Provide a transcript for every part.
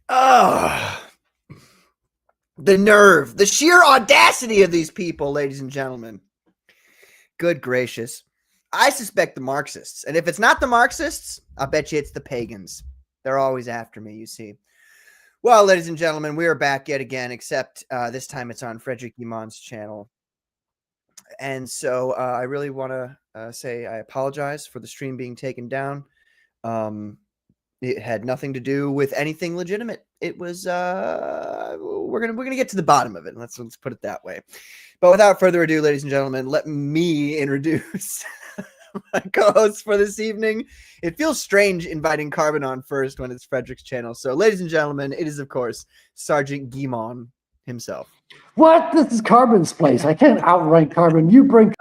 Oh, the nerve, the sheer audacity of these people, ladies and gentlemen. Good gracious. I suspect the Marxists. And if it's not the Marxists, I'll bet you it's the pagans. They're always after me, you see. Well, ladies and gentlemen, we are back yet again, except this time it's on Frederick Iman's channel. And so I really want to say I apologize for the stream being taken down. It had nothing to do with anything legitimate. It was we're gonna get to the bottom of it. Let's put it that way. But without further ado, ladies and gentlemen, let me introduce my co-host for this evening. It feels strange inviting Carbon on first when it's Frederick's channel. So, ladies and gentlemen, it is of course Sergeant Guimon himself. What? This is Carbon's place. I can't outright Carbon. You bring.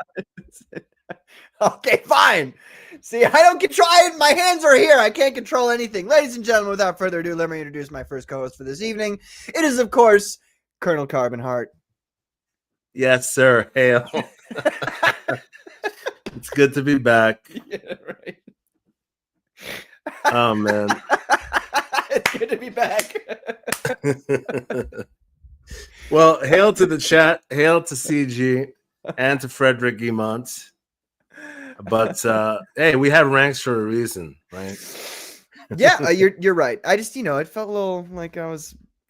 Okay, fine. See, I don't control. My hands are here. I can't control anything. Ladies and gentlemen, without further ado, let me introduce my first co-host for this evening. It is, of course, Colonel Carbon Hart. Yes, sir. Hail. It's good to be back. Yeah, right. Oh, man. It's good to be back. Well, hail to the chat. Hail to CG and to Frederick Guimont. But hey, we have ranks for a reason, right? Yeah, you're right. I just, it felt a little like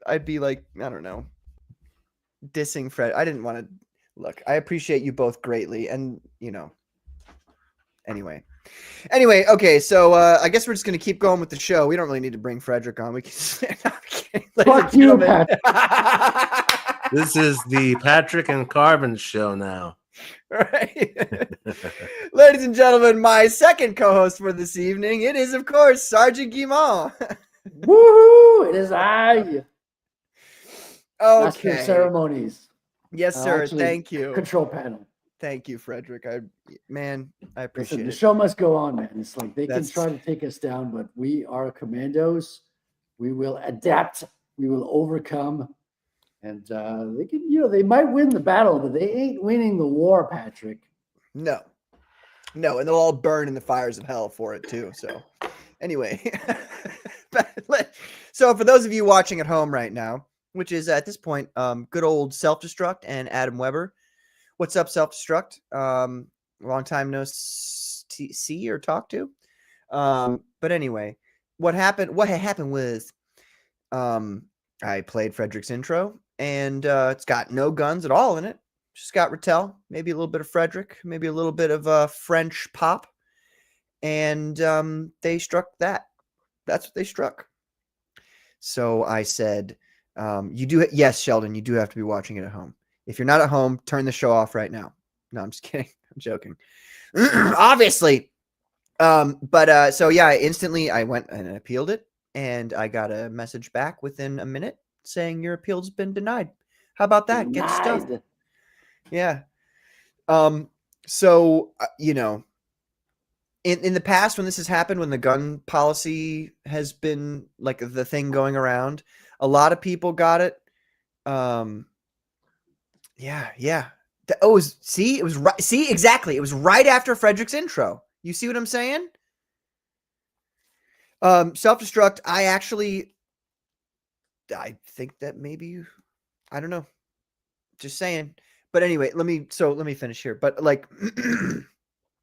I'd be like, I don't know, dissing Fred. I didn't want to look. I appreciate you both greatly, and Anyway, okay. So I guess we're just gonna keep going with the show. We don't really need to bring Frederick on. We can. Fuck you, Patrick. This is the Patrick and Carbon show now. Right. Ladies and gentlemen, my second co-host for this evening, it is, of course, Sergeant Guimont. Woohoo! It is I. Okay. Master of ceremonies. Yes, sir. Thank you. Control panel. Thank you, Frederick. I appreciate it. The show must go on, man. It's like they can try to take us down, but we are Commandos. We will adapt. We will overcome. And they can, they might win the battle, but they ain't winning the war, Patrick. No, and they'll all burn in the fires of hell for it too. So, anyway, so for those of you watching at home right now, which is at this point, good old Self-Destruct and Adam Weber. What's up, Self-Destruct? Long time no see or talk to. But anyway, what happened was, I played Frederick's intro. And it's got no guns at all in it. Just got Rattel, maybe a little bit of Frederick, maybe a little bit of French pop. And they struck that. That's what they struck. So I said, yes, Sheldon, you do have to be watching it at home. If you're not at home, turn the show off right now. No, I'm just kidding. I'm joking. Obviously. So yeah, I went and appealed it. And I got a message back within a minute saying your appeal's been denied. How about that? Get stuffed. Yeah. So in the past, when this has happened, when the gun policy has been like the thing going around, a lot of people got it. Yeah. It was right. See, exactly. It was right after Frederick's intro. You see what I'm saying? Self-Destruct, I think that maybe, I don't know, just saying. But anyway, let me finish here. But like in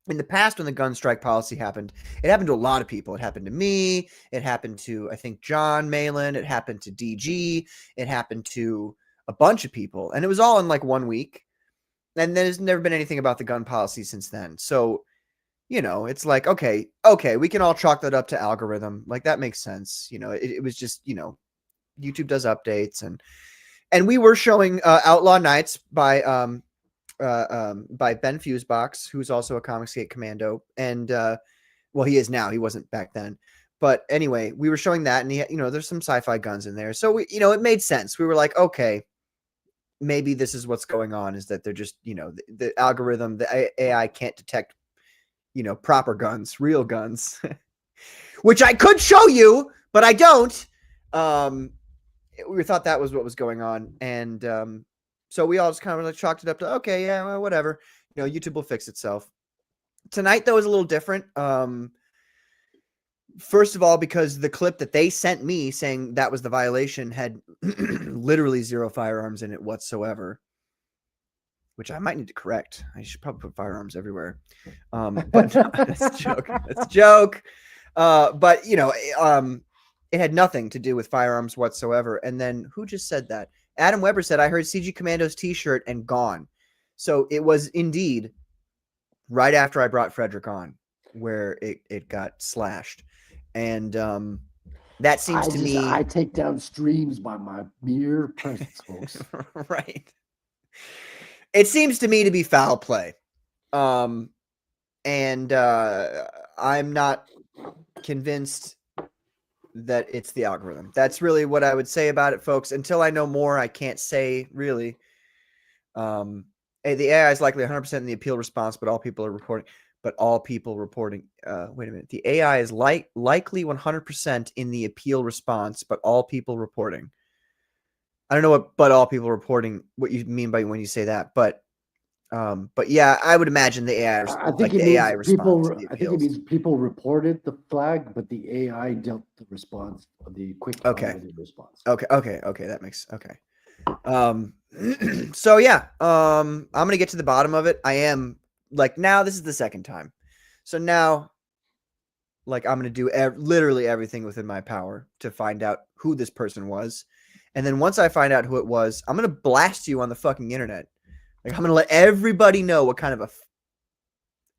the past, when the gun strike policy happened, it happened to a lot of people. It happened to me. It happened to, I think, John Malin. It happened to DG. It happened to a bunch of people. And it was all in like 1 week. And there's never been anything about the gun policy since then. So, it's like, okay, we can all chalk that up to algorithm. Like that makes sense. It was just, YouTube does updates, and we were showing Outlaw Nights by Ben Fusebox, who's also a Comicsgate Commando, and he is now. He wasn't back then, but anyway, we were showing that, and there's some sci-fi guns in there, so we, it made sense. We were like, okay, maybe this is what's going on, is that they're just, the algorithm, the AI can't detect, proper guns, real guns, which I could show you, but I don't. We thought that was what was going on, and so we all just kind of like chalked it up to, okay, yeah, well, whatever, YouTube will fix itself. Tonight though is a little different. First of all, because the clip that they sent me saying that was the violation had literally 0 firearms in it whatsoever, which I might need to correct. I should probably put firearms everywhere. But no, that's a joke. That's a joke. But it had nothing to do with firearms whatsoever. And then who just said that? Adam Weber said, I heard CG Commandos t-shirt and gone. So it was indeed right after I brought Frederick on where it got slashed. And that seems to me... I take down streams by my mere presence, folks. Right. It seems to me to be foul play. And I'm not convinced that it's the algorithm. That's really what I would say about it, folks. Until I know more, I can't say really. The AI is likely 100% in the appeal response, but all people are reporting. Wait a minute. The AI is likely 100% in the appeal response, but all people reporting. I don't know what all people reporting, what you mean by when you say that, but yeah, I would imagine the AI. I think it means people reported the flag, but the AI dealt the response, the quick response. Okay, that makes okay. So yeah, I'm gonna get to the bottom of it. I am now. This is the second time, so now, I'm gonna do literally everything within my power to find out who this person was. And then once I find out who it was, I'm going to blast you on the fucking internet. I'm going to let everybody know what kind of I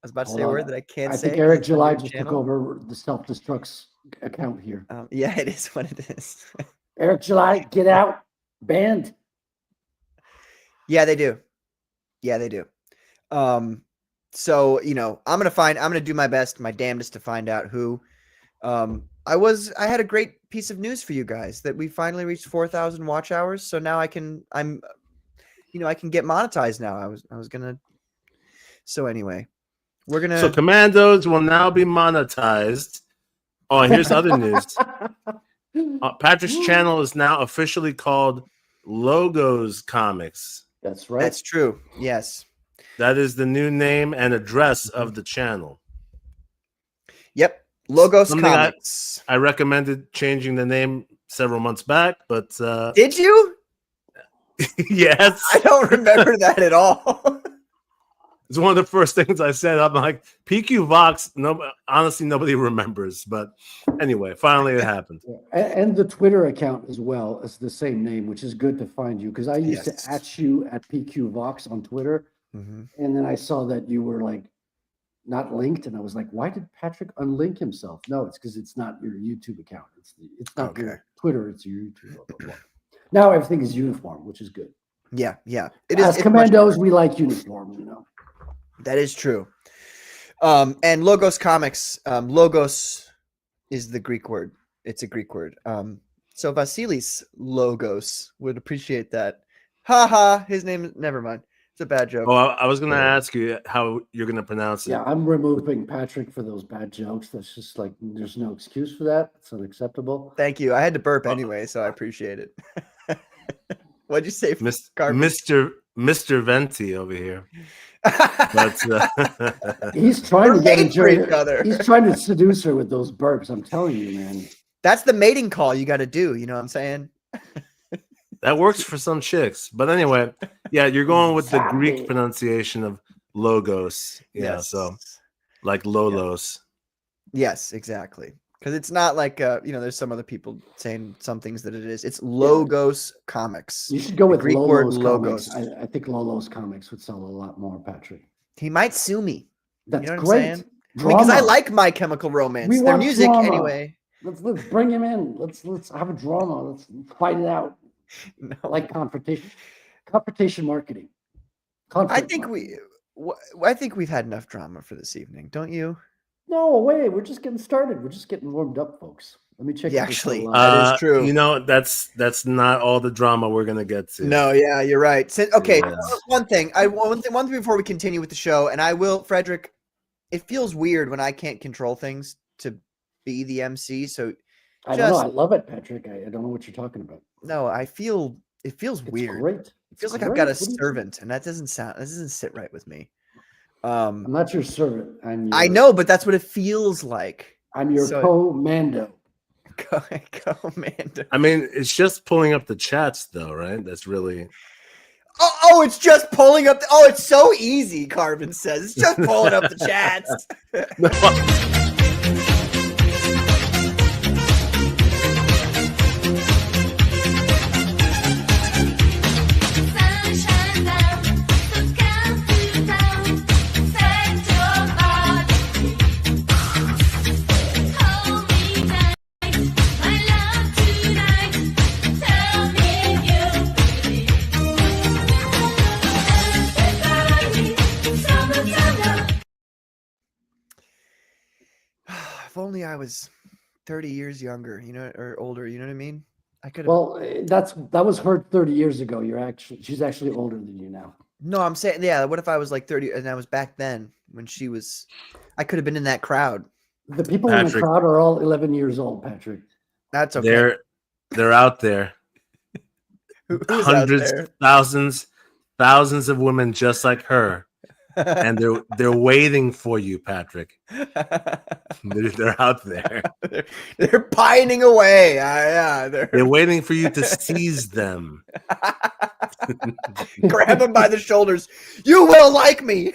was about to say a word that I can't say. I think Eric July just took over the self-destructs account here. Yeah, it is what it is. Eric July, get out. Banned. Yeah, they do. So, I'm going to do my best, my damnedest to find out who. I had a great piece of news for you guys that we finally reached 4,000 watch hours. So now I can get monetized now. I was gonna. So anyway, we're gonna. So Commandos will now be monetized. Oh, and here's other news. Patrick's channel is now officially called Logos Comics. That's right. That's true. Yes. That is the new name and address of the channel. Yep. Logos Comics. I recommended changing the name several months back, but did you? Yes. I don't remember that at all. It's one of the first things I said. I'm like, PQ Vox. No, honestly, nobody remembers. But anyway, finally it happened. And the Twitter account as well is the same name, which is good to find you because I used to at you at PQ Vox on Twitter, and then I saw that you were not linked, and I was like, why did Patrick unlink himself? No, it's because it's not your YouTube account. It's not your Twitter, it's your YouTube. Blah, blah, blah. Now everything is uniform, which is good. Yeah. As Commandos, we like uniform, That is true. And Logos Comics, logos is the Greek word. It's a Greek word. So Vasilis Logos would appreciate that. His name is, never mind. It's a bad joke. Oh, I was going to ask you how you're going to pronounce it. Yeah, I'm removing Patrick for those bad jokes. That's just there's no excuse for that. It's unacceptable. Thank you. I had to burp anyway, so I appreciate it. What'd you say, Mr. Venti over here? But he's trying to get each other. He's trying to seduce her with those burps. I'm telling you, man. That's the mating call you got to do. You know what I'm saying? That works for some chicks. But anyway, yeah, you're going with the Greek pronunciation of logos. Yeah, yes. So like Lolos. Yes, exactly. Because it's not like, there's some other people saying some things that it is. It's Logos Comics. You should go with Greek word Logos. I think Lolos Comics would sell a lot more, Patrick. He might sue me. That's great. Because I like My Chemical Romance. Their music, drama. Anyway. Let's bring him in. Let's have a drama. Let's fight it out. No. I like confrontation marketing. I think we've had enough drama for this evening, don't you? No way. We're just getting started. We're just getting warmed up, folks. Let me check. Yeah, actually, that is true. That's not all the drama we're gonna get to. No, yeah, you're right. Okay, one thing before we continue with the show, and I will, Frederick. It feels weird when I can't control things to be the MC. So I don't know. I love it, Patrick. I don't know what you're talking about. No, it feels weird. Great. It feels like I've got a servant, and that doesn't sit right with me. I'm not your servant. I know, but that's what it feels like. I'm your commando. Commando. I mean, it's just pulling up the chats, though, right? That's really. Oh, it's just pulling up. It's so easy. Carvin says it's just pulling up the chats. If only I was 30 years younger, or older, you know what I mean? I could have. Well, that was her 30 years ago. She's actually older than you now. No, I'm saying, yeah, what if I was like 30 and I was back then when she was, I could have been in that crowd. The people in the crowd are all 11 years old, Patrick. That's okay. They're out there. Who's Hundreds, out there? thousands of women just like her. And they're waiting for you, Patrick. They're out there. They're pining away. Yeah, they're waiting for you to seize them. Grab them by the shoulders. You will like me.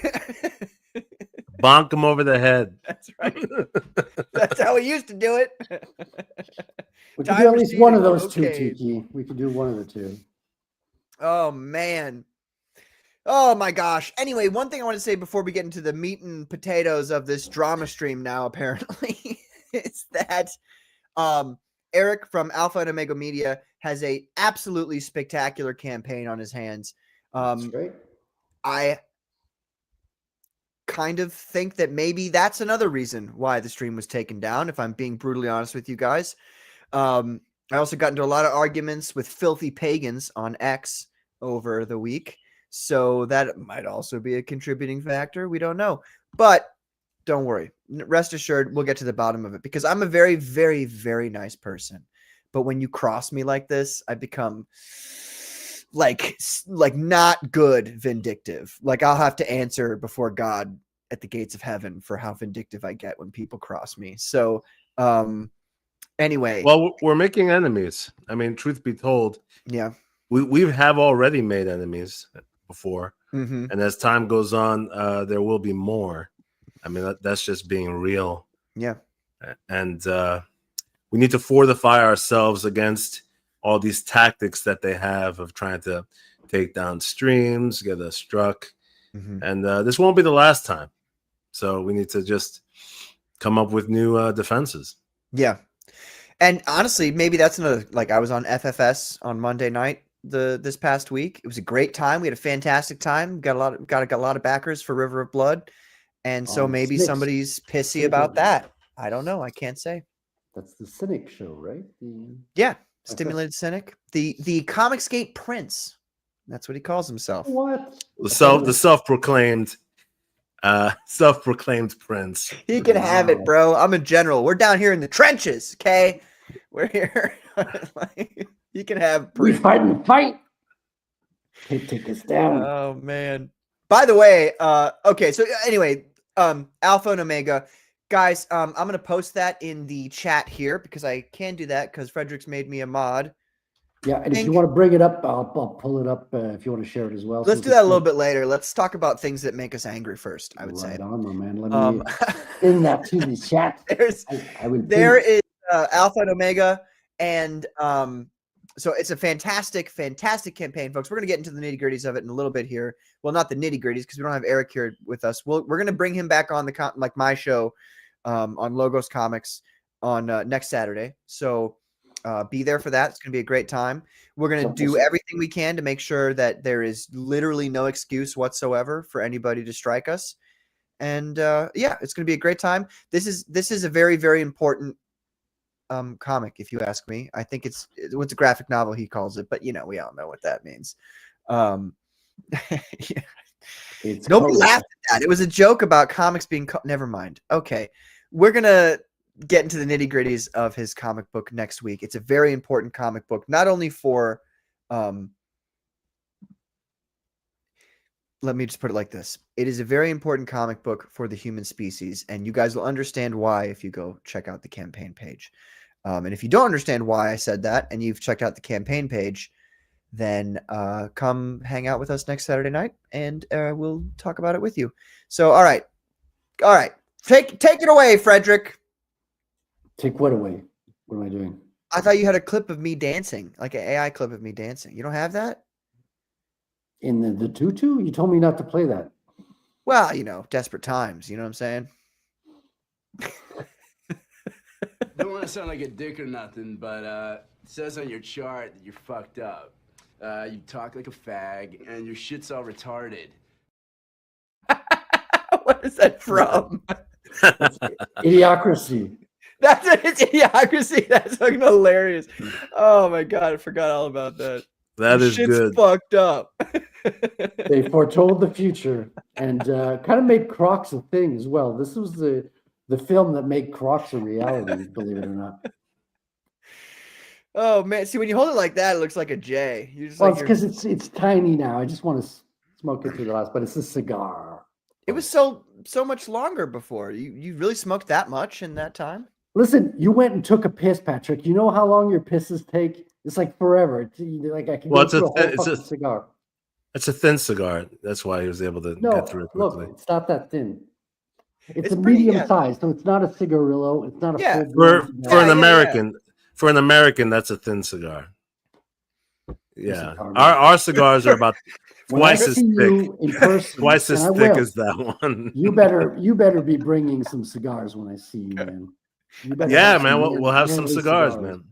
Bonk them over the head. That's right. That's how we used to do it. We could do at least one of those two, Tiki. We could do one of the two. Oh, man. Oh my gosh. Anyway, one thing I want to say before we get into the meat and potatoes of this drama stream now, apparently, is that Eric from Alpha and Omega Media has a absolutely spectacular campaign on his hands. That's great. I kind of think that maybe that's another reason why the stream was taken down, if I'm being brutally honest with you guys. I also got into a lot of arguments with filthy pagans on X over the week. So that might also be a contributing factor. We don't know. But don't worry. Rest assured, we'll get to the bottom of it because I'm a very, very, very nice person. But when you cross me like this, I become like not good vindictive. Like I'll have to answer before God at the gates of heaven for how vindictive I get when people cross me. So anyway. Well, we're making enemies. I mean, truth be told. Yeah. We have already made enemies before. Mm-hmm. And as time goes on, there will be more. I mean, that's just being real. Yeah. And we need to fortify ourselves against all these tactics that they have of trying to take down streams, get us struck. Mm-hmm. And this won't be the last time. So we need to just come up with new defenses. Yeah. And honestly, maybe that's another, like I was on FFS on Monday night this past week. It was a great time. We had a fantastic time. Got a lot of backers for River of Blood. And so maybe somebody's pissy about that. I don't know. I can't say. That's the Cynic show, right? Yeah. Stimulated Cynic. The Comicsgate Prince. That's what he calls himself. What? The self-proclaimed prince. He can have it, bro. I'm a general. We're down here in the trenches, okay? We're here. You can have we fight and fight. Can't take us down. Oh man. By the way, okay, so anyway, Alpha and Omega. Guys, I'm gonna post that in the chat here because I can do that because Frederick's made me a mod. Yeah, and if you want to bring it up, I'll pull it up if you want to share it as well. Let's do that a little bit later. Let's talk about things that make us angry first, I would say. On, my man. Let me send that to the chat. There is Alpha and Omega, and so it's a fantastic, fantastic campaign, folks. We're going to get into the nitty-gritties of it in a little bit here. Well, not the nitty-gritties because we don't have Eric here with us. We're going to bring him back on my show on Logos Comics on next Saturday. So be there for that. It's going to be a great time. We're going to do everything we can to make sure that there is literally no excuse whatsoever for anybody to strike us. And yeah, it's going to be a great time. This is a very, very important comic, if you ask me. I think it's a graphic novel, he calls it, but we all know what that means. Yeah. Nobody laughed at that. It was a joke about comics being never mind. Okay. We're going to get into the nitty-gritties of his comic book next week. It's a very important comic book, not only for let me just put it like this. It is a very important comic book for the human species, and you guys will understand why if you go check out the campaign page. And if you don't understand why I said that and you've checked out the campaign page, then come hang out with us next Saturday night, and we'll talk about it with you. So, all right. Take it away, Frederick. Take what away? What am I doing? I thought you had a clip of me dancing, like an AI clip of me dancing. You don't have that? In the tutu? You told me not to play that. Well, you know, desperate times. You know what I'm saying? Don't want to sound like a dick or nothing, but it says on your chart that you're fucked up. You talk like a fag, and your shit's all retarded. What is that from? Idiocracy. It's Idiocracy. That's fucking hilarious. Oh my god, I forgot all about that. That is Shit's good. fucked up. They foretold the future and kind of made Crocs a thing as well. This was the film that made Crocs a reality, believe it or not. Oh man, see when you hold it like that, it looks like a J. You just Well, like it's because it's tiny now. I just want to smoke it through the last, but it's a cigar. it was so much longer before. You really smoked that much in that time? Listen, you went and took a piss, Patrick. You know how long your pisses take? It's like forever. It's like I can go through a whole fucking cigar. It's a thin cigar. That's why he was able to get through it quickly. Look, it's not that thin. It's a pretty, medium size, so it's not a cigarillo. It's not a full for an American. For an American, that's a thin cigar. Yeah, our cigars are about twice as thick. In person, twice as thick as that one. You better be bringing some cigars when I see you, man. Yeah, man. We'll have some cigars, man.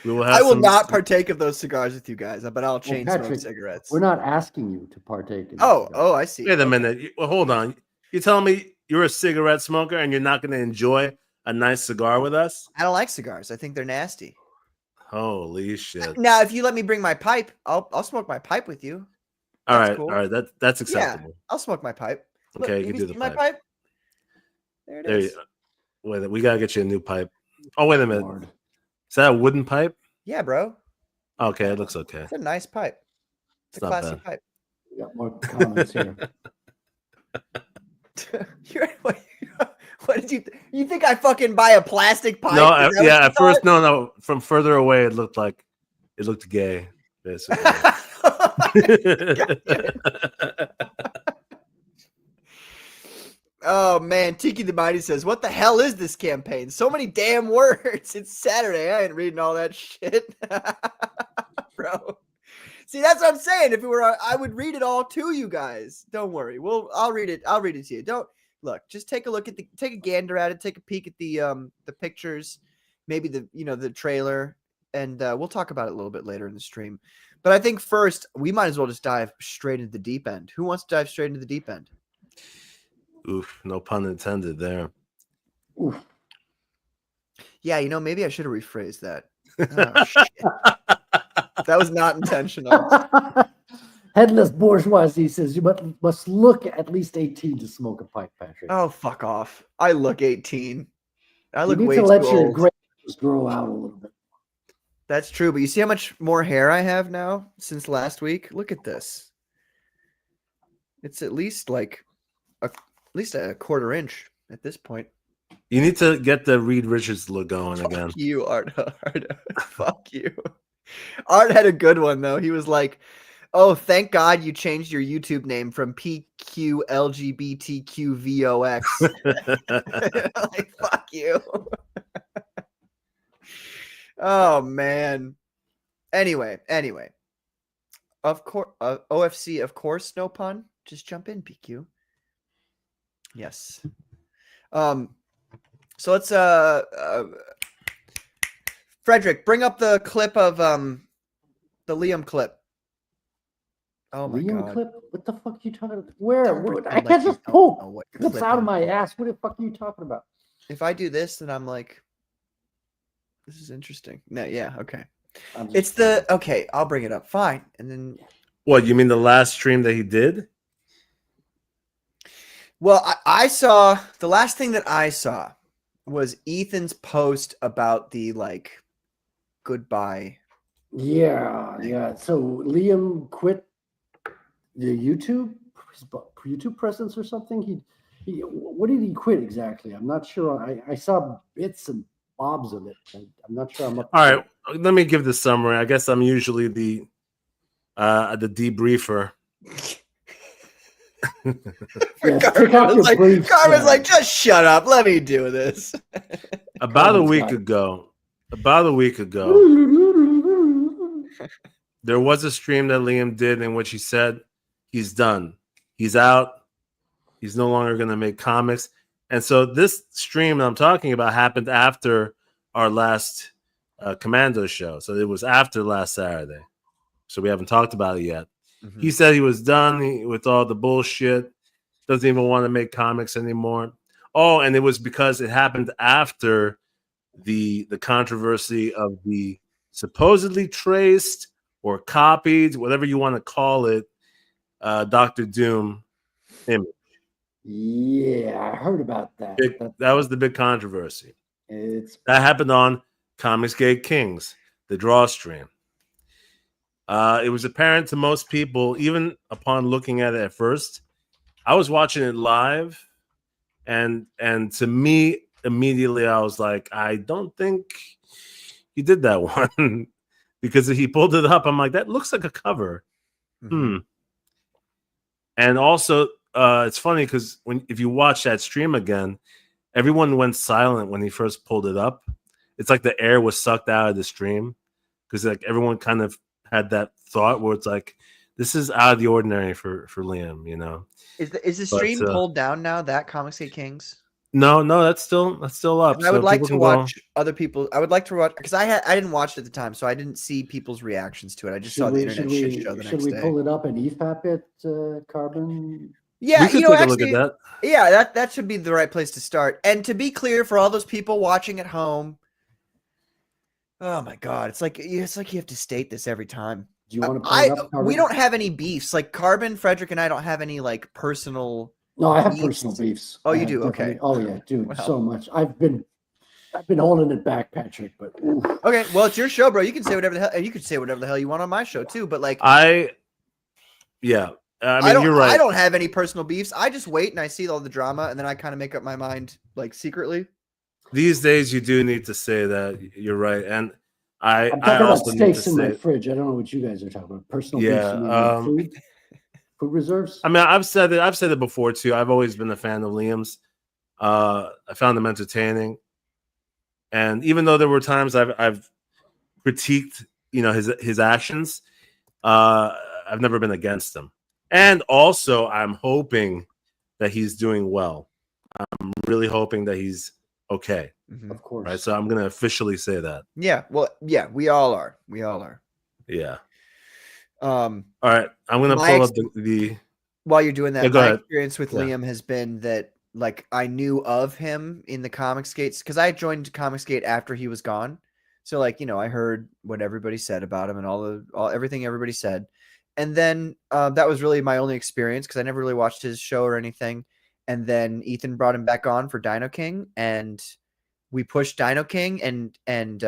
We will have. I will not partake of those cigars with you guys, but I'll chain smoke cigarettes. We're not asking you to partake. Oh, I see. Wait a minute. Well, hold on. You're telling me you're a cigarette smoker and you're not going to enjoy a nice cigar with us? I don't like cigars. I think they're nasty. Holy shit! Now, if you let me bring my pipe, I'll smoke my pipe with you. All right. That's acceptable. Yeah, I'll smoke my pipe. Okay, you can do the my pipe. There it is. Wait, we gotta get you a new pipe. Oh, wait a minute. Lord. Is that a wooden pipe? Yeah, bro. Okay, it looks okay. It's a nice pipe. It's a classy pipe. We got more comments here. What did you think I fucking buy a plastic pipe? No, yeah, at first, no. From further away, it looked gay, basically. Oh man, Tiki the Mighty says, "What the hell is this campaign? So many damn words. It's Saturday. I ain't reading all that shit, bro." See, that's what I'm saying. If it were, I would read it all to you guys. Don't worry. I'll read it. I'll read it to you. Don't look. Just take a look at take a gander at it. Take a peek at the pictures, maybe the trailer, and we'll talk about it a little bit later in the stream. But I think first we might as well just dive straight into the deep end. Who wants to dive straight into the deep end? Oof, no pun intended there. Oof. Yeah, maybe I should have rephrased that. Oh, shit. That was not intentional. Headless bourgeoisie says you must look at least 18 to smoke a pipe, Patrick. Oh, fuck off. I look 18. I look you need way to too let your old. gray hairs grow out a little bit. That's true, but you see how much more hair I have now since last week? Look at this. It's at least a quarter inch at this point. You need to get the Reed Richards look going again. Fuck you, Art. Fuck you. Art had a good one, though. He was like, "Oh, thank God you changed your YouTube name from PQLGBTQVOX." Like, fuck you. Oh, man. Anyway. Of course, OFC, of course, no pun. Just jump in, PQ. Yes. So let's Frederick, bring up the clip of the Liam clip. Oh my Liam god. clip? What the fuck are you talking about? Where? I can't just pull clips out of my ass. What the fuck are you talking about? If I do this, then I'm like, this is interesting. No, yeah, okay. Okay, I'll bring it up. Fine. And then what, you mean the last stream that he did? Well, I saw the last thing that I saw was Ethan's post about the goodbye. Yeah. So Liam quit the YouTube YouTube presence or something. He what did he quit exactly? I'm not sure. I saw bits and bobs of it. I'm not sure. I'm up. All right, let me give the summary. I guess I'm usually the debriefer. Carmen's like, just shut up. Let me do this. About a week ago, there was a stream that Liam did in which he said he's done. He's out. He's no longer going to make comics. And so this stream that I'm talking about happened after our last Commandos show. So it was after last Saturday. So we haven't talked about it yet. Mm-hmm. He said he was done with all the bullshit. Doesn't even want to make comics anymore. Oh, and it was because it happened after the controversy of the supposedly traced or copied, whatever you want to call it, Dr. Doom image. Yeah, I heard about that. That was the big controversy. That happened on Comicsgate Kings, the draw stream. It was apparent to most people, even upon looking at it at first. I was watching it live, and to me, immediately I was like, I don't think he did that one. Because he pulled it up, I'm like, that looks like a cover. Mm-hmm. And also, it's funny because if you watch that stream again, everyone went silent when he first pulled it up. It's like the air was sucked out of the stream because like everyone kind of had that thought where it's like, this is out of the ordinary for Liam, you know. Is the stream pulled down now? That Comicsgate Kings? No, that's still up. I would like to watch other people. I would like to watch because I didn't watch it at the time, so I didn't see people's reactions to it. I just saw the internet shit show the next day. Should we pull it up and EFAP it, Carbon? Yeah, we could take a look at that. Yeah, that should be the right place to start. And to be clear, for all those people watching at home, oh my god, it's like you have to state this every time. Do you want to pull it up, Carbon? We don't have any beefs. Like Carbon, Frederick, and I don't have any like personal. No, I have personal beefs. Oh, you do? Okay. Oh yeah, dude, so much. I've been holding it back, Patrick. But oof. Okay, well, it's your show, bro. You can say whatever the hell, and you can say whatever the hell you want on my show too. But like, I mean, you're right. I don't have any personal beefs. I just wait and I see all the drama, and then I kind of make up my mind like secretly. These days, you do need to say that. You're right, and I'm talking about steaks in my fridge. I don't know what you guys are talking about. Personal beefs. Food reserves. I mean, I've said it before too. I've always been a fan of Liam's. I found him entertaining, and even though there were times I've critiqued, you know, his actions, I've never been against him. And also, I'm hoping that he's doing well. I'm really hoping that he's okay. Mm-hmm. Of course. Right. So I'm going to officially say that. Yeah. Well, yeah, we all are. We all are. Yeah. All right. I'm going to pull up the. While you're doing that, yeah, my experience with Liam has been that like I knew of him in the Comicsgate because I joined Comicsgate after he was gone. So like, you know, I heard what everybody said about him and everything everybody said. And then that was really my only experience because I never really watched his show or anything. And then Ethan brought him back on for Dino King, and we pushed Dino King. And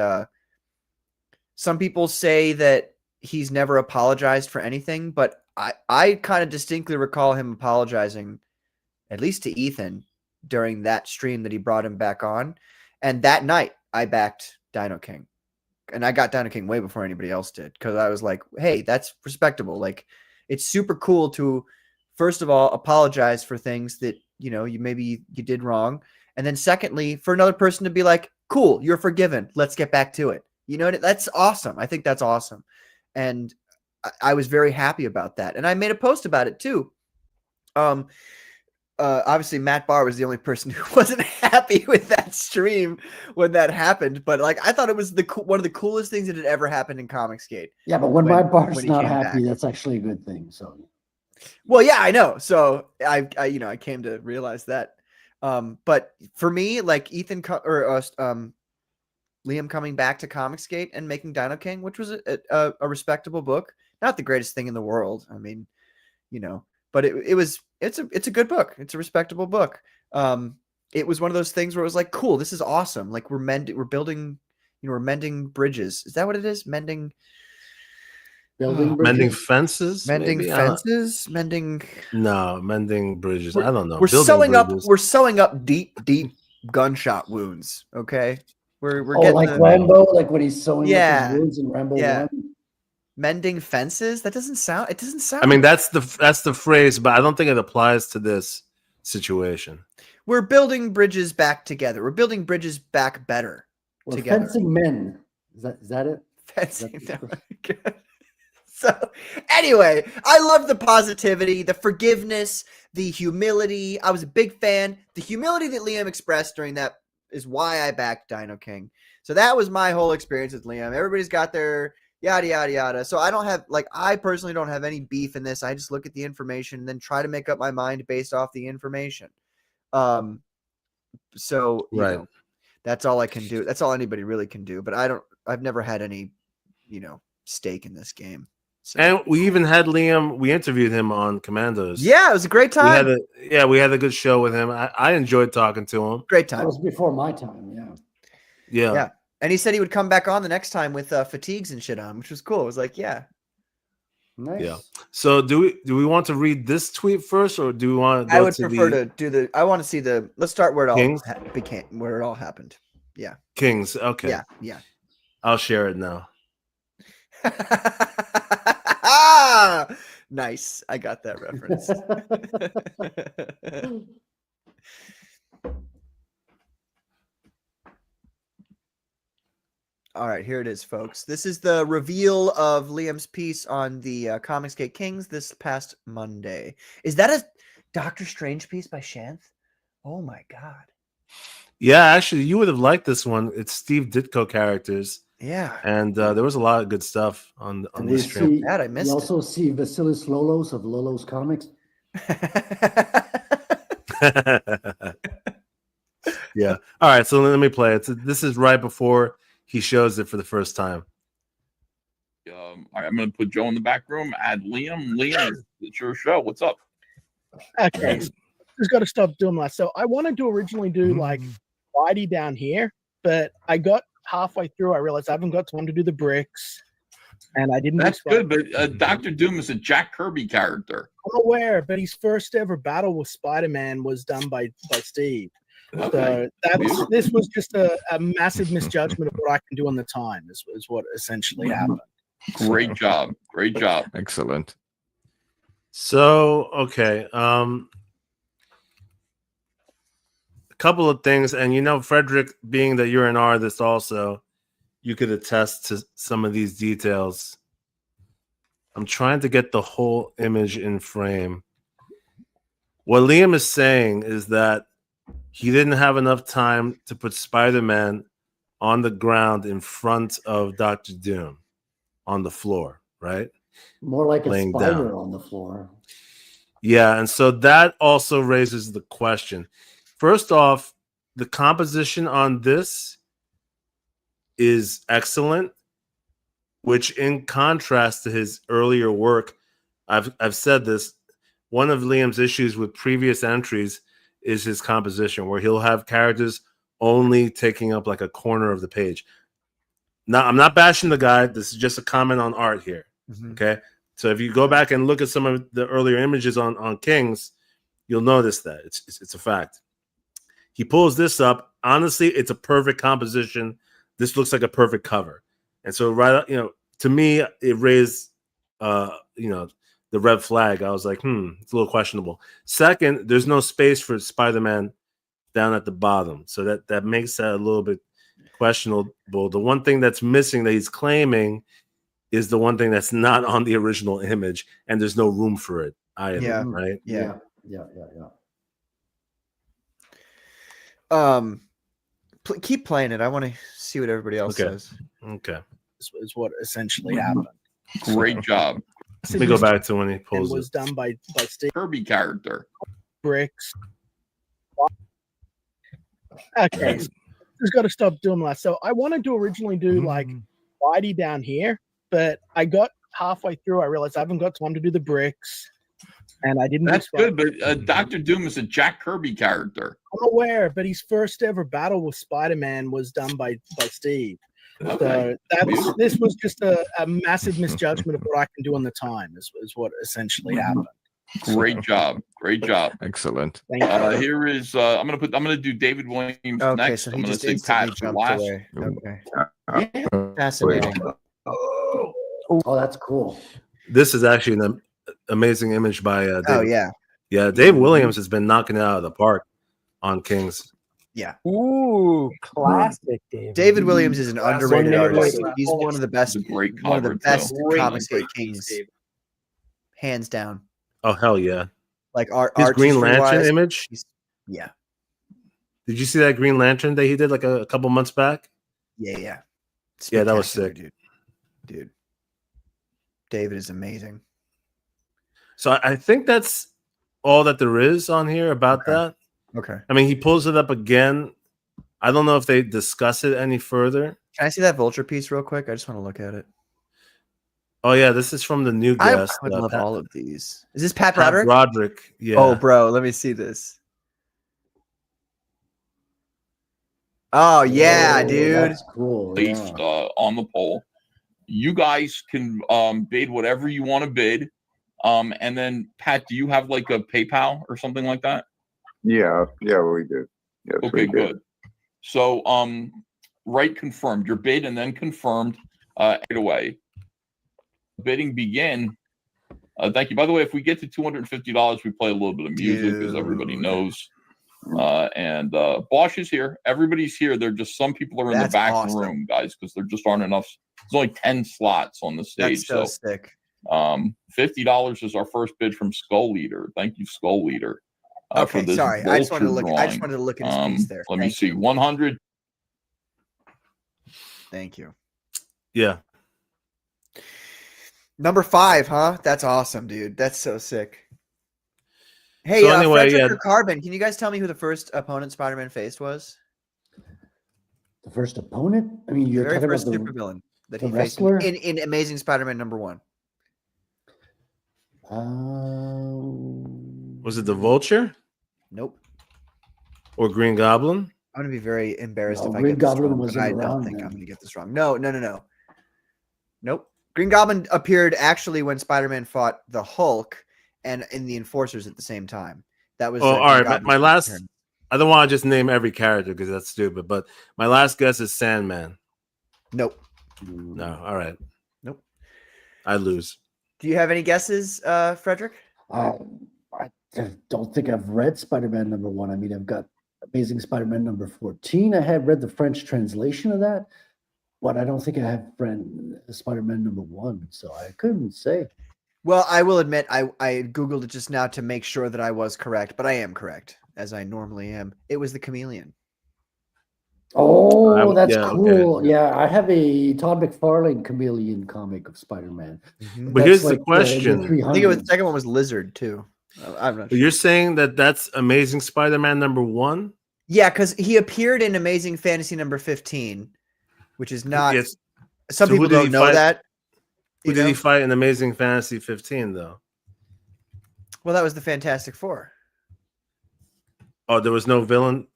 some people say that he's never apologized for anything, but I kind of distinctly recall him apologizing, at least to Ethan, during that stream that he brought him back on. And that night, I backed Dino King. And I got Dino King way before anybody else did because I was like, hey, that's respectable. Like, it's super cool to, first of all, apologize for things that, you know, you did wrong. And then secondly, for another person to be like, cool, you're forgiven. Let's get back to it. You know, that's awesome. I think that's awesome. And I was very happy about that. And I made a post about it too. Obviously Matt Barr was the only person who wasn't happy with that stream when that happened. But like, I thought it was one of the coolest things that had ever happened in Comicsgate. Yeah. But when Matt Barr's not happy, that's actually a good thing. So, well, yeah, I know. So I came to realize that. But for me, like Liam coming back to Comicsgate and making Dino King, which was a respectable book, not the greatest thing in the world. I mean, you know, but it's a good book. It's a respectable book. It was one of those things where it was like, cool, this is awesome. Like we're building, you know, we're mending bridges. Is that what it is? Mending. Building Mending bridges. fences. Mending maybe? fences, mending. No, mending bridges. I don't know. We're Building sewing bridges. up. We're sewing up deep gunshot wounds. Okay, we're Oh, getting like the, Rambo, like when he's sewing up Yeah. his wounds in Rambo Yeah. 1. mending fences. That doesn't sound. It doesn't sound. I mean, right. that's the phrase, but I don't think it applies to this situation. We're building bridges back together. We're building bridges back better Or together. fencing men. Is that it? Fencing. So anyway, I love the positivity, the forgiveness, the humility. I was a big fan. The humility that Liam expressed during that is why I backed Dino King. So that was my whole experience with Liam. Everybody's got their yada, yada, yada. So I don't have, I personally don't have any beef in this. I just look at the information and then try to make up my mind based off the information. So, you Right. know, that's all I can do. That's all anybody really can do. But I've never had any, stake in this game. So. And we even had Liam. We interviewed him on Commandos. Yeah, it was a great time. We had a good show with him. I enjoyed talking to him. Great That time. was before my time, yeah. Yeah. And he said he would come back on the next time with fatigues and shit on, which was cool. It was like, yeah. Nice. Yeah. So do we want to read this tweet first, or do we want to go I would to prefer the to do the. I want to see the. Let's start where it all Kings? where it all happened. Yeah. Kings? Okay. Yeah. I'll share it now. Nice. I got that reference. All right, here it is, folks. This is the reveal of Liam's piece on the Comicsgate Kings this past Monday. Is that a Doctor Strange piece by Shanth? Oh my god. Yeah, actually, you would have liked this one. It's Steve Ditko characters. Yeah. And there was a lot of good stuff on this stream. I missed you it. also see Vasilis Lolos of Lolo's Comics. Yeah. All right, so let me play it. So this is right before he shows it for the first time. I'm going to put Joe in the back room. Add Liam. Liam, it's your show. What's up? Okay, so just got to stop doing that. So I wanted to originally do like Whitey down here, but I got halfway through. I realized I haven't got time to do the bricks, and I didn't. That's good, but Dr. Doom is a Jack Kirby character. I'm aware, but his first ever battle with Spider-Man was done by Steve. Okay. So this was just a massive misjudgment of what I can do on the time. Is what essentially happened. Great job. Great job. Excellent. So, okay. A couple of things. And, Frederick, being that you're an artist also, you could attest to some of these details. I'm trying to get the whole image in frame. What Liam is saying is that he didn't have enough time to put Spider-Man on the ground in front of Dr. Doom on the floor, right? More like a Laying spider down. on the floor. Yeah, and so that also raises the question. First off, the composition on this is excellent, which in contrast to his earlier work, I've said this, one of Liam's issues with previous entries is his composition, where he'll have characters only taking up like a corner of the page. Now, I'm not bashing the guy. This is just a comment on art here. Mm-hmm. Okay. So if you go back and look at some of the earlier images on Kings, you'll notice that it's a fact. He pulls this up. Honestly, it's a perfect composition. This looks like a perfect cover. And so to me, it raised the red flag. I was like, it's a little questionable. Second, there's no space for Spider-Man down at the bottom. So that makes that a little bit questionable. The one thing that's missing that he's claiming is the one thing that's not on the original image, and there's no room for it either, Yeah. right? Yeah. Keep playing it. I want to see what everybody else says. Okay. Is what essentially happened. Great job. Let me go back to when he pulls And was it. done by Steve. Kirby character. Bricks. Okay, so just got to stop doing that. So I wanted to originally do like Whitey down here, but I got halfway through. I realized I haven't got time to do the bricks, and I didn't. That's good, but Dr. Doom is a Jack Kirby character. I'm aware, but his first ever battle with Spider-Man was done by Steve. Okay. So this was just a massive misjudgment of what I can do on the time is what essentially happened. Great job. Great job. Excellent. Thank you. Here is I'm gonna do David Williams Okay, next. so I'm he gonna just say instantly Pat for jumped last. away. Okay, Yeah. fascinating. Oh, that's cool. This is actually an amazing image by David. Oh yeah, Yeah, Dave Williams has been knocking it out of the park on Kings. yeah. Ooh, classic David. David Williams is an underrated One minute artist. later. He's one of the best. It's a great One of the cover, best too. Comicsgate Great piece, kings, David. hands down. Oh hell yeah! Like art, His Green Lantern artistry-wise, image. Yeah, Did you see that Green Lantern that he did like a couple months back? yeah. Yeah, that was Spectacular, sick. dude. David is amazing. So I think that's all that there is on here about that. Okay. I mean, he pulls it up again. I don't know if they discuss it any further. Can I see that Vulture piece real quick? I just want to look at it. Oh yeah, this is from the new I guest. would love Pat, all of these. Is this Pat Pat Broderick? Broderick. Yeah. Oh, bro, let me see this. Oh yeah, Oh, dude. That's cool. Placed Yeah. on the poll. You guys can bid whatever you want to bid. And then Pat, do you have like a PayPal or something like that? Yeah, we do. Yes, Okay, we do. good. So write confirmed. Your bid and then confirmed right away. Bidding begin. Thank you. By the way, if we get to $250, we play a little bit of music, as everybody Dude. knows. And Bosch is here. Everybody's here. There just some people are in That's the back awesome. room, guys, because there just aren't enough. There's only 10 slots on the stage. That's so sick. $50 is our first bid from Skull Leader. Thank you, Skull Leader. For Okay, this sorry. I just wanted to Vulture look. I just drawing. wanted to look at his piece there. Let me Thank see. you. 100. Thank you. Yeah. Number 5, huh? That's awesome, dude. That's so sick. Hey, So anyway, Frederick yeah. or Carbon, can you guys tell me who the first opponent Spider-Man faced was? The first opponent? I mean, you're Very talking first about the supervillain that the he faced wrestler? in Amazing Spider-Man #1. Was it the Vulture Nope. or Green Goblin? I'm gonna be very embarrassed No, if I Green get this Goblin wrong, wasn't but I don't around think I'm then. gonna get this wrong. No. Nope. Green Goblin appeared actually when Spider-Man fought the Hulk and in the Enforcers at the same time. That was Oh, Green all right. Goblin's My first last. turn. I don't want to just name every character because that's stupid. But my last guess is Sandman. Nope. No. All right. Nope. I lose. Do you have any guesses, Frederick? I don't think I've read Spider-Man #1. I mean, I've got Amazing Spider-Man #14. I have read the French translation of that, but I don't think I have read Spider-Man #1, so I couldn't say. Well, I will admit I Googled it just now to make sure that I was correct, but I am correct, as I normally am. It was the Chameleon. Oh, that's yeah, okay. cool. Yeah, I have a Todd McFarlane Chameleon comic of Spider-Man. But here's the question. I think it was the 300s. second one was Lizard too. I'm not But sure. you're saying that that's Amazing Spider-Man #1? Yeah, because he appeared in Amazing Fantasy #15, which is not. Yes. Some So who people did he don't know fight? that. Who you did he know? fight in Amazing Fantasy 15 though? Well, that was the Fantastic Four. Oh, there was no villain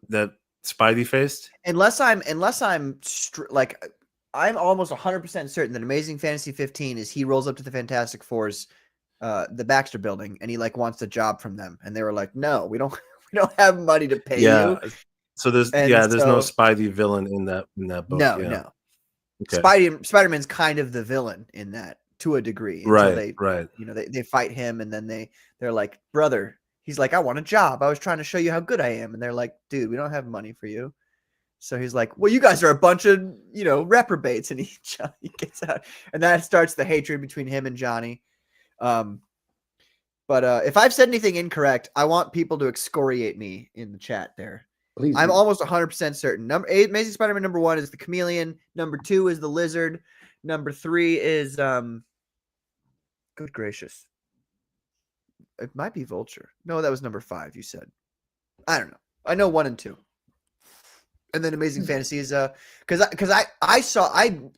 that Spidey faced? Unless I'm like I'm almost 100% certain that Amazing Fantasy 15 is he rolls up to the Fantastic Four's the Baxter building and he like wants a job from them and they were like, "No, we don't we don't have money to pay Yeah. you." So there's And no so- Spidey villain in that book. No, yeah. no. Okay. Spider-Man's kind of the villain in that to a degree until Right, right. they fight him and then they're like, "Brother," he's like, "I want a job. I was trying to show you how good I am." And they're like, "Dude, we don't have money for you." So he's like, "Well, you guys are a bunch of, reprobates." And Johnny gets out. And that starts the hatred between him and Johnny. But if I've said anything incorrect, I want people to excoriate me in the chat there. Please I'm do. almost 100% certain. Amazing Spider-Man #1 is the Chameleon. #2 is the Lizard. #3 is good gracious. It might be Vulture. No, that was #5. You said. I don't know. I know 1 and 2. And then Amazing Fantasy is because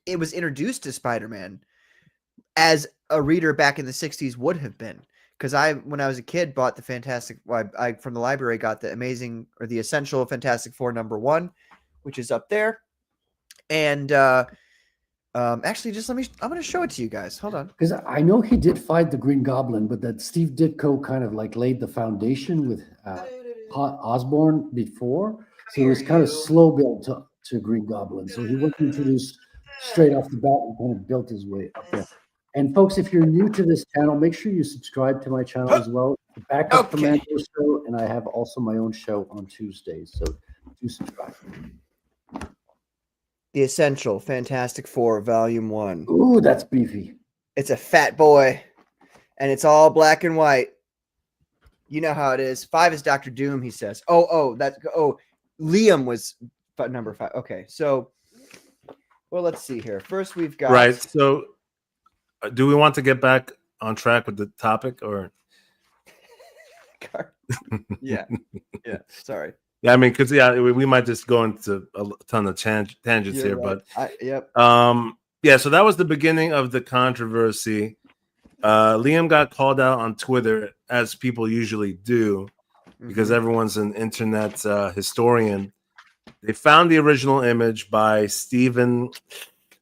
it was introduced to Spider-Man as a reader back in the 60s would have been. Because when I was a kid, bought the I from the library got the Essential Fantastic Four #1, which is up there. And actually, just I'm going to show it to you guys. Hold on. Because I know he did fight the Green Goblin, but that Steve Ditko kind of like laid the foundation with Osborne before. So it was kind of slow build to Green Goblin. So he wasn't introduced straight off the bat and kind of built his way up there. And folks, if you're new to this channel, make sure you subscribe to my channel as well. The Backup Commandos show, and I have also my own show on Tuesdays. So do subscribe. The Essential Fantastic Four, Volume 1. Ooh, that's beefy. It's a fat boy, and it's all black and white. You know how it is. 5 is Dr. Doom, he says. Liam was number 5. Okay, so, well, let's see here. First, we've got... Right, so do we want to get back on track with the topic, or... yeah, sorry. Yeah, I mean, because we might just go into a ton of tangents here, right. but yeah. So that was the beginning of the controversy. Liam got called out on Twitter, as people usually do, because everyone's an internet historian. They found the original image by Stephen.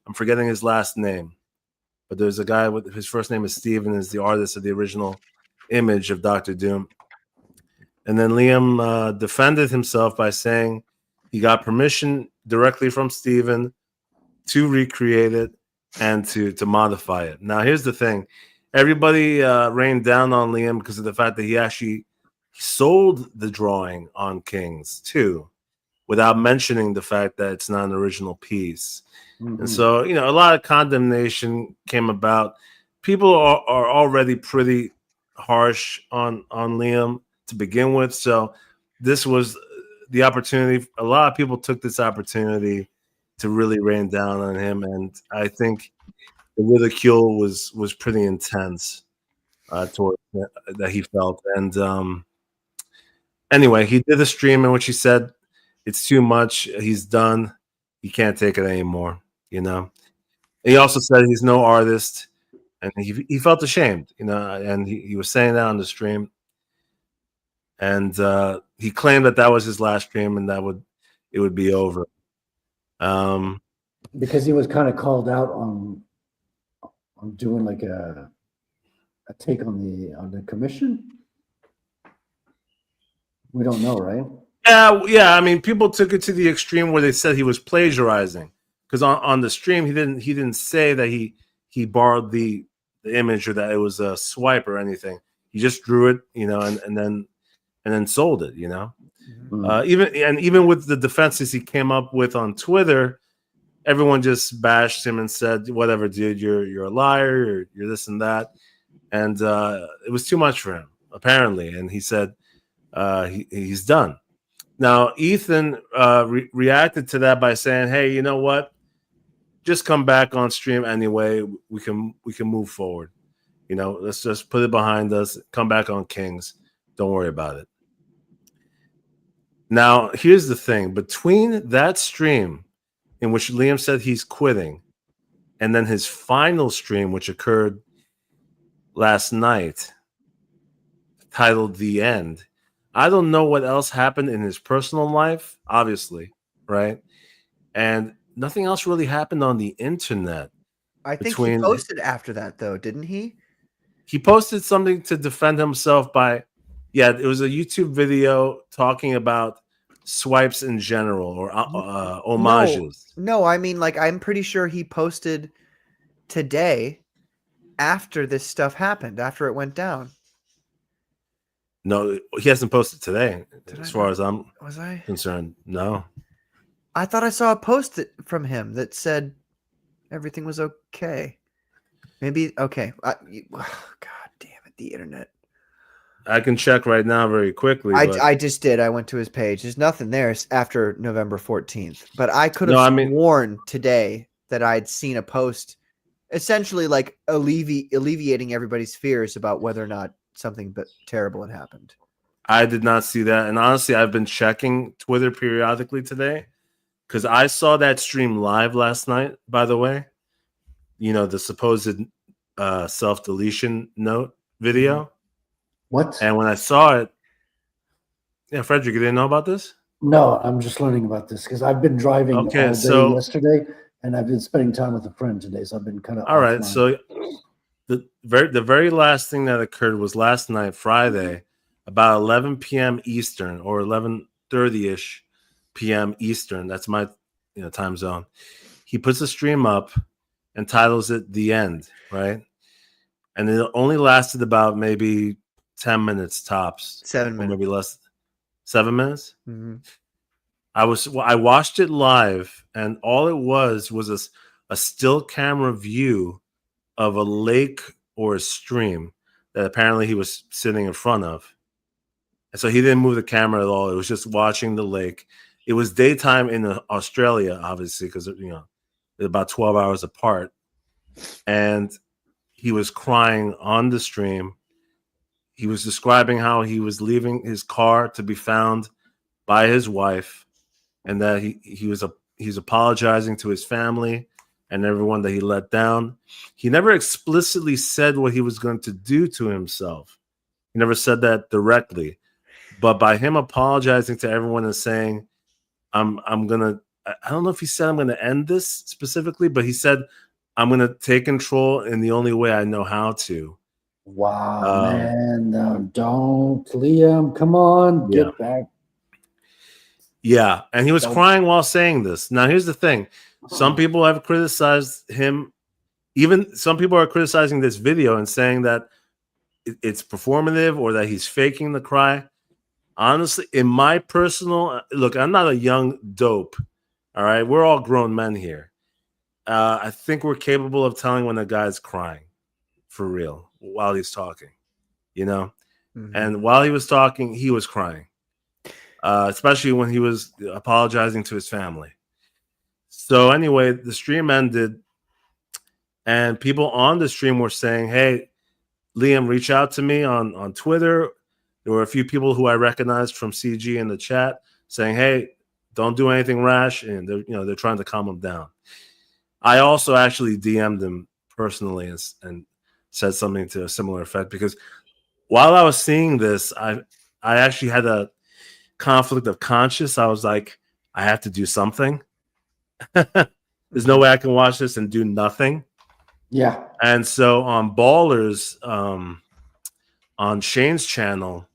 I'm forgetting his last name, but there's a guy with his first name is Stephen, is the artist of the original image of Dr. Doom. And then Liam defended himself by saying he got permission directly from Steven to recreate it and to modify it. Now, here's the thing. Everybody rained down on Liam because of the fact that he actually sold the drawing on Kings, too, without mentioning the fact that it's not an original piece. And so, a lot of condemnation came about. People are already pretty harsh on Liam to begin with, so this was the opportunity. A lot of people took this opportunity to really rain down on him, and I think the ridicule was pretty intense toward that he felt. And anyway, he did a stream in which he said it's too much. He's done. He can't take it anymore. And he also said he's no artist, and he felt ashamed. And he was saying that on the stream. And he claimed that was his last stream, and it would be over. Because he was kind of called out on doing like a take on the commission. We don't know, right? Yeah. I mean, people took it to the extreme where they said he was plagiarizing, because on the stream he didn't say that he borrowed the image or that it was a swipe or anything. He just drew it, and then sold it, Even with the defenses he came up with on Twitter, everyone just bashed him and said, "Whatever, dude, you're a liar, you're this and that," and it was too much for him, apparently. And he said he's done. Now, Ethan reacted to that by saying, "Hey, you know what? Just come back on stream anyway. We can move forward. Let's just put it behind us. Come back on Kings. Don't worry about it." Now, here's the thing. Between that stream in which Liam said he's quitting and then his final stream, which occurred last night, titled The End, I don't know what else happened in his personal life, obviously, right? And nothing else really happened on the internet. I think he posted after that, though, didn't he? He posted something to defend himself by... Yeah, it was a YouTube video talking about swipes in general, or homages. No, I mean, like, I'm pretty sure he posted today after this stuff happened, after it went down. No, he hasn't posted today, as far as I'm concerned. No. I thought I saw a post from him that said everything was okay. Maybe, okay. God damn it, the internet. I can check right now very quickly. I just did. I went to his page. There's nothing there after November 14th. But I could have sworn today that I'd seen a post essentially like alleviating everybody's fears about whether or not something terrible had happened. I did not see that. And honestly, I've been checking Twitter periodically today because I saw that stream live last night, by the way. The supposed self-deletion note video. What? And when I saw it, Frederick, you didn't know about this? No, I'm just learning about this because I've been driving Okay, all day so yesterday, and I've been spending time with a friend today, so I've been kind of all right, offline. so the very last thing that occurred was last night, Friday, about 11 p.m. Eastern or 11:30 ish p.m. Eastern. That's my time zone. He puts a stream up and titles it "The End," right? And it only lasted about maybe 10 minutes tops, 7 or minutes. maybe less. 7 minutes. Mm-hmm. I watched it live, and all it was a still camera view of a lake or a stream that apparently he was sitting in front of. And so he didn't move the camera at all. It was just watching the lake. It was daytime in Australia, obviously, because they're about 12 hours apart. And he was crying on the stream. He was describing how he was leaving his car to be found by his wife, and that he's apologizing to his family and everyone that he let down. He never explicitly said what he was going to do to himself. He never said that directly, but by him apologizing to everyone and saying, "I'm gonna," I don't know if he said I'm gonna end this specifically, but he said, "I'm gonna take control in the only way I know how to." Wow, man. No, don't, Liam. Come on, Yeah. get back. Yeah. And he was crying while saying this. Now, here's the thing. Some people have criticized him. Even some people are criticizing this video and saying that it's performative or that he's faking the cry. Honestly, in my personal look, I'm not a young dope. All right. We're all grown men here. I think we're capable of telling when a guy's crying for real while he's talking, Mm-hmm. And while he was talking, he was crying, especially when he was apologizing to his family. So anyway, the stream ended, and people on the stream were saying, "Hey, Liam, reach out to me on Twitter." There were a few people who I recognized from CG in the chat saying, "Hey, don't do anything rash," and they're trying to calm him down. I also actually DM'd him personally and said something to a similar effect, because while I was seeing this, I actually had a conflict of conscience. I was like, I have to do something. There's no way I can watch this and do nothing. Yeah. And so on Ballers, on Shane's channel,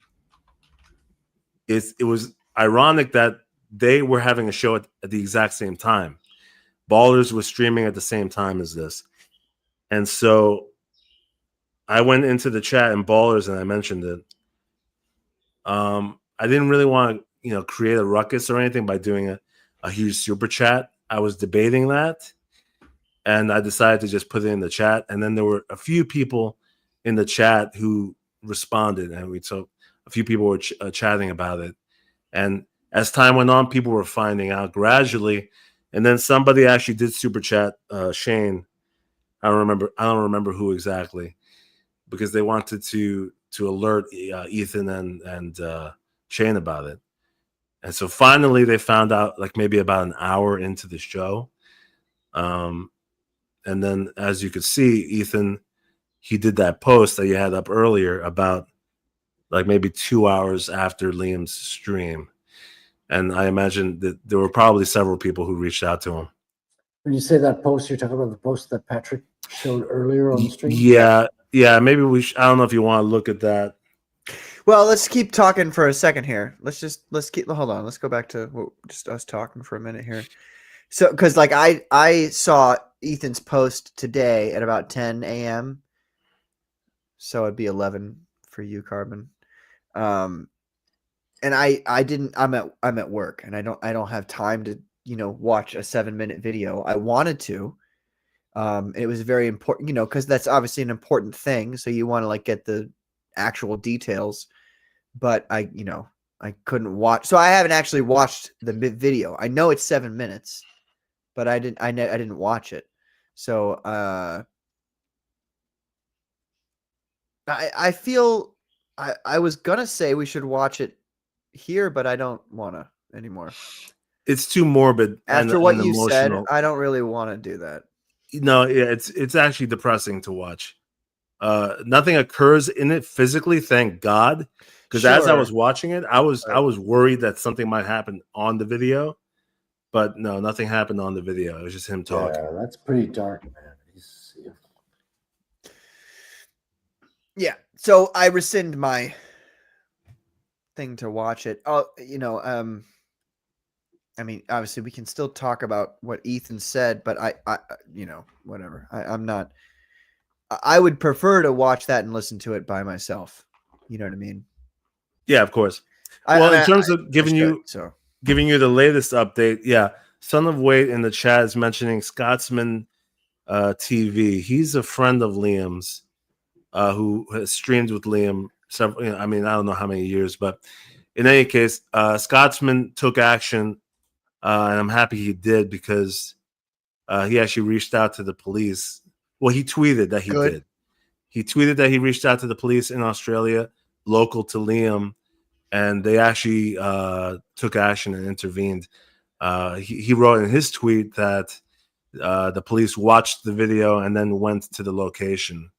it was ironic that they were having a show at the exact same time. Ballers was streaming at the same time as this. And so I went into the chat in Ballers and I mentioned it. I didn't really want to, create a ruckus or anything by doing a huge super chat. I was debating that, and I decided to just put it in the chat. And then there were a few people in the chat who responded, and so a few people were chatting about it. And as time went on, people were finding out gradually. And then somebody actually did super chat Shane. I don't remember who exactly, because they wanted to alert Ethan and Shane about it. And so finally they found out, like maybe about an hour into the show. And then, as you could see, Ethan, he did that post that you had up earlier about like maybe 2 hours after Liam's stream. And I imagine that there were probably several people who reached out to him. When you say that post, you're talking about the post that Patrick showed earlier on the stream? Yeah. Maybe I don't know if you want to look at that. Well, let's keep talking for a second here. Hold on. Let's go back to just us talking for a minute here. So, because like I saw Ethan's post today at about 10 a.m. So it'd be 11 for you, Carbon. And I didn't. I'm at work, and I don't have time to watch a 7-minute video. I wanted to. It was very important, because that's obviously an important thing. So you want to like get the actual details, but I couldn't watch. So I haven't actually watched the video. I know it's 7 minutes, but I didn't watch it. So I feel I was gonna say we should watch it here, but I don't want to anymore. It's too morbid. After what you emotional. said, I don't really want to do that. No, yeah, it's actually depressing to watch. Nothing occurs in it physically, thank God. Because as I Sure. was watching it, I was worried that something might happen on the video, but no, nothing happened on the video. It was just him talking. Yeah, that's pretty dark, man. Yeah. So I rescind my thing to watch it. Oh, I mean, obviously we can still talk about what Ethan said, but I whatever. I'm not. I would prefer to watch that and listen to it by myself. You know what I mean? Yeah, of course. Well, in terms of giving you the latest update, yeah, Son of Wade in the chat is mentioning Scotsman TV. He's a friend of Liam's, who has streamed with Liam several. I mean, I don't know how many years, but in any case, Scotsman took action, and I'm happy he did because he actually reached out to the police. Well, he tweeted that he did. He tweeted that he reached out to the police in Australia, local to Liam, and they actually took action and intervened. He wrote in his tweet that the police watched the video and then went to the location.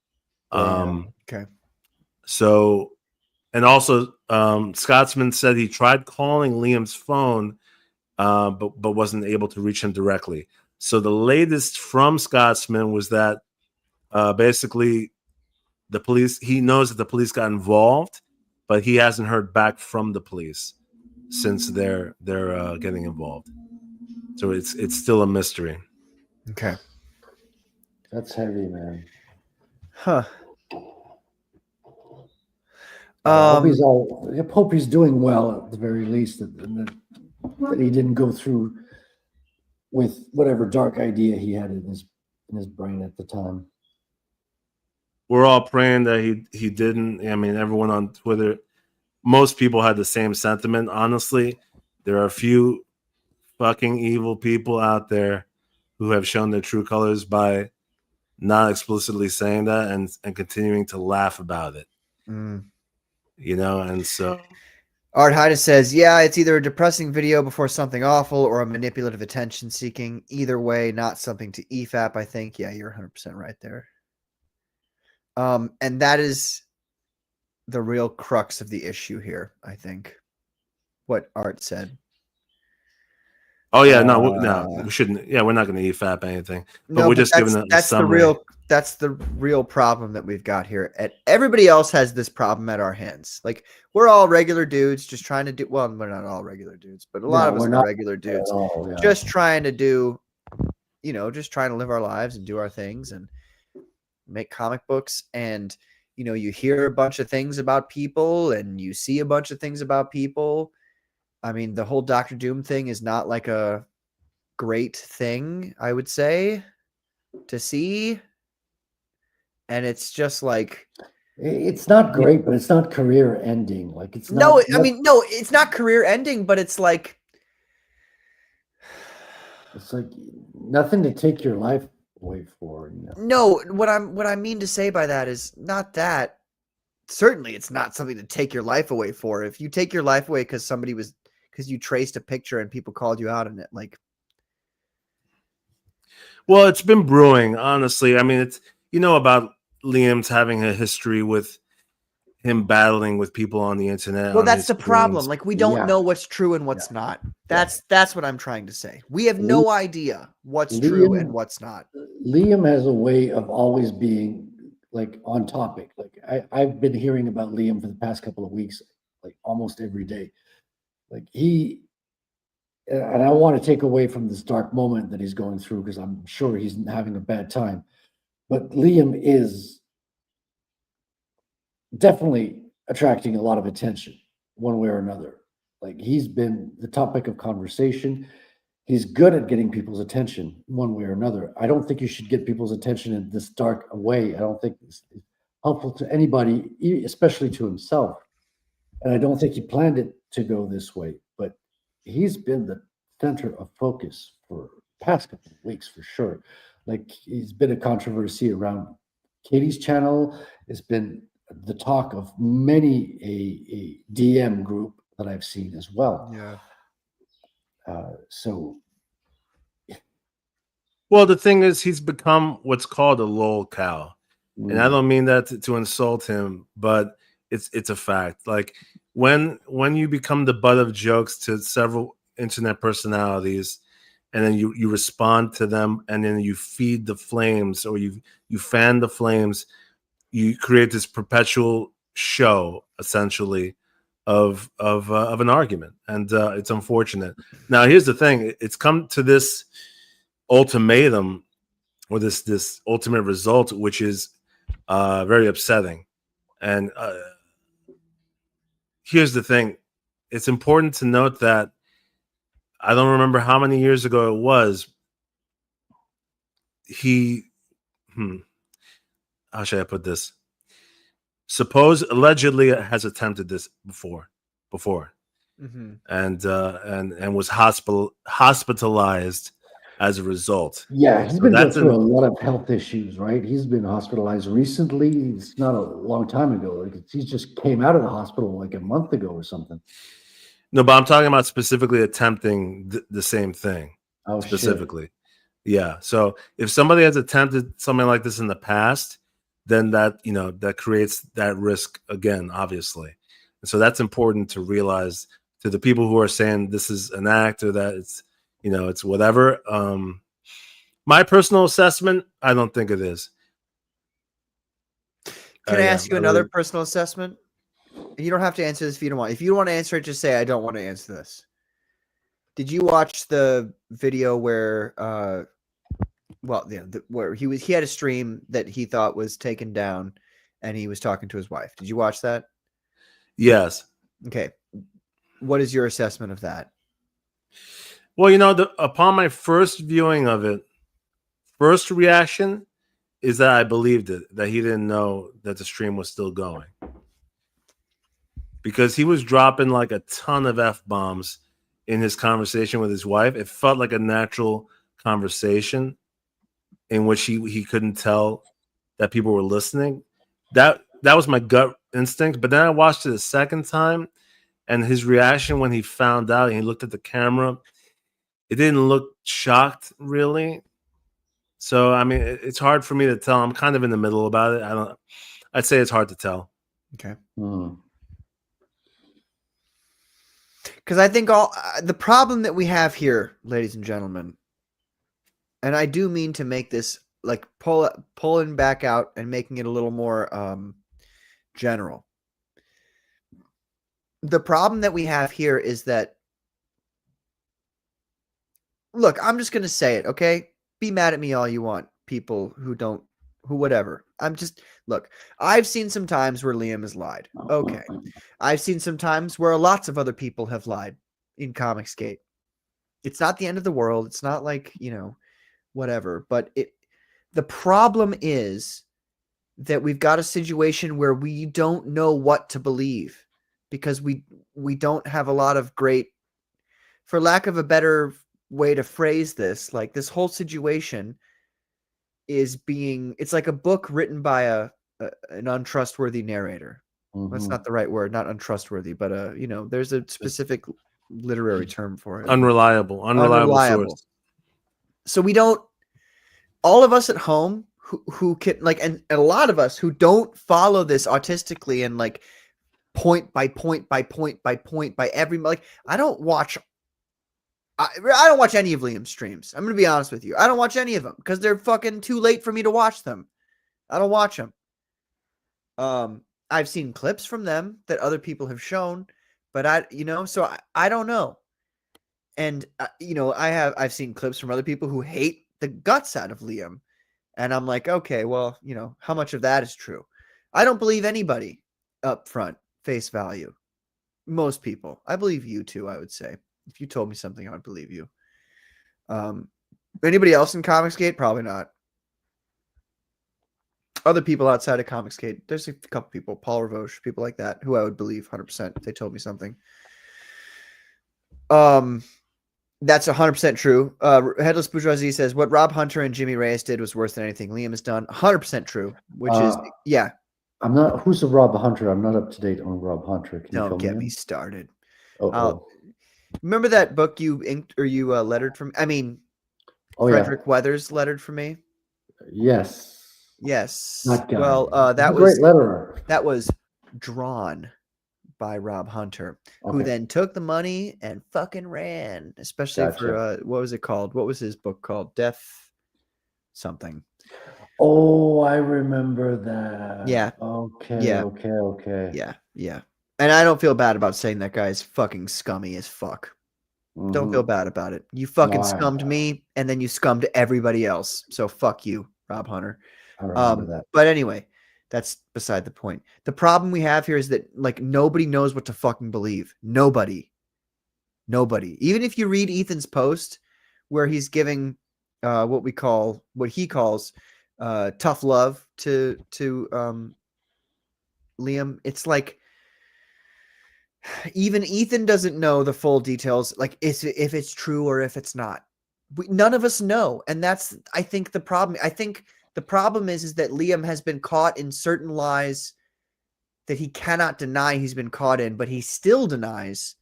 Okay. So, and also, Scotsman said he tried calling Liam's phone, but wasn't able to reach him directly. So the latest from Scotsman was that basically the police, he knows that the police got involved, but he hasn't heard back from the police since they're getting involved. So it's still a mystery. Okay. That's heavy, man. Huh. I hope he's doing well at the very least, and that he didn't go through with whatever dark idea he had in his brain at the time. We're all praying that he didn't. I mean, everyone on Twitter, most people had the same sentiment. Honestly, there are a few fucking evil people out there who have shown their true colors by not explicitly saying that and continuing to laugh about it. You know, and so Art Haida says, yeah, it's either a depressing video before something awful or a manipulative attention seeking. Either way, not something to EFAP, I think. Yeah, you're 100% right there. And that is the real crux of the issue here, I think. What Art said. Oh yeah, no, we shouldn't. Yeah, we're not going to EFAP anything, but we're just giving a summary. That's the real problem that we've got here. Everybody else has this problem at our hands. Like, we're all regular dudes just trying to do. Well, we're not all regular dudes, but a lot of us are regular dudes, just trying to do, just trying to live our lives and do our things and make comic books. And you hear a bunch of things about people, and you see a bunch of things about people. I mean, the whole Dr. Doom thing is not like a great thing, I would say, to see. And it's just like, it's not great, but it's not career ending. Like, it's no, it's not career ending, but it's like nothing to take your life away for. No, what I mean to say by that is not that. Certainly, it's not something to take your life away for. If you take your life away because you traced a picture and people called you out on it, like. Well, it's been brewing, honestly. I mean, it's about Liam's having a history with him battling with people on the internet. Well, that's the problem. Like, we don't know what's true and what's not. That's what I'm trying to say. We have no idea what's true and what's not. Liam has a way of always being like on topic. Like, I've been hearing about Liam for the past couple of weeks, like almost every day. Like, and I want to take away from this dark moment that he's going through, because I'm sure he's having a bad time. But Liam is definitely attracting a lot of attention one way or another. Like, he's been the topic of conversation. He's good at getting people's attention one way or another. I don't think you should get people's attention in this dark way. I don't think it's helpful to anybody, especially to himself. And I don't think he planned it to go this way. But he's been the center of focus for the past couple of weeks, for sure. Like, he's been a controversy around Katie's channel. It's been the talk of many a DM group that I've seen as well. Yeah. Well, the thing is, he's become what's called a lol cow. And I don't mean that to insult him, but it's a fact. Like, when you become the butt of jokes to several internet personalities, and then you respond to them, and then you feed the flames, or you fan the flames, you create this perpetual show, essentially, of an argument, and it's unfortunate. Now, here's the thing: it's come to this ultimatum, or this ultimate result, which is very upsetting. And here's the thing: it's important to note that I don't remember how many years ago it was. How should I put this? Allegedly has attempted this before, Mm-hmm. and was hospitalized as a result. Yeah, he's been going through a lot of health issues, right? He's been hospitalized recently. It's not a long time ago. Like, he just came out of the hospital like a month ago or something. No, but I'm talking about specifically attempting the same thing. Oh, specifically. Shit. Yeah. So if somebody has attempted something like this in the past, then that creates that risk again, obviously. And so that's important to realize to the people who are saying this is an act, or that it's whatever. My personal assessment, I don't think it is. Can I ask you another personal assessment? You don't have to answer this if you don't want. If you want to answer it, just say I don't want to answer this. Did you watch the video where where he had a stream that he thought was taken down, and he was talking to his wife? Did you watch that? Yes. Okay. What is your assessment of that? Well, upon my first viewing of it, first reaction is that I believed it, that he didn't know that the stream was still going, because he was dropping like a ton of F-bombs in his conversation with his wife. It felt like a natural conversation in which he couldn't tell that people were listening. That was my gut instinct. But then I watched it a second time, and his reaction when he found out and he looked at the camera, it didn't look shocked, really. So, I mean, it's hard for me to tell. I'm kind of in the middle about it. I'd say it's hard to tell. Okay. Because I think the problem that we have here, ladies and gentlemen, and I do mean to make this like pulling back out and making it a little more general. The problem that we have here is that, look, I'm just going to say it, okay? Be mad at me all you want, people who whatever. Look, I've seen some times where Liam has lied. Okay. I've seen some times where lots of other people have lied in Comicsgate. It's not the end of the world. It's not like, whatever. But the problem is that we've got a situation where we don't know what to believe, because we don't have a lot of great, for lack of a better way to phrase this, like this whole situation it's like a book written by an untrustworthy narrator. Mm-hmm. That's not the right word, not untrustworthy, but there's a specific literary term for it. Unreliable source. So we don't, all of us at home who can, like, and a lot of us who don't follow this autistically and like point by point by point by point by every, like, I don't watch any of Liam's streams. I'm going to be honest with you. I don't watch any of them because they're fucking too late for me to watch them. I don't watch them. I've seen clips from them that other people have shown, but so I don't know. And, I've seen clips from other people who hate the guts out of Liam. And I'm like, okay, well, how much of that is true? I don't believe anybody up front, face value. Most people. I believe you too, I would say. If you told me something, I would believe you. Anybody else in Comicsgate? Probably not. Other people outside of Comicsgate, there's a couple people, Paul Ravoche, people like that, who I would believe 100% if they told me something. That's 100% true. Headless Bourgeoisie says, what Rob Hunter and Jimmy Reyes did was worse than anything Liam has done. 100% true, which is, yeah. I'm not, who's the Rob Hunter? I'm not up to date on Rob Hunter. Can Don't get me started. Oh. Remember that book you inked or you lettered from? I mean, Frederick Weathers lettered for me. Yes. Yes. That guy. Well, that was a great letterer. That was drawn by Rob Hunter, who then took the money and fucking ran, especially for what was it called? What was his book called? Death something. Oh, I remember that. Yeah. Okay. Yeah. Okay. Yeah. Yeah. And I don't feel bad about saying that guy's fucking scummy as fuck. Don't feel bad about it. You fucking scummed me, and then you scummed everybody else. So fuck you, Rob Hunter. I remember that. But anyway, that's beside the point. The problem we have here is that like nobody knows what to fucking believe. Nobody. Even if you read Ethan's post where he's giving what he calls tough love to Liam, it's like even Ethan doesn't know the full details, like if it's true or if it's not. None of us know, and that's I think the problem. I think the problem is that Liam has been caught in certain lies that he cannot deny he's been caught in, but he still denies.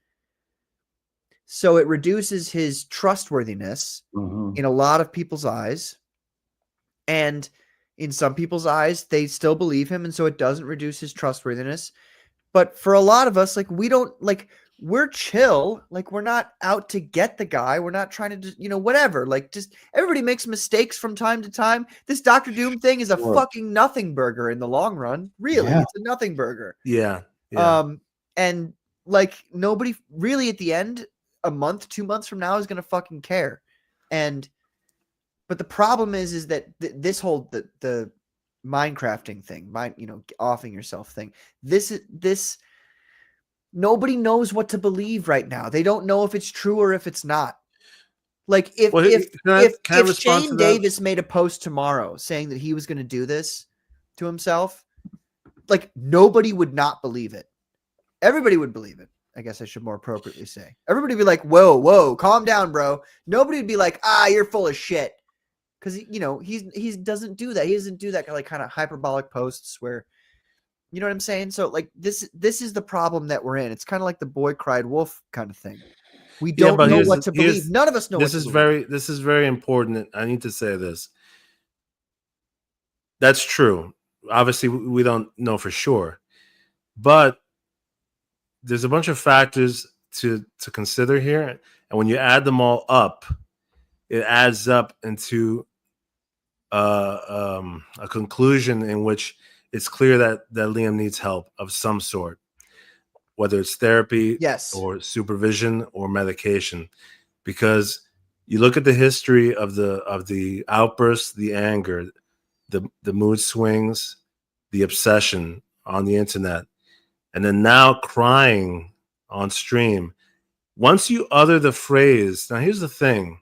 So it reduces his trustworthiness in a lot of people's eyes, and in some people's eyes, they still believe him, and so it doesn't reduce his trustworthiness. But for a lot of us, like we're chill. Like we're not out to get the guy. We're not trying to, whatever. Like just everybody makes mistakes from time to time. This Dr. Doom thing is a fucking nothing burger in the long run. Really, it's a nothing burger. Yeah. And like nobody really at the end, a month, 2 months from now is going to fucking care. But the problem is that this whole, the Minecrafting thing, offing yourself thing. This nobody knows what to believe right now. They don't know if it's true or if it's not. Like if Shane Davis made a post tomorrow saying that he was going to do this to himself, like nobody would not believe it. Everybody would believe it. I guess I should more appropriately say. Everybody would be like, whoa, calm down, bro. Nobody would be like, you're full of shit. Because he doesn't do that. He doesn't do that like kind of hyperbolic posts where, you know what I'm saying? So like this is the problem that we're in. It's kind of like the boy cried wolf kind of thing. We don't know what to believe. None of us know what to believe. This is very important. I need to say this. That's true. Obviously, we don't know for sure, but there's a bunch of factors to consider here, and when you add them all up, it adds up into a conclusion in which it's clear that Liam needs help of some sort, whether it's therapy, or supervision, or medication, because you look at the history of the outbursts, the anger, the mood swings, the obsession on the internet, and then now crying on stream. Once you utter the phrase, now here's the thing.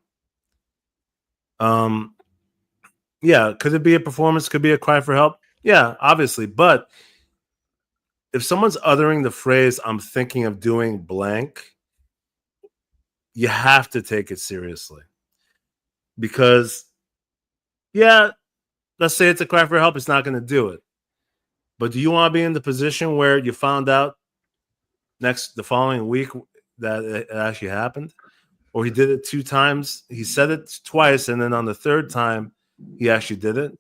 Yeah, could it be a performance? Could be a cry for help? Yeah, obviously. But if someone's uttering the phrase, I'm thinking of doing blank, you have to take it seriously. Because, yeah, let's say it's a cry for help, it's not going to do it. But do you want to be in the position where you found out the following week that it actually happened? Or he did it 2 times. He said it twice, and then on the 3rd time, he actually did it,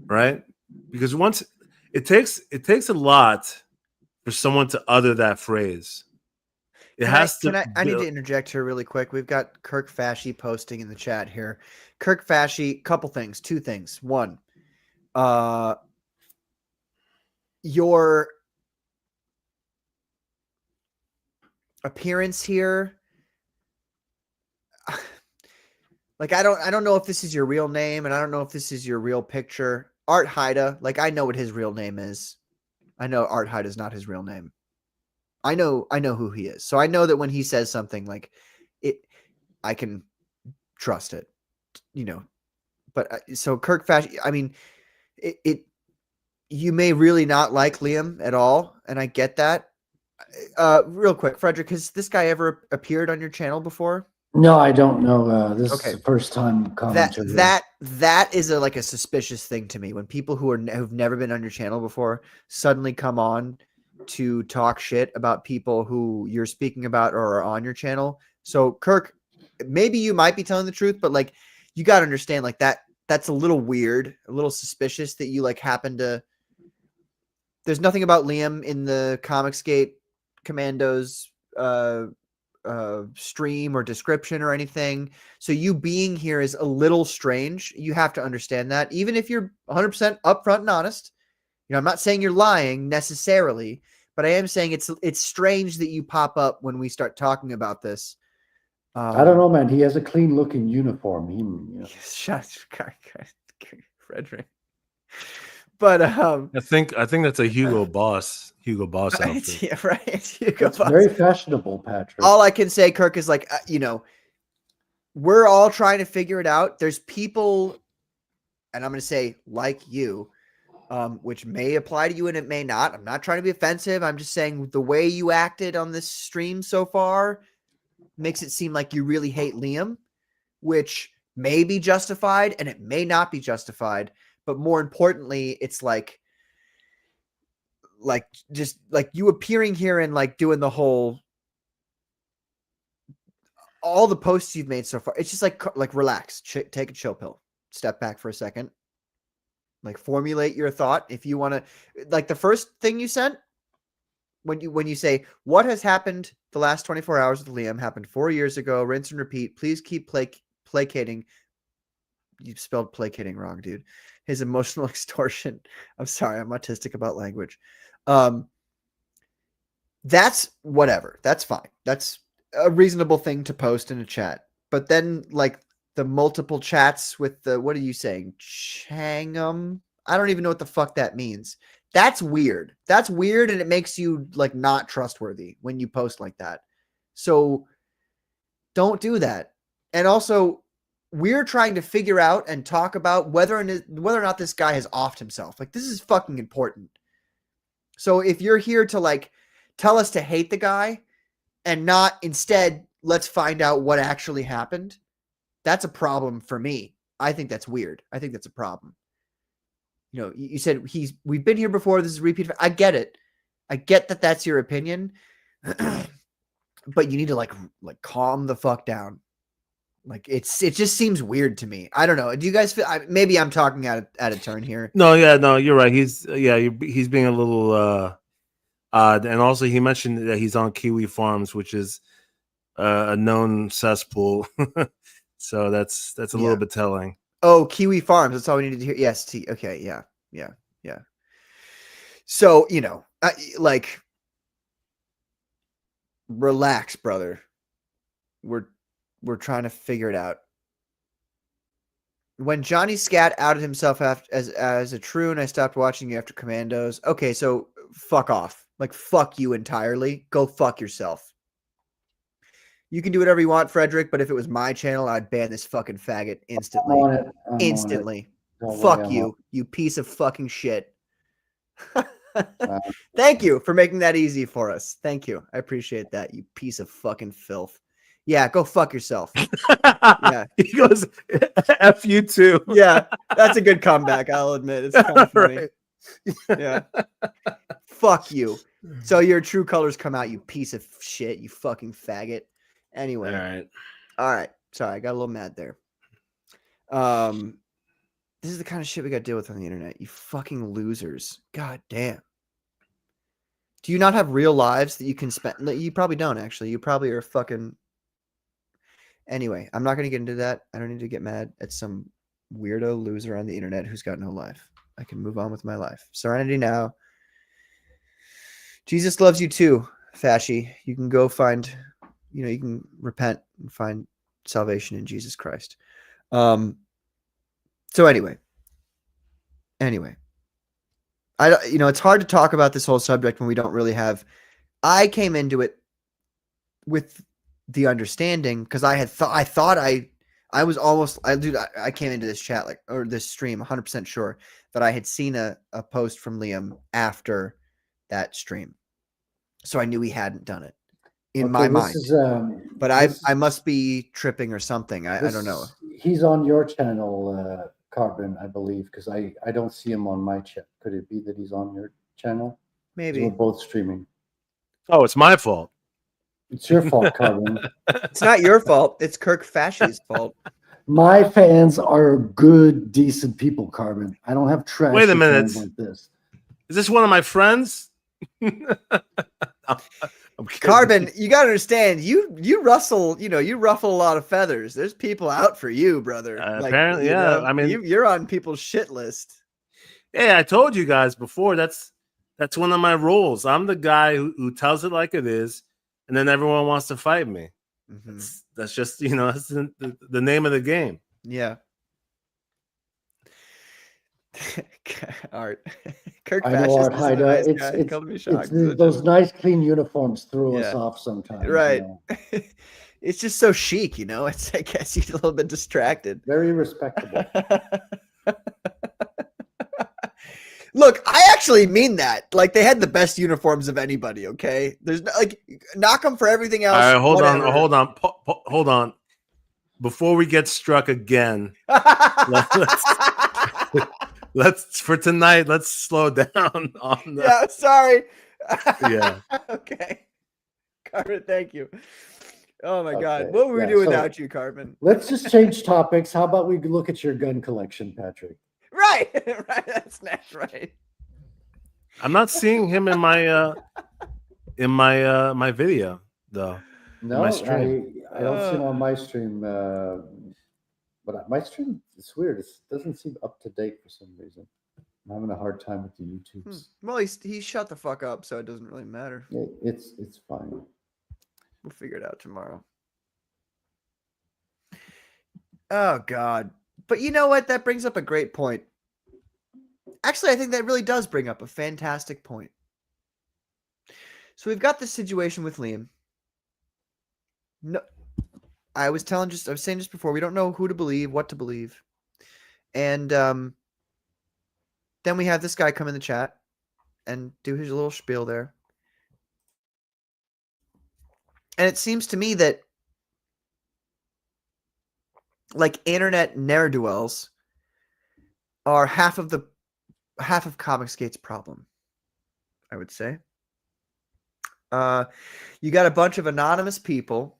right? Because once it takes a lot for someone to utter that phrase. I need to interject here really quick. We've got Kirk Fashy posting in the chat here. Kirk Fashy, two things. One, your appearance here. Like I don't know if this is your real name, and I don't know if this is your real picture. Art Haida, like I know what his real name is. I know Art Haida is not his real name. I know who he is. So I know that when he says something like it, I can trust it, But so Kirk Fashion, I mean, you may really not like Liam at all, and I get that. Real quick, Frederick, has this guy ever appeared on your channel before? No, I don't know. This is the first time commenting. That is a suspicious thing to me when people who've never been on your channel before suddenly come on to talk shit about people who you're speaking about or are on your channel. So Kirk, maybe you might be telling the truth, but like you got to understand like that's a little weird, a little suspicious that you like happen to. There's nothing about Liam in the Comicsgate Commandos stream or description or anything. So you being here is a little strange. You have to understand that. Even if you're 100% upfront and honest, you know, I'm not saying you're lying necessarily, but I am saying it's strange that you pop up when we start talking about this. I don't know, man. He has a clean looking uniform. He, you know. Shut, Frederick. But I think that's a Hugo Boss outfit. yeah, right. Hugo It's Boss. very fashionable, Patrick. All I can say, Kirk, is like, you know, we're all trying to figure it out. There's people, and I'm going to say like you, which may apply to you and it may not. I'm not trying to be offensive. I'm just saying the way you acted on this stream so far makes it seem like you really hate Liam, which may be justified and it may not be justified. But more importantly, it's like just like you appearing here and like doing the whole, all the posts you've made so far. It's just like relax, take a chill pill, step back for a second, like formulate your thought. If you want to, like the first thing you sent when you say what has happened the last 24 hours with Liam happened 4 years ago, rinse and repeat. Please keep placating. You spelled placating wrong, dude. His emotional extortion. I'm sorry, I'm autistic about language. That's whatever. That's fine. That's a reasonable thing to post in a chat. But then like the multiple chats with the, what are you saying? Changum? I don't even know what the fuck that means. That's weird. That's weird. And it makes you like not trustworthy when you post like that. So don't do that. And also, we're trying to figure out and talk about whether or not this guy has offed himself. Like, this is fucking important. So if you're here to like tell us to hate the guy and not instead, let's find out what actually happened, that's a problem for me. I think that's weird. I think that's a problem. You know, you said we've been here before. This is a repeat. I get it. I get that that's your opinion, but you need to like calm the fuck down. Like it just seems weird to me. I don't know. Do you guys feel? Maybe I'm talking out of turn here. No, you're right. He's being a little odd, and also he mentioned that he's on Kiwi Farms, which is a known cesspool. So that's a little bit telling. Oh, Kiwi Farms. That's all we needed to hear. Yes. Okay. Yeah. So you know, like, relax, brother. We're trying to figure it out. When Johnny Scat outed himself as a troon, I stopped watching you after Commandos. Okay, so fuck off. Like, fuck you entirely. Go fuck yourself. You can do whatever you want, Frederick, but if it was my channel, I'd ban this fucking faggot instantly. Instantly. Fuck you, you piece of fucking shit. Thank you for making that easy for us. Thank you. I appreciate that, you piece of fucking filth. Yeah, go fuck yourself. Yeah. He goes, F you too. Yeah, that's a good comeback. I'll admit. It's kind of funny. Right. Yeah. Fuck you. So your true colors come out, you piece of shit, you fucking faggot. Anyway. All right. Sorry, I got a little mad there. This is the kind of shit we got to deal with on the internet. You fucking losers. God damn. Do you not have real lives that you can spend? You probably don't, actually. You probably are fucking... Anyway, I'm not going to get into that. I don't need to get mad at some weirdo loser on the internet who's got no life. I can move on with my life. Serenity now. Jesus loves you too, Fashy. You can go find, you can repent and find salvation in Jesus Christ. So anyway, it's hard to talk about this whole subject when we don't really have. I came into it with the understanding because I came into this chat or this stream 100% sure that I had seen a post from Liam after that stream, so I knew he hadn't done it in my mind. But I must be tripping or something. I don't know. He's on your channel, Carbon, I believe, because I don't see him on my chat. Could it be that he's on your channel? Maybe we're both streaming. Oh, it's my fault. It's your fault, Carbon. It's not your fault. It's Kirk Fashy's fault. My fans are good, decent people, Carbon. I don't have trash. Wait a minute. Like this. Is this one of my friends? I'm I'm kidding. Carbon, you gotta understand, you rustle, you ruffle a lot of feathers. There's people out for you, brother. Apparently, yeah. I mean, you're on people's shit list. Hey, I told you guys before. That's one of my rules. I'm the guy who tells it like it is, and then everyone wants to fight me. Mm-hmm. That's just that's the name of the game. Yeah. Art. Kirk I know, Art. Fascist Hi, isn't a nice guy. Come to me shocked. those nice clean uniforms throw us Yeah. off sometimes. Right. It's just so chic, It's, I guess, he's a little bit distracted. Very respectable. Look, I actually mean that. Like, they had the best uniforms of anybody. Okay, there's knock them for everything else. All right, hold whatever. hold on. Before we get struck again, let's for tonight. Let's slow down on the. Yeah, sorry. Yeah. Okay, Carmen, thank you. Oh my God, Okay, what would we yeah, do so- without you, Carmen? Let's just change topics. How about we look at your gun collection, Patrick? Right, right. That's right. I'm not seeing him in my my video though. No, my stream. I don't see him on my stream. But my stream, it's weird. It doesn't seem up to date for some reason. I'm having a hard time with the YouTubes. Well, he shut the fuck up, so it doesn't really matter. It's fine. We'll figure it out tomorrow. Oh God. But you know what? That brings up a great point. Actually, I think that really does bring up a fantastic point. So we've got this situation with Liam. No, I was saying just before, we don't know who to believe, what to believe. And then we have this guy come in the chat and do his little spiel there. And it seems to me that, like, internet ne'er-do-wells are half of Comicsgate's problem, I would say. You got a bunch of anonymous people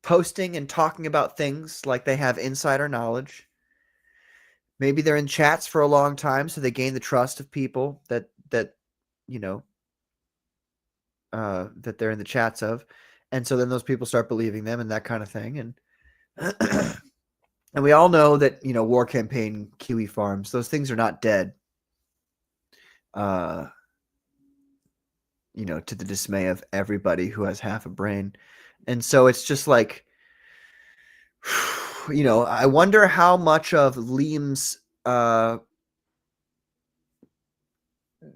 posting and talking about things like they have insider knowledge. Maybe they're in chats for a long time, so they gain the trust of people that they're in the chats of. And so then those people start believing them and that kind of thing. And and we all know that, War Campaign, Kiwi Farms, those things are not dead. To the dismay of everybody who has half a brain. And so it's just like, I wonder how much of Liam's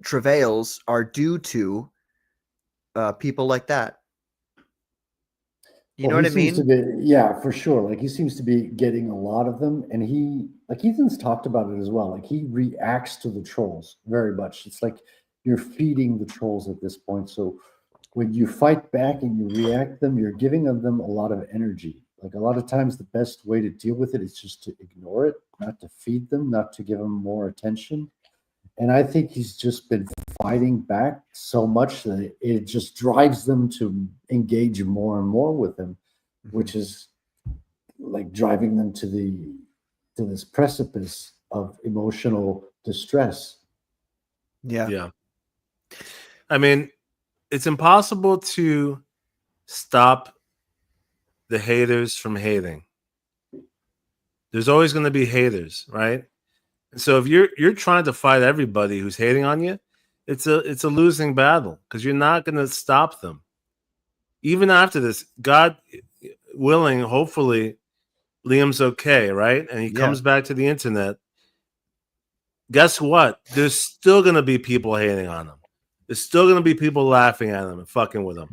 travails are due to people like that. You know what I mean? Yeah, for sure. Like, he seems to be getting a lot of them, and Ethan's talked about it as well. Like, he reacts to the trolls very much. It's like you're feeding the trolls at this point. So when you fight back and you react them, you're giving them a lot of energy. Like, a lot of times the best way to deal with it is just to ignore it, not to feed them, not to give them more attention. And I think he's just been fighting back so much that it just drives them to engage more and more with him, which is like driving them to this precipice of emotional distress. Yeah. Yeah. I mean, it's impossible to stop the haters from hating. There's always going to be haters, right? So if you're trying to fight everybody who's hating on you, it's a losing battle because you're not going to stop them. Even after this, God willing, hopefully Liam's okay, right? And he comes back to the internet. Guess what? There's still going to be people hating on him. There's still going to be people laughing at him and fucking with him.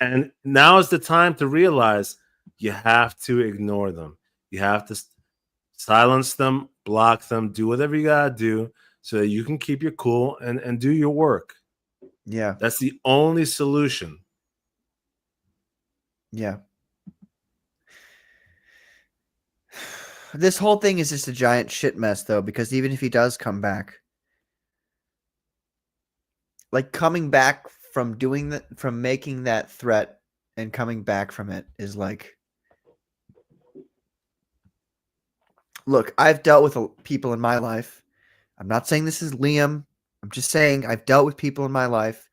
And now is the time to realize you have to ignore them. You have to silence them, block them, do whatever you got to do so that you can keep your cool and do your work. Yeah. That's the only solution. Yeah. This whole thing is just a giant shit mess, though, because even if he does come back, like, coming back from from making that threat and coming back from it is like, look, I've dealt with people in my life. I'm not saying this is Liam. I'm just saying I've dealt with people in my life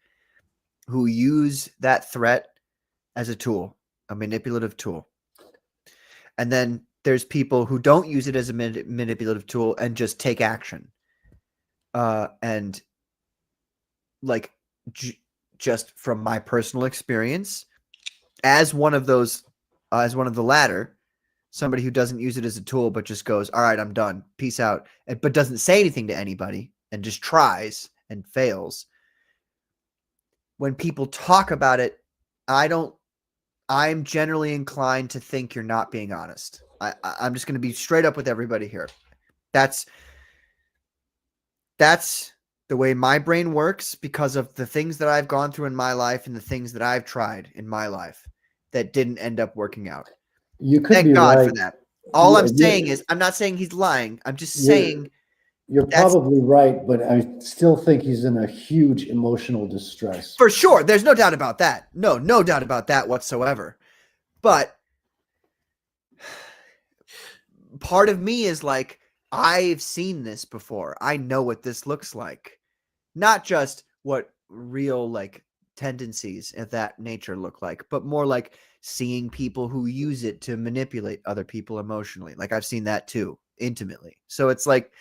who use that threat as a tool, a manipulative tool. And then there's people who don't use it as a manipulative tool and just take action. And like just from my personal experience, as one of those, as one of the latter, somebody who doesn't use it as a tool, but just goes, all right, I'm done. Peace out. But doesn't say anything to anybody and just tries and fails. When people talk about it, I'm generally inclined to think you're not being honest. I'm just going to be straight up with everybody here. That's the way my brain works because of the things that I've gone through in my life and the things that I've tried in my life that didn't end up working out. You could Thank be God right. for that. All Yeah, I'm saying is, I'm not saying he's lying. I'm just saying you're probably right, but I still think he's in a huge emotional distress. For sure. There's no doubt about that. No doubt about that whatsoever. But part of me is like, I've seen this before. I know what this looks like. Not just what real like tendencies of that nature look like, but more like seeing people who use it to manipulate other people emotionally. Like I've seen that too, intimately. So it's like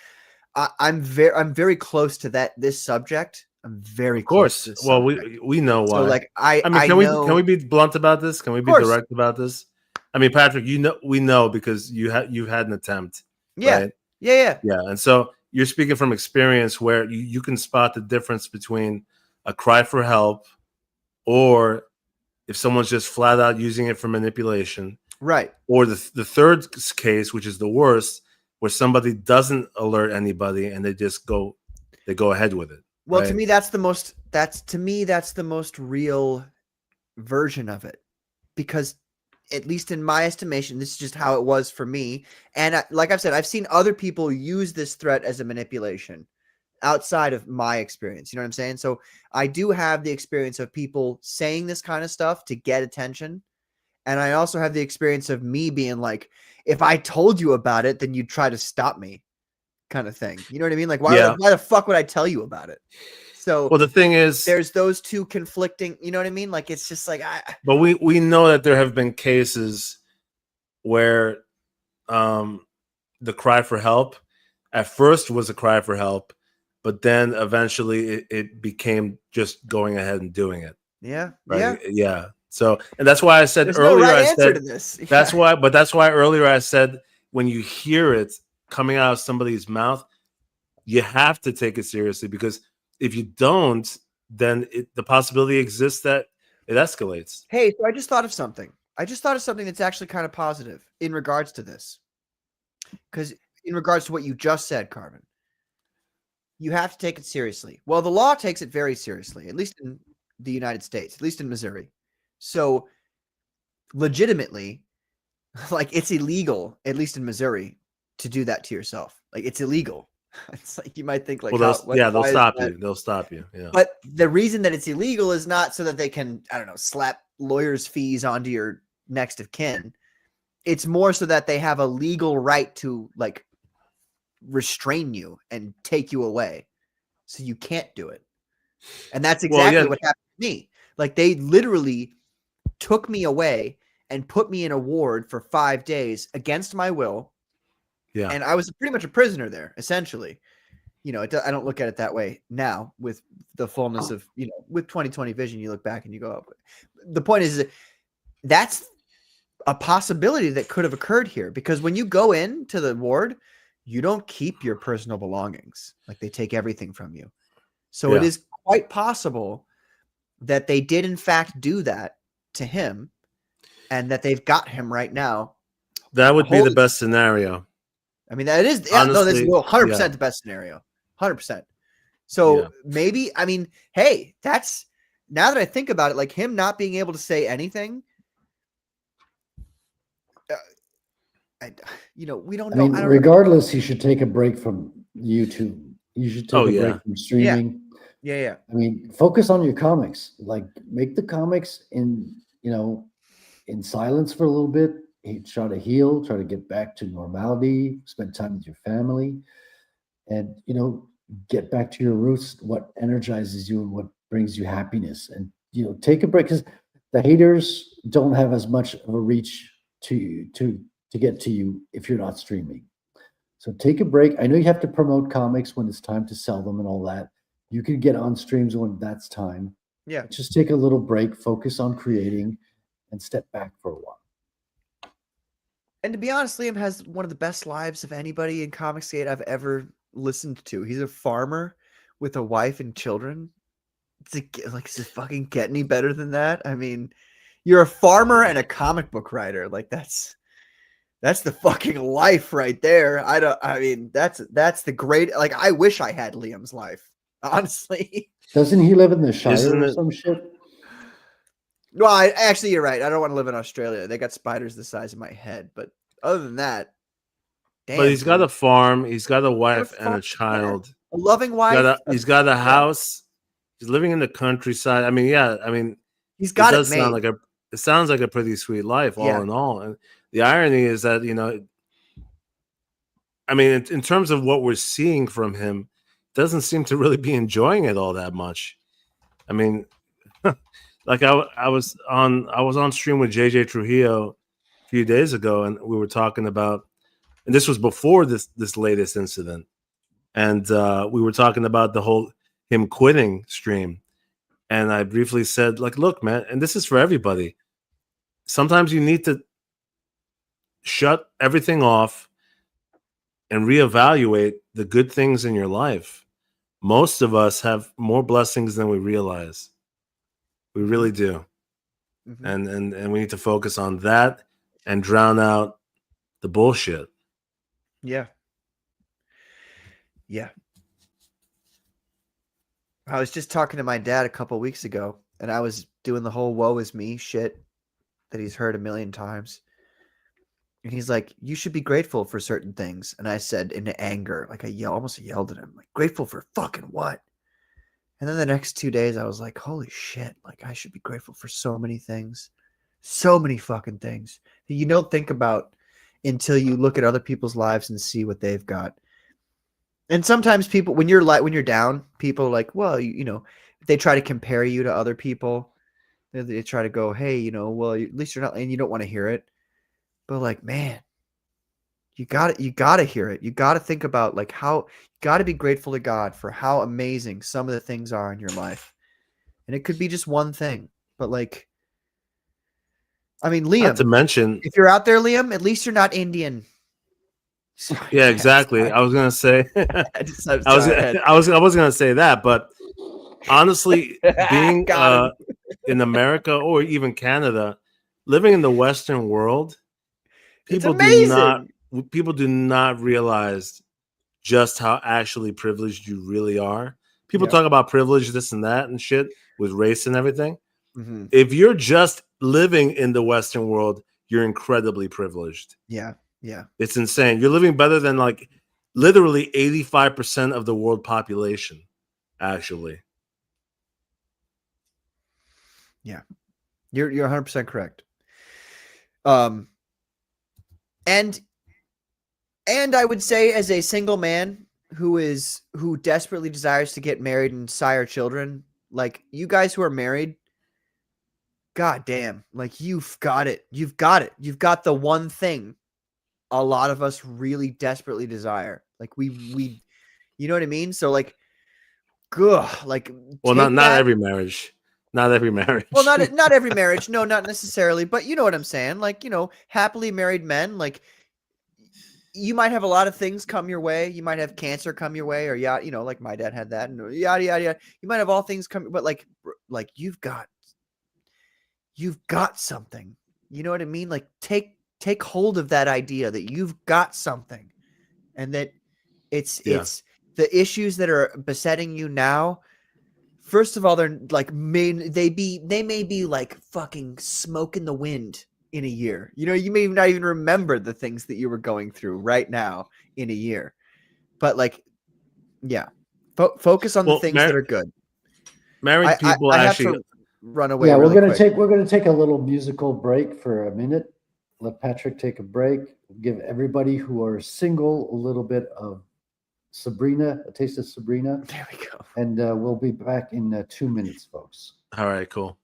I'm very close to this subject. I'm very close to this well, subject. we know why. So like I mean, can we be blunt about this? Can we be direct about this? I mean, Patrick, we know because you've had an attempt. Yeah. Right? Yeah. And so you're speaking from experience where you can spot the difference between a cry for help or if someone's just flat out using it for manipulation. Right. Or the third case, which is the worst, where somebody doesn't alert anybody and they just go ahead with it. Well, right? to me, that's the most real version of it, because at least in my estimation, this is just how it was for me. And like I've said, I've seen other people use this threat as a manipulation outside of my experience. You know what I'm saying? So I do have the experience of people saying this kind of stuff to get attention. And I also have the experience of me being like, if I told you about it, then you'd try to stop me, kind of thing. You know what I mean? Like, why the fuck would I tell you about it? So, well, the thing is, there's those two conflicting, you know what I mean? Like, it's just like, but we know that there have been cases where the cry for help at first was a cry for help, but then eventually it became just going ahead and doing it. Yeah. Right? Yeah. So, and that's why I said There's earlier, no right answer to this. Yeah. That's why earlier I said, when you hear it coming out of somebody's mouth, you have to take it seriously, because if you don't, then the possibility exists that it escalates. Hey, so I just thought of something. That's actually kind of positive in regards to this. Because in regards to what you just said, Carvin, you have to take it seriously. Well, the law takes it very seriously, at least in the United States, at least in Missouri. So legitimately, like, it's illegal, at least in Missouri, to do that to yourself. Like, it's illegal. It's like, you might think like, well, they'll stop you. They'll stop you. Yeah. But the reason that it's illegal is not so that they can, I don't know, slap lawyers' fees onto your next of kin. It's more so that they have a legal right to like restrain you and take you away. So you can't do it. And that's exactly what happened to me. Like, they literally took me away and put me in a ward for 5 days against my will. Yeah. And I was pretty much a prisoner there, essentially. You know, I don't look at it that way now with the fullness of, you know, with 20/20 vision, you look back and you go, oh. The point is that that's a possibility that could have occurred here, because when you go into the ward, you don't keep your personal belongings. Like, they take everything from you. So it is quite possible that they did in fact do that to him, and that they've got him right now. That would be the best scenario. I mean, that is, honestly, this is 100% the best scenario. 100%. So maybe, I mean, hey, that's, now that I think about it, like, him not being able to say anything, you know, we don't know. I mean, regardless, he should take a break from YouTube. You should take a break from streaming. Yeah. I mean, focus on your comics. Like, make the comics in silence for a little bit. Try to heal, try to get back to normality, spend time with your family. And, you know, get back to your roots, what energizes you and what brings you happiness. And, take a break, because the haters don't have as much of a reach to you to get to you if you're not streaming. So take a break. I know you have to promote comics when it's time to sell them and all that. You can get on streams when that's time. Yeah. Just take a little break, focus on creating, and step back for a while. And to be honest, Liam has one of the best lives of anybody in Comicsgate I've ever listened to. He's a farmer with a wife and children. Does it fucking get any better than that? I mean, you're a farmer and a comic book writer. Like that's the fucking life right there. That's the great, like, I wish I had Liam's life, honestly. Doesn't he live in the Shire Isn't or it- some shit? Well, actually, you're right. I don't want to live in Australia. They got spiders the size of my head. But other than that, damn, But he's got dude. a farm. He's got a wife What and a fuck? child. A loving wife. He's got a house. He's living in the countryside. I mean, He's got it does made. sound it sounds like a pretty sweet life, all Yeah. in all. And the irony is that, I mean, in terms of what we're seeing from him, doesn't seem to really be enjoying it all that much. I mean, like I was on stream with JJ Trujillo a few days ago, and we were talking about, and this was before this latest incident, and we were talking about the whole him quitting stream, and I briefly said, like, look, man, and this is for everybody. Sometimes you need to shut everything off and reevaluate the good things in your life. Most of us have more blessings than we realize. We really do. Mhm. And we need to focus on that and drown out the bullshit. Yeah. Yeah. I was just talking to my dad a couple weeks ago, and I was doing the whole woe is me shit that he's heard a million times. And he's like, you should be grateful for certain things. And I said in anger, like almost yelled at him, like, grateful for fucking what? And then the next 2 days, I was like, holy shit, like I should be grateful for so many things. So many fucking things that you don't think about until you look at other people's lives and see what they've got. And sometimes people, when you're down, people are like, well, they try to compare you to other people. They try to go, hey, well, at least you're not, and you don't want to hear it. But like, man, you got to hear it. You got to think about like how you got to be grateful to God for how amazing some of the things are in your life. And it could be just one thing, but like, I mean, Liam, Not to mention, if you're out there, Liam, at least you're not Indian. Sorry, yeah, exactly. sorry. I was gonna say, I'm I sorry. was gonna say that, but honestly, being Got in America or even Canada, living in the Western world, It's people amazing. do not realize just how actually privileged you really are. People Yeah. talk about privilege, this and that and shit with race and everything. Mm-hmm. If you're just living in the Western world, you're incredibly privileged. Yeah. Yeah. It's insane. You're living better than like literally 85% of the world population, actually. Yeah. You're 100% correct. And I would say, as a single man who desperately desires to get married and sire children, like you guys who are married, god damn, like you've got it. You've got it. You've got the one thing a lot of us really desperately desire. Like we you know what I mean? So like, like, well, not every marriage. Not every marriage. Well, not every marriage. No, not necessarily. But you know what I'm saying? Like, happily married men, like you might have a lot of things come your way. You might have cancer come your way, or like my dad had that, and yada yada yada. You might have all things come, but like you've got something. You know what I mean? Like take hold of that idea that you've got something, and that it's the issues that are besetting you now. First of all, they're like they may be like fucking smoke in the wind in a year. You may not even remember the things that you were going through right now in a year. But like, yeah, focus on the things that are good. Married people I actually have to run away. Yeah, really quick. we're gonna take a little musical break for a minute. Let Patrick take a break. Give everybody who are single a little bit of Sabrina, A Taste of Sabrina. There we go. And we'll be back in 2 minutes, folks. All right, cool.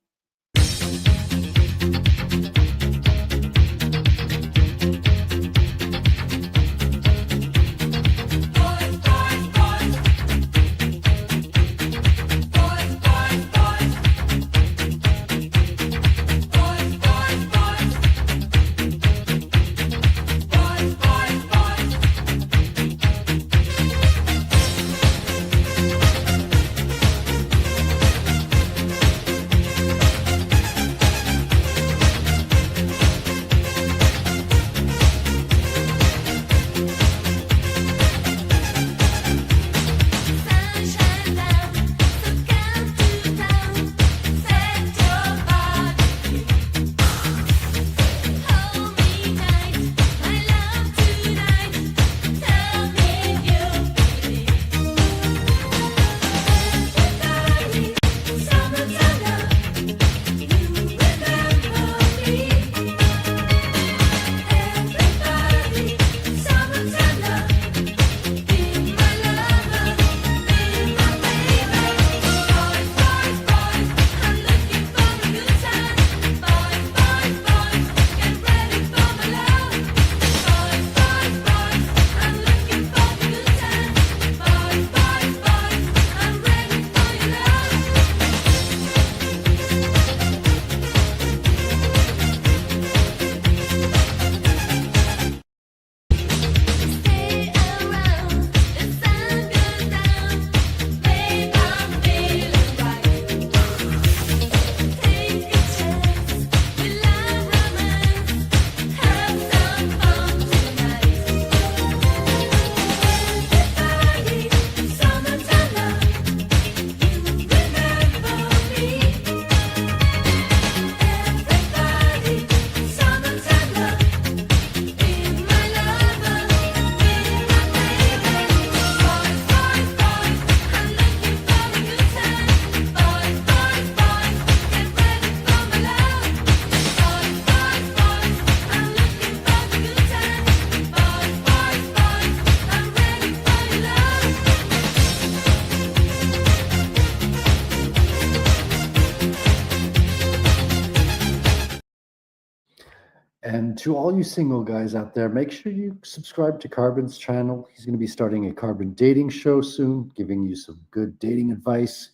And to all you single guys out there, make sure you subscribe to Carbon's channel. He's going to be starting a Carbon dating show soon, giving you some good dating advice.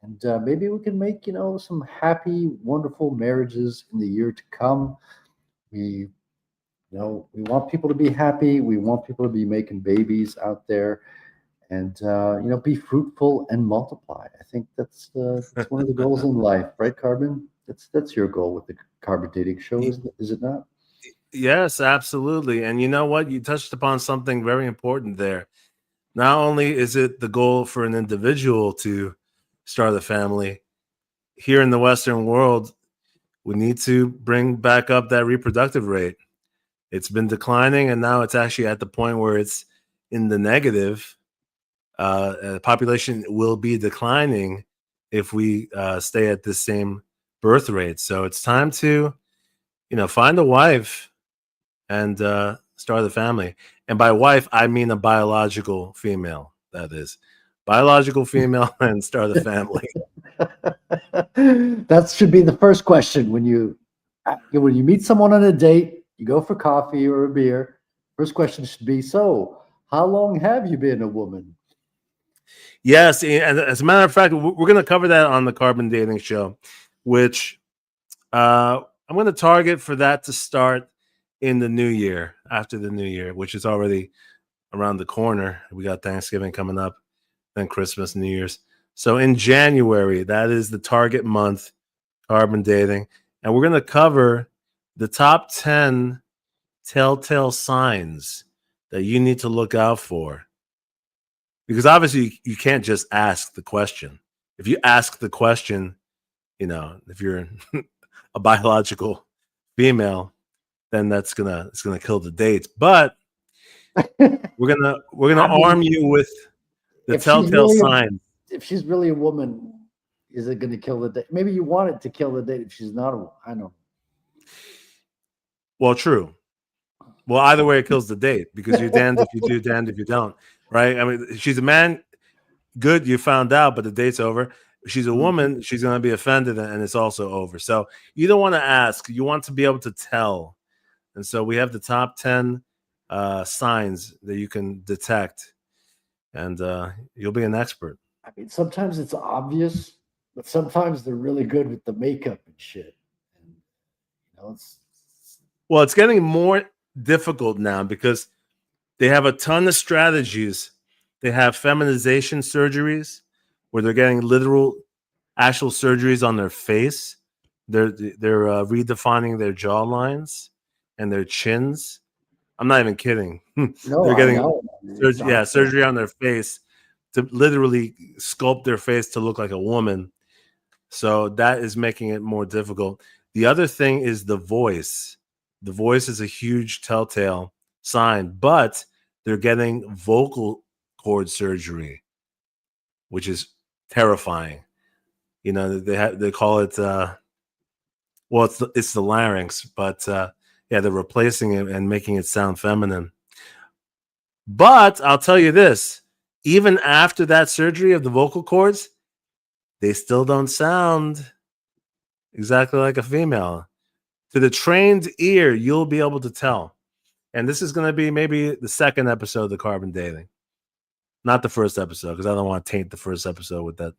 And maybe we can make, some happy, wonderful marriages in the year to come. We want people to be happy. We want people to be making babies out there, and be fruitful and multiply. I think that's one of the goals in life, right, Carbon? That's your goal with the Carbon dating show, is it not? Yes, absolutely. And you know what? You touched upon something very important there. Not only is it the goal for an individual to start a family, here in the Western world, we need to bring back up that reproductive rate. It's been declining, and now it's actually at the point where it's in the negative. The population will be declining if we stay at the same birth rate. So it's time to, find a wife and start a family. And by wife, I mean a biological female. That is, biological female, and start a family. That should be the first question when you meet someone on a date. You go for coffee or a beer. First question should be, so how long have you been a woman? Yes, and as a matter of fact, we're going to cover that on the Carbon Dating Show, which I'm going to target for that to start in the new year, after the new year, which is already around the corner. We got Thanksgiving coming up, then Christmas, New Year's. So in January, that is the target month, Carbon Dating. And we're going to cover the top 10 telltale signs that you need to look out for. Because obviously you can't just ask the question. If you ask the question, if you're a biological female, then it's gonna kill the date. But we're gonna arm you with the telltale signs. If she's really a woman, is it gonna kill the date? Maybe you want it to kill the date if she's not a woman. I know. Well, true. Well, either way, it kills the date, because you're damned if you do, damned if you don't. right? I mean, she's a man. Good, you found out, but the date's over. She's a woman. She's going to be offended, and it's also over. So you don't want to ask. You want to be able to tell. And so we have the top 10 signs that you can detect, and you'll be an expert. I mean, sometimes it's obvious, but sometimes they're really good with the makeup and shit. And, you know, Well, it's getting more difficult now because they have a ton of strategies. They have feminization surgeries where they're getting literal, actual surgeries on their face. They're redefining their jawlines and their chins. I'm not even kidding. no, They're getting surgery. surgery on their face to literally sculpt their face to look like a woman. So that is making it more difficult. The other thing is the voice. The voice is a huge telltale sign, but they're getting vocal cord surgery, which is terrifying. You know, they call it well, it's the larynx, but yeah, they're replacing it and making it sound feminine. But I'll tell you this, even after that surgery of the vocal cords, they still don't sound exactly like a female. To the trained ear, you'll be able to tell. And this is going to be maybe the second episode of the Carbon Dating, not the first episode, because I don't want to taint the first episode with that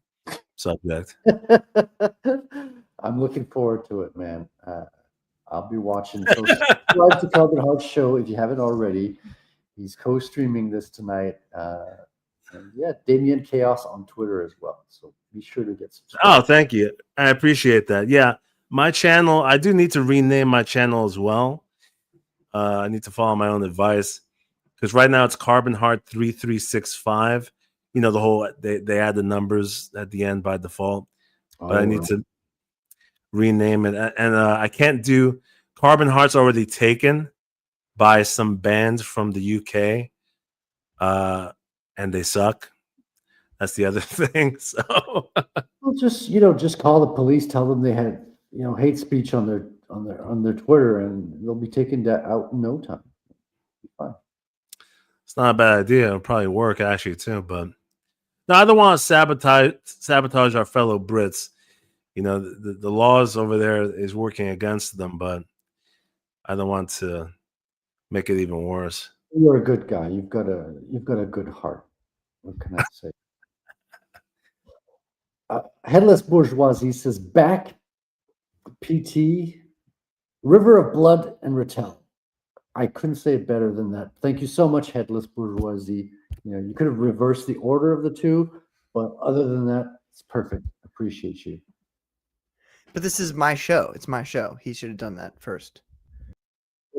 subject. I'm looking forward to it, man. I'll be watching. So subscribe to Carbon Heart Show if you haven't already. He's co-streaming this tonight. And yeah, Damien Chaos on Twitter as well. So be sure to get subscribed. Oh, thank you. I appreciate that. Yeah, my channel, I do need to rename my channel as well. I need to follow my own advice because right now it's Carbon Heart 3365. You know, the whole they add the numbers at the end by default, but I need to rename it. And I can't do Carbon Heart's already taken by some bands from the UK, and they suck. That's the other thing. So well, just call the police, tell them they had hate speech on their Twitter, and they'll be taken out in no time. Be fine. It's not a bad idea. It'll probably work actually too, but no, I don't want to sabotage our fellow Brits. You know, the laws over there is working against them, but I don't want to make it even worse. You're a good guy. You've got a good heart. What can I say? Headless Bourgeoisie says back PT River of Blood and Rattel. I couldn't say it better than that. Thank you so much, Headless Bourgeoisie. You could have reversed the order of the two, but other than that, it's perfect. Appreciate you. But this is my show. It's my show. He should have done that first.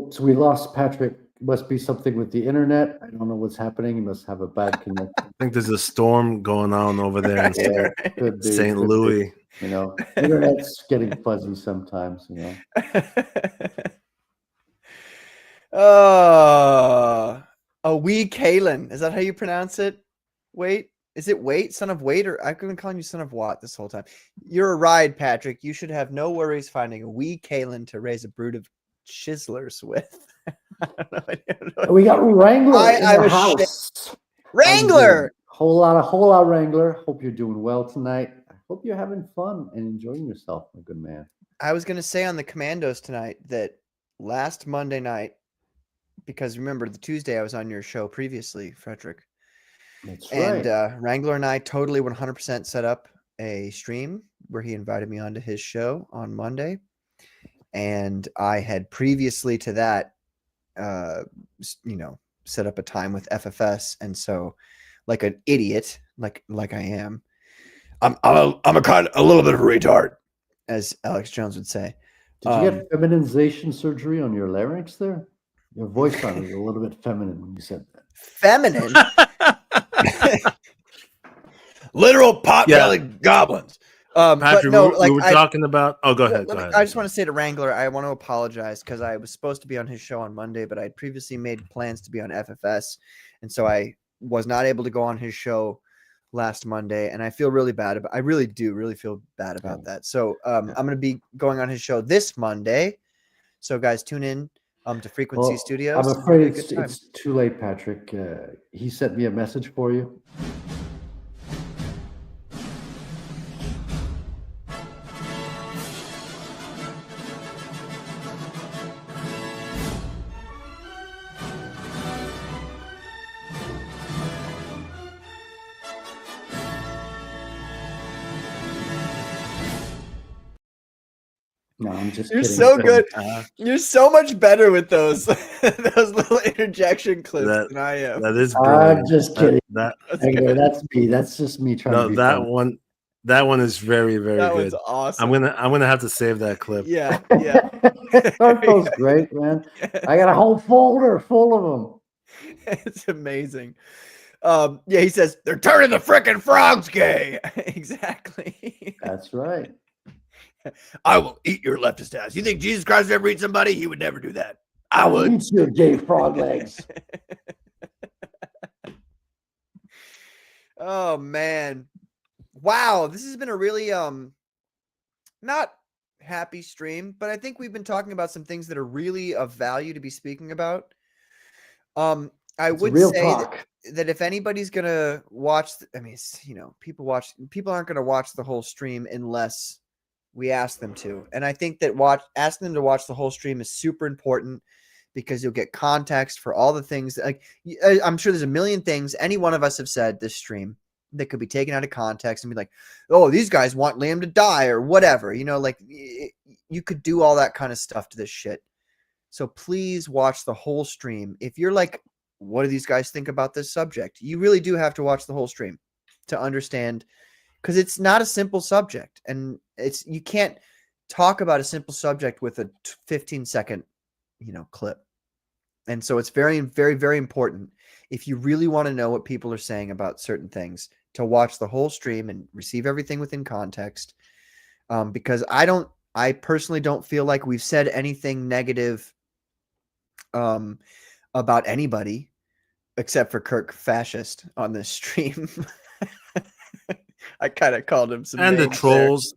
So we lost Patrick. Must be something with the internet. I don't know what's happening. He must have a bad connection. I think there's a storm going on over there in St. Louis. Internet's getting fuzzy sometimes. Wee Kalen. Is that how you pronounce it? Wait, is it Wait? Son of Wait, or I've been calling you Son of Watt this whole time. You're a ride, Patrick. You should have no worries finding a wee Kalen to raise a brood of chiselers with. I don't know. We got Wrangler in the house. Wrangler. Whole lot of Wrangler. Hope you're doing well tonight. I hope you're having fun and enjoying yourself, my good man. I was going to say on the Commandos tonight that last Monday night, because remember the Tuesday I was on your show previously, Frederick. That's right. And Wrangler and I totally 100% set up a stream where he invited me onto his show on Monday. And I had previously to that, set up a time with FFS. And so like an idiot, like I am, I'm a little bit of a retard, as Alex Jones would say. Did you get feminization surgery on your larynx there? Your voice sounded a little bit feminine when you said that. Feminine? Literal pot-bellied goblins. Patrick, but no, we were talking about. Oh, go ahead. I just want to say to Wrangler, I want to apologize because I was supposed to be on his show on Monday, but I had previously made plans to be on FFS, and so I was not able to go on his show last Monday, and I feel really bad about. I really feel bad about that. So I'm going to be going on his show this Monday. So guys, tune in. to Frequency Well, Studios. I'm It'll afraid be a good time. it's too late, Patrick. He sent me a message for you. No, I'm just You're kidding. so good. Uh, You're so much better with those those little interjection clips That- than I am. that is I'm brilliant. just kidding. That That's Anyway, good. that's me. That's just me trying to no, be that funny. one is very, very That good. one's awesome. I'm gonna have to save that clip. Yeah, yeah. Aren't those great, man? I got a whole folder full of them. It's amazing. Yeah, he says they're turning the frickin' frogs gay. Exactly. That's right. I will eat your leftist ass. You think Jesus Christ would ever eat somebody? He would never do that. I would. Eat your gay frog legs. Oh man. Wow, this has been a really not happy stream, but I think we've been talking about some things that are really of value to be speaking about. I It's would real say talk. that if anybody's gonna watch, I mean, people aren't gonna watch the whole stream unless we ask them to. And I think that asking them to watch the whole stream is super important because you'll get context for all the things that, like, I'm sure there's a million things any one of us have said this stream that could be taken out of context and be like, oh, these guys want Liam to die or whatever, like you could do all that kind of stuff to this shit. So please watch the whole stream. If you're like, what do these guys think about this subject? You really do have to watch the whole stream to understand, because it's not a simple subject, and you can't talk about a simple subject with a 15-second, clip. And so it's very, very, very important, if you really want to know what people are saying about certain things, to watch the whole stream and receive everything within context. Because I personally don't feel like we've said anything negative about anybody except for Kirk Fascist on this stream. I kind of called him some And the names trolls,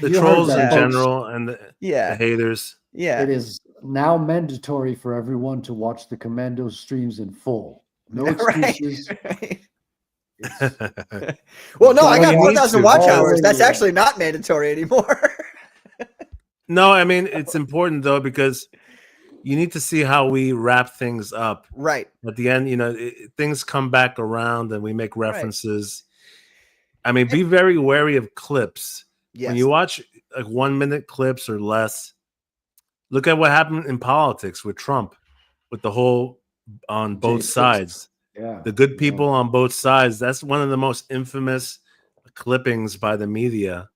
there. the You trolls heard in that, folks. general, and the Yeah. haters. Yeah. It is now mandatory for everyone to watch the Commandos streams in full. No excuses. Right. It's- Well, no, I got You need 4,000 to. watch Already, hours. That's yeah. actually not mandatory anymore. No, I mean, it's important though, because you need to see how we wrap things up. Right. At the end, things come back around and we make references. I mean, be very wary of clips. Yes. When you watch like 1 minute clips or less, look at what happened in politics with Trump, with the whole on both J6. sides. Yeah. The good people on both sides. That's one of the most infamous clippings by the media,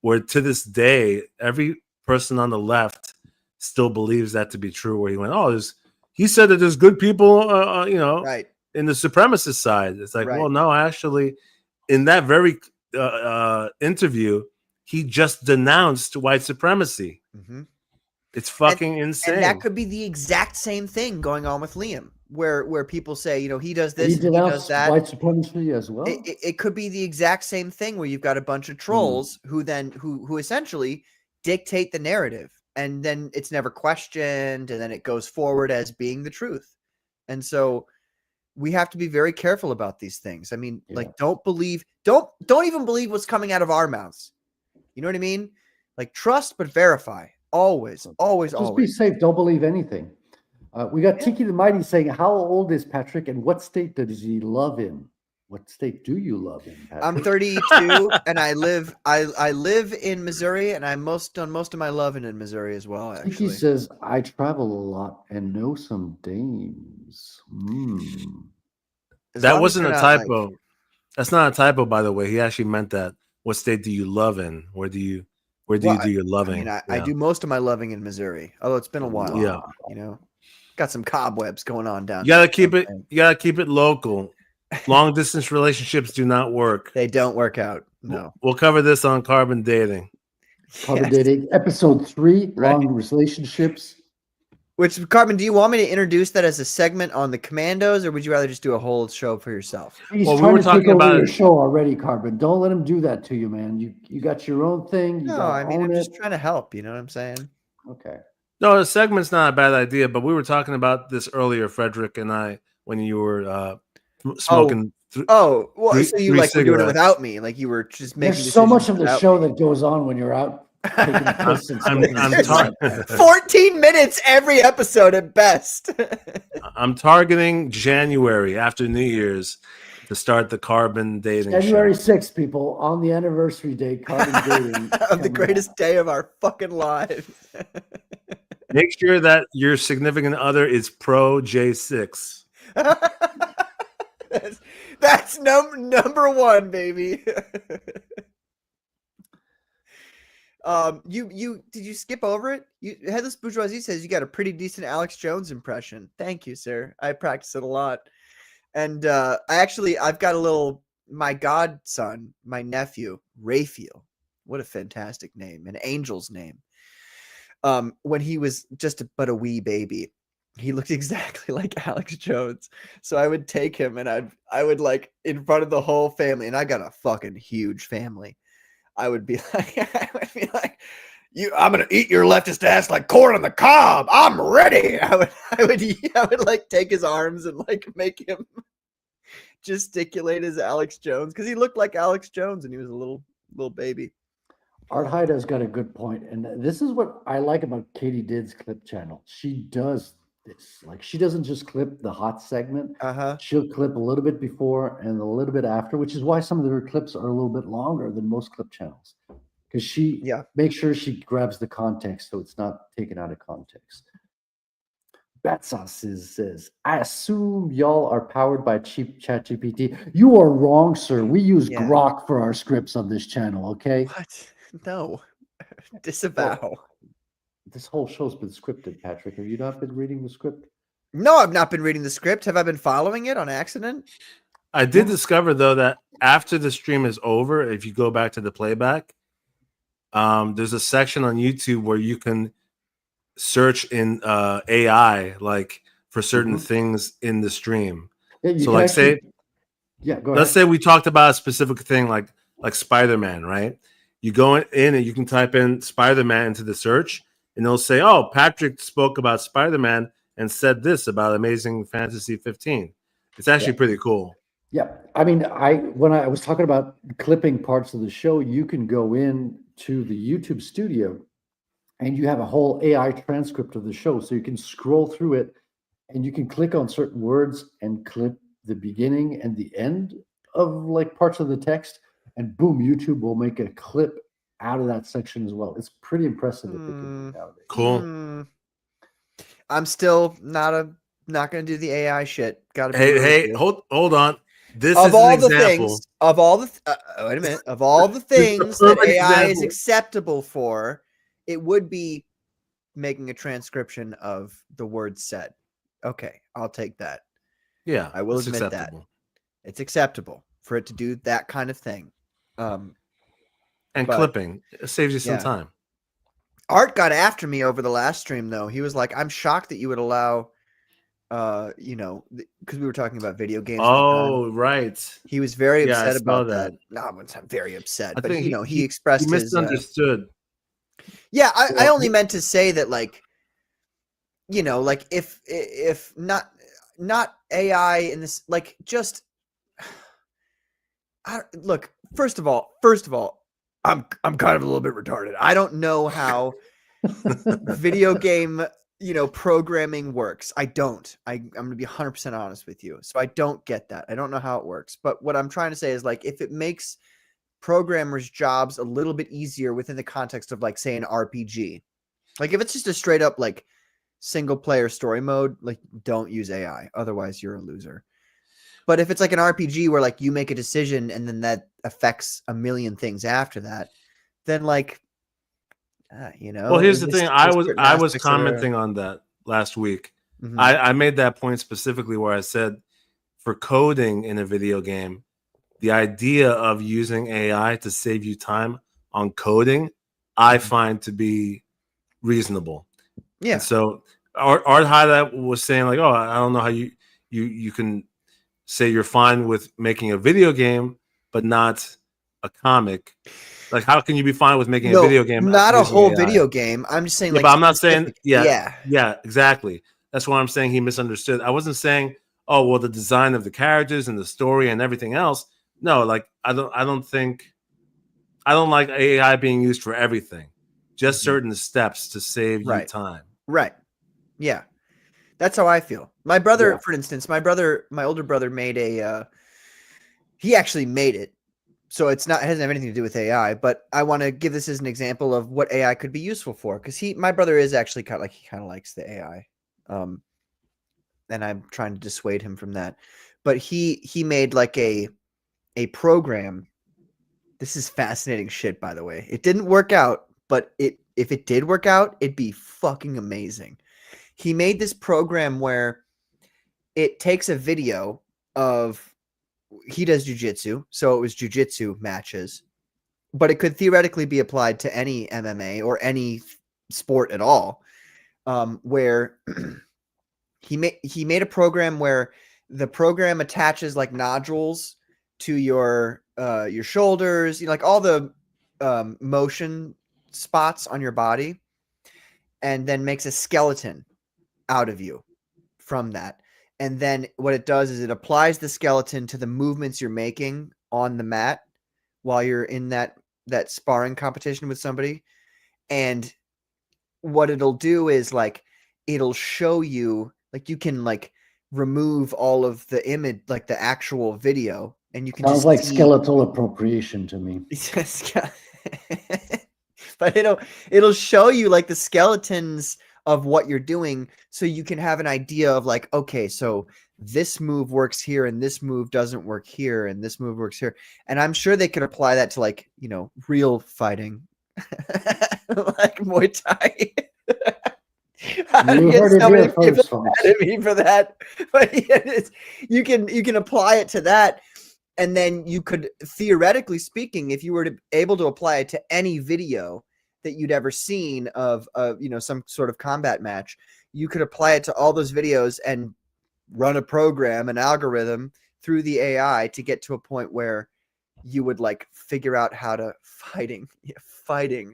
where to this day, every person on the left still believes that to be true. Where he went, he said that there's good people, Right. in the supremacist side. It's like, Right. well, no, actually, in that very interview, he just denounced white supremacy. Mm-hmm. It's fucking insane. And that could be the exact same thing going on with Liam, where people say, he does this, He and he does denounced that. white supremacy as well. It could be the exact same thing where you've got a bunch of trolls who essentially dictate the narrative, and then it's never questioned, and then it goes forward as being the truth. And so we have to be very careful about these things. I mean, like, don't even believe what's coming out of our mouths. You know what I mean? Like, trust but verify. Always, always, Just always. be safe. Don't believe anything. We got Tiki the Mighty saying, how old is Patrick and what state does he love in? What state do you love in, Patrick? I'm 32 and I live in Missouri, and I'm done most of my loving in Missouri as well, Tiki actually. says, I travel a lot and know some dames. As that long as wasn't a you're not, like- typo. That's not a typo, by the way. He actually meant that. What state do you love in? Where do you do your loving? I do most of my loving in Missouri, although it's been a while. Yeah. Got some cobwebs going on down You gotta there. keep it. You gotta keep it local. Long distance relationships do not work. They don't work out. No. We'll cover this on carbon dating. Carbon Yes. dating, episode 3, Right. long relationships. Which, Carbon, do you want me to introduce that as a segment on the Commandos, or would you rather just do a whole show for yourself? He's Well, we trying were to talking take over about your it- show already, Carbon. Don't let him do that to you, man. You got your own thing. You No, gotta I mean, own I'm it. just trying to help. You know what I'm saying? Okay. No, the segment's not a bad idea, but we were talking about this earlier, Frederick and I, when you were smoking. Well, three- so you three like were doing it cigarettes. without me, like you were just making There's so much decisions of the without show me. that goes on when you're out taking a piss and I'm smoking a There's cigarette. like 14 minutes every episode at best. I'm targeting January after New Year's to start the carbon dating January show. 6th, people, on the anniversary day, carbon dating. Of the coming greatest out. day of our fucking lives. Make sure that your significant other is pro J6. that's number one, baby. You did you skip over it? You Headless Bourgeoisie says you got a pretty decent Alex Jones impression. Thank you, sir. I practice it a lot. And I've got a little, my godson, my nephew, Raphael. What a fantastic name, an angel's name. When he was just but a wee baby, he looked exactly like Alex Jones. So I would take him and I would like in front of the whole family, and I got a fucking huge family. I would be like, I'm gonna eat your leftist ass like corn on the cob. I'm ready. I would like take his arms and like make him gesticulate as Alex Jones because he looked like Alex Jones and he was a little baby. Art Haida's got a good point, and this is what I like about Katie Did's clip channel. She does this. Like, she doesn't just clip the hot segment. She'll clip a little bit before and a little bit after, which is why some of her clips are a little bit longer than most clip channels, because she makes sure she grabs the context so it's not taken out of context. Batsas says, I assume y'all are powered by cheap ChatGPT. You are wrong, sir. We use Grok for our scripts on this channel, okay? What? No. Disavow. Well, this whole show's been scripted, Patrick. Have you not been reading the script? No, I've not been reading the script. Have I been following it on accident? I did discover, though, that after the stream is over, if you go back to the playback, there's a section on YouTube where you can search in AI, like for certain things in the stream. Yeah, so like go let's ahead. say we talked about a specific thing like Spider-Man, right? You go in and you can type in Spider-Man into the search and it'll say, oh, Patrick spoke about Spider-Man and said this about Amazing Fantasy 15. It's actually pretty cool. Yeah. I mean, when I was talking about clipping parts of the show, you can go in to the YouTube studio and you have a whole AI transcript of the show. So you can scroll through it and you can click on certain words and clip the beginning and the end of like parts of the text, and boom, YouTube will make a clip out of that section as well. It's pretty impressive what they can do nowadays. Cool. I'm still not gonna do the AI shit. Gotta be hey, hold on. This of is all an the example. things of all the wait a minute, of all the things that AI is acceptable for, it would be making a transcription of the words said. Okay, I'll take that. Yeah, I will admit that it's acceptable for it to do that kind of thing. And clipping, it saves you some time. Art got after me over the last stream, though. He was like, I'm shocked that you would allow, because we were talking about video games. Oh, right. He was very upset about that. No, I'm very upset. I but, think he expressed he misunderstood. I only meant to say that, like, like if not AI in this, like, just look, first of all, I'm kind of a little bit retarded. I don't know how video game, programming works. I don't. I'm going to be 100% honest with you. So I don't get that. I don't know how it works. But what I'm trying to say is, like, if it makes programmers' jobs a little bit easier within the context of, like, say, an RPG, like if it's just a straight up like single player story mode, like, don't use AI. Otherwise, you're a loser. But if it's like an RPG where, like, you make a decision and then that affects a million things after that, then, like, Well, here's the thing. I was commenting on that last week. Mm-hmm. I made that point specifically where I said, for coding in a video game, the idea of using AI to save you time on coding, I find to be reasonable. Yeah. And so Art Haida was saying, like, oh, I don't know how you can say you're fine with making a video game, but not a comic. Like, how can you be fine with making a No, video game? not a using whole AI? video game. I'm just saying, Yeah, like, but I'm not saying, specific- yeah, exactly. That's why I'm saying he misunderstood. I wasn't saying, oh, well, the design of the characters and the story and everything else. No, like, I don't like AI being used for everything. Just certain steps to save you Right. time. Right. Yeah. That's how I feel. My brother, Yeah. for instance, my older brother made he actually made it. So it doesn't have anything to do with AI, but I want to give this as an example of what AI could be useful for. Cause my brother is actually he kind of likes the AI. And I'm trying to dissuade him from that, but he made like a program. This is fascinating shit, by the way. It didn't work out, but if it did work out, it'd be fucking amazing. He made this program where it takes a video of he does jujitsu, so it was jujitsu matches, but it could theoretically be applied to any MMA or any sport at all. Where he made a program where the program attaches like nodules to your shoulders, like all the motion spots on your body, and then makes a skeleton out of you from that. And then what it does is it applies the skeleton to the movements you're making on the mat while you're in that sparring competition with somebody. And what it'll do is like it'll show you, like, you can like remove all of the image, like the actual video, and you can Sounds just like see skeletal appropriation to me. but it'll show you like the skeletons of what you're doing, so you can have an idea of like, okay, so this move works here and this move doesn't work here and this move works here. And I'm sure they could apply that to like, real fighting like Muay Thai. You heard it here first, folks. Mad at me for that, but you can apply it to that. And then you could, theoretically speaking, if you were able to apply it to any video that you'd ever seen of some sort of combat match, you could apply it to all those videos and run a program, an algorithm through the AI to get to a point where you would like figure out how to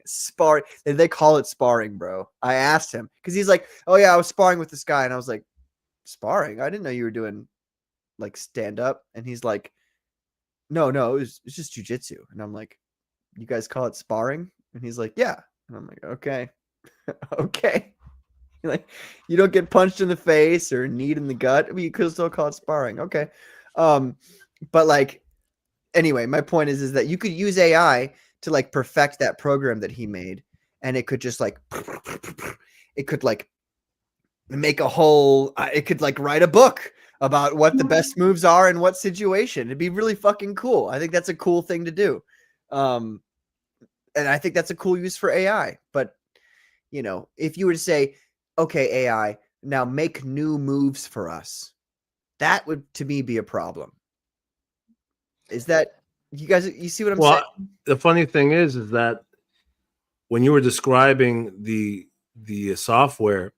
spar. They call it sparring, bro. I asked him because he's like, oh yeah, I was sparring with this guy, and I was like, sparring? I didn't know you were doing like stand up. And he's like, no, it's just jujitsu. And I'm like, you guys call it sparring? And he's like, yeah. And I'm like, okay. Okay. Like, you don't get punched in the face or kneed in the gut, but you could still call it sparring. Okay. But like, anyway, my point is that you could use AI to like perfect that program that he made, and it could just like, it could like make a whole, it could like write a book about what the best moves are in what situation. It'd be really fucking cool. I think that's a cool thing to do. And I think that's a cool use for AI. But, if you were to say, okay, AI, now make new moves for us, that would, to me, be a problem. Is that, you see what I'm saying? The funny thing is that when you were describing the software,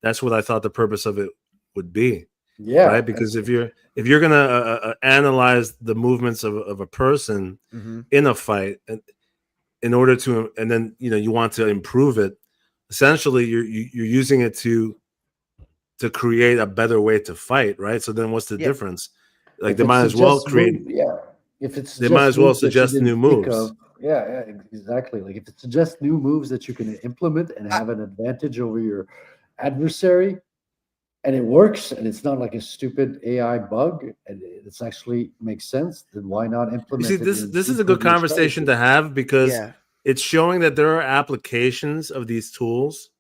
that's what I thought the purpose of it would be. Yeah. Right. Because if you're going to analyze the movements of a person in a fight, in order to, and then, you want to improve it, essentially you're using it to create a better way to fight. Right. So then what's the difference? Like if they might as well create. If it's they might as well suggest new moves. Yeah, exactly. Like if it suggests new moves that you can implement and have an advantage over your adversary, and it works, and it's not like a stupid AI bug, and it's actually makes sense, then why not implement it? This is a good conversation to have, because it's showing that there are applications of these tools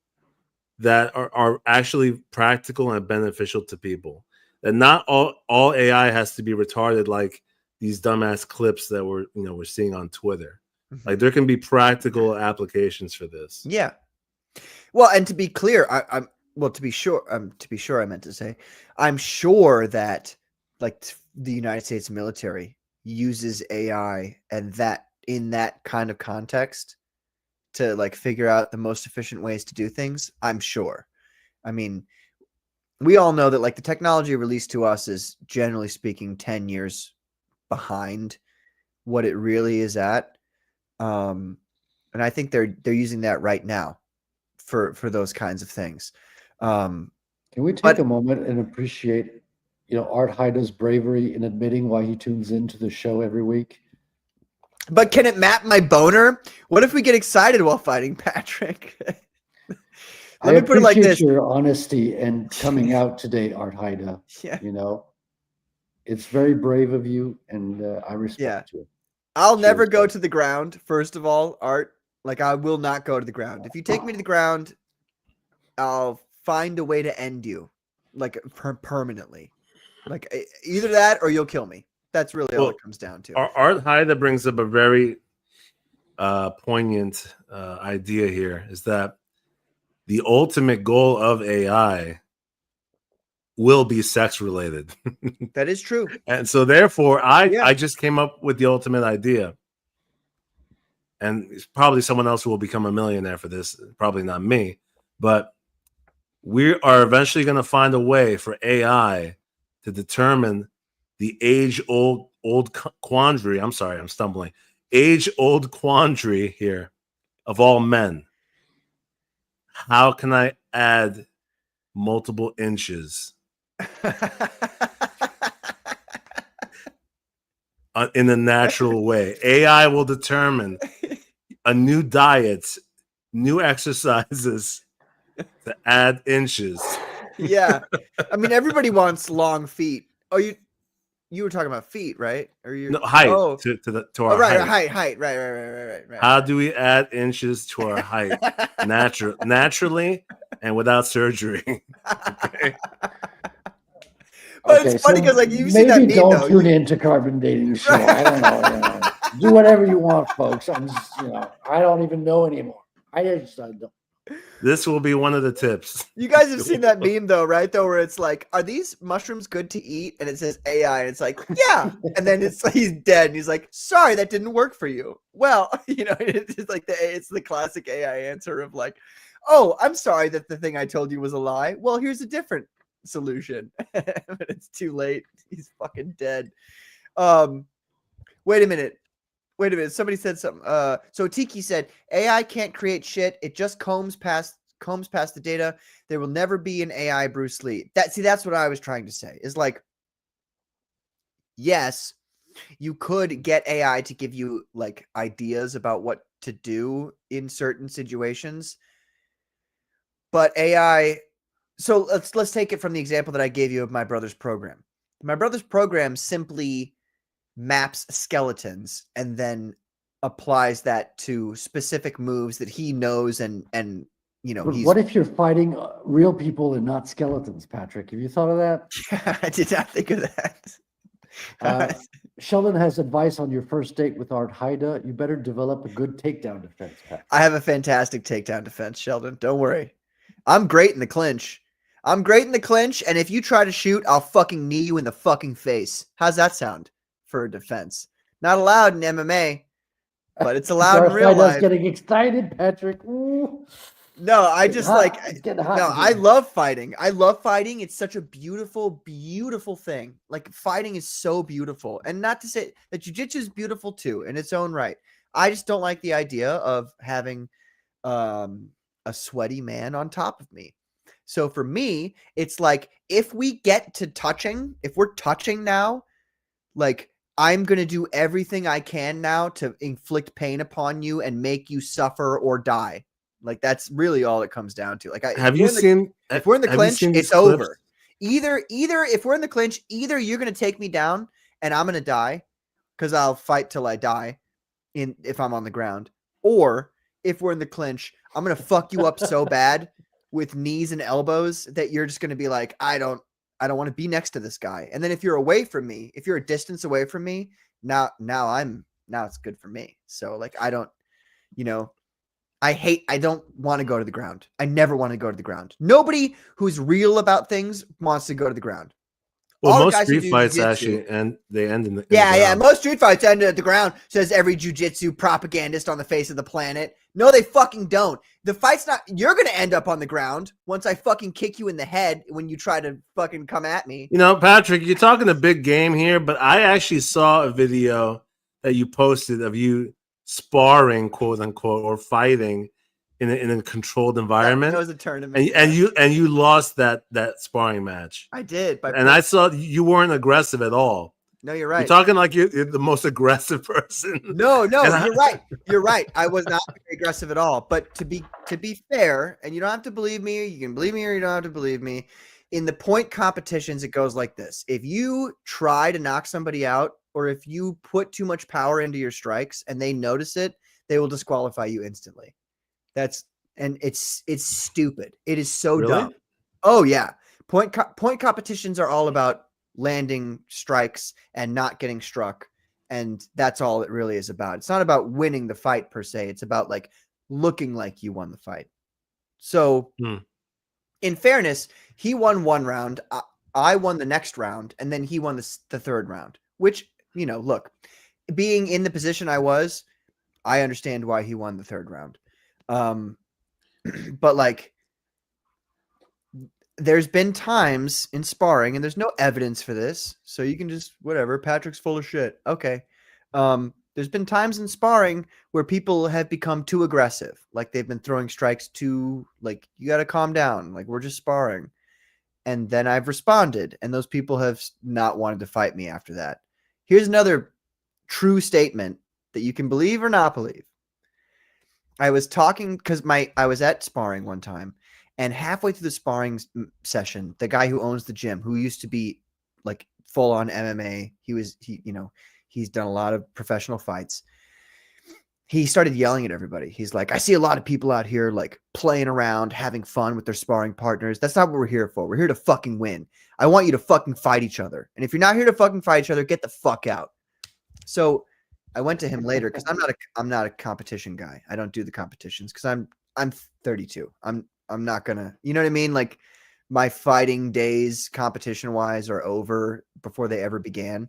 that are actually practical and beneficial to people. That not all AI has to be retarded like these dumbass clips that we're seeing on Twitter. Like there can be practical applications for this. Yeah. Well, and to be clear, to be sure, I meant to say, I'm sure that like the United States military uses AI and that in that kind of context to like figure out the most efficient ways to do things. I'm sure. I mean, we all know that like the technology released to us is generally speaking 10 years behind what it really is at. And I think they're using that right now for those kinds of things. Can we take a moment and appreciate, Art Haida's bravery in admitting why he tunes into the show every week? But can it map my boner? What if we get excited while fighting, Patrick? Let me put it like this: your honesty and coming out today, Art Haida. Yeah. It's very brave of you, and I respect you. I'll never go to the ground. First of all, Art, like I will not go to the ground. If you take me to the ground, I'll find a way to end you, like permanently. Like either that or you'll kill me. That's really all it comes down to. Art Haida brings up a very poignant idea here, is that the ultimate goal of AI will be sex related. That is true. And so therefore I just came up with the ultimate idea. And it's probably someone else who will become a millionaire for this, probably not me, but we are eventually going to find a way for AI to determine the age-old quandary. I'm sorry, I'm stumbling. Age-old quandary here of all men. How can I add multiple inches in a natural way? AI will determine a new diet, new exercises to add inches. Yeah. I mean, everybody wants long feet. Oh, you were talking about feet, right? Or you height to our height. Height. Right. How do we add inches to our height naturally and without surgery? Okay. But it's funny because like you've seen that meme, don't tune into Carbon Dating Show. I don't know. Do whatever you want, folks. I'm just, I don't even know anymore. I just don't. This will be one of the tips. You guys have seen that meme though, right? Though, where it's like, "Are these mushrooms good to eat?" And it says AI, and it's like, "Yeah," and then it's like he's dead, and he's like, "Sorry, that didn't work for you." Well, it's like it's the classic AI answer of like, "Oh, I'm sorry that the thing I told you was a lie. Well, here's a different solution." But it's too late. He's fucking dead. Wait a minute. Somebody said something. So Tiki said AI can't create shit. It just combs past the data. There will never be an AI Bruce Lee. That's what I was trying to say. Is like, yes, you could get AI to give you like ideas about what to do in certain situations, but AI. So let's take it from the example that I gave you of my brother's program. My brother's program simply maps skeletons and then applies that to specific moves that he knows and what if you're fighting real people and not skeletons, Patrick? Have you thought of that? I did not think of that. Sheldon has advice on your first date with Art Haida. You better develop a good takedown defense, Patrick. I have a fantastic takedown defense, Sheldon. Don't worry. I'm great in the clinch. And if you try to shoot, I'll fucking knee you in the fucking face. How's that sound for a defense? Not allowed in MMA, but it's allowed in real life. Getting excited, Patrick. Ooh. No, I just like I love fighting. It's such a beautiful, beautiful thing. Like fighting is so beautiful. And not to say that jiu-jitsu is beautiful too in its own right. I just don't like the idea of having a sweaty man on top of me. So for me, it's like if we get to touching, if we're touching now, like I'm going to do everything I can now to inflict pain upon you and make you suffer or die. Like that's really all it comes down to. Like if we're in the clinch, it's over. Either if we're in the clinch, either you're going to take me down and I'm going to die because I'll fight till I die if I'm on the ground, or if we're in the clinch, I'm going to fuck you up so bad with knees and elbows that you're just going to be like, I don't want to be next to this guy. And then if you're away from me, if you're a distance away from me, now it's good for me. So like, I don't want to go to the ground. I never want to go to the ground. Nobody who's real about things wants to go to the ground. Well, most street fights actually they end in the ground. Most street fights end at the ground, says every jiu-jitsu propagandist on the face of the planet. No, they fucking don't. The fight's not, you're going to end up on the ground once I fucking kick you in the head when you try to fucking come at me. Patrick, you're talking a big game here, but I actually saw a video that you posted of you sparring, quote unquote, or fighting in a controlled environment. That was a tournament. And you lost that sparring match. I did. And I saw you weren't aggressive at all. No, you're right. You're talking like you're the most aggressive person. No, you're right. You're right. I was not very aggressive at all. But to be fair, and you don't have to believe me, you can believe me or you don't have to believe me. In the point competitions, it goes like this. If you try to knock somebody out, or if you put too much power into your strikes and they notice it, they will disqualify you instantly. It's stupid. It is so Really? dumb. Oh yeah. Point competitions are all about landing strikes and not getting struck. And that's all it really is about. It's not about winning the fight per se. It's about like looking like you won the fight. So in fairness, he won one round. I won the next round, and then he won the third round, which, look, being in the position I was, I understand why he won the third round. But like, there's been times in sparring, and there's no evidence for this, so you can just whatever. Patrick's full of shit. Okay. There's been times in sparring where people have become too aggressive, like they've been throwing strikes too. Like, you got to calm down. Like, we're just sparring, and then I've responded, and those people have not wanted to fight me after that. Here's another true statement that you can believe or not believe. I was talking because I was at sparring one time. And halfway through the sparring session, the guy who owns the gym, who used to be like full on MMA, he's done a lot of professional fights. He started yelling at everybody. He's like, I see a lot of people out here like playing around, having fun with their sparring partners. That's not what we're here for. We're here to fucking win. I want you to fucking fight each other. And if you're not here to fucking fight each other, get the fuck out. So I went to him later because I'm not a competition guy. I don't do the competitions because I'm 32. I'm not gonna, you know what I mean? Like, my fighting days competition wise are over before they ever began.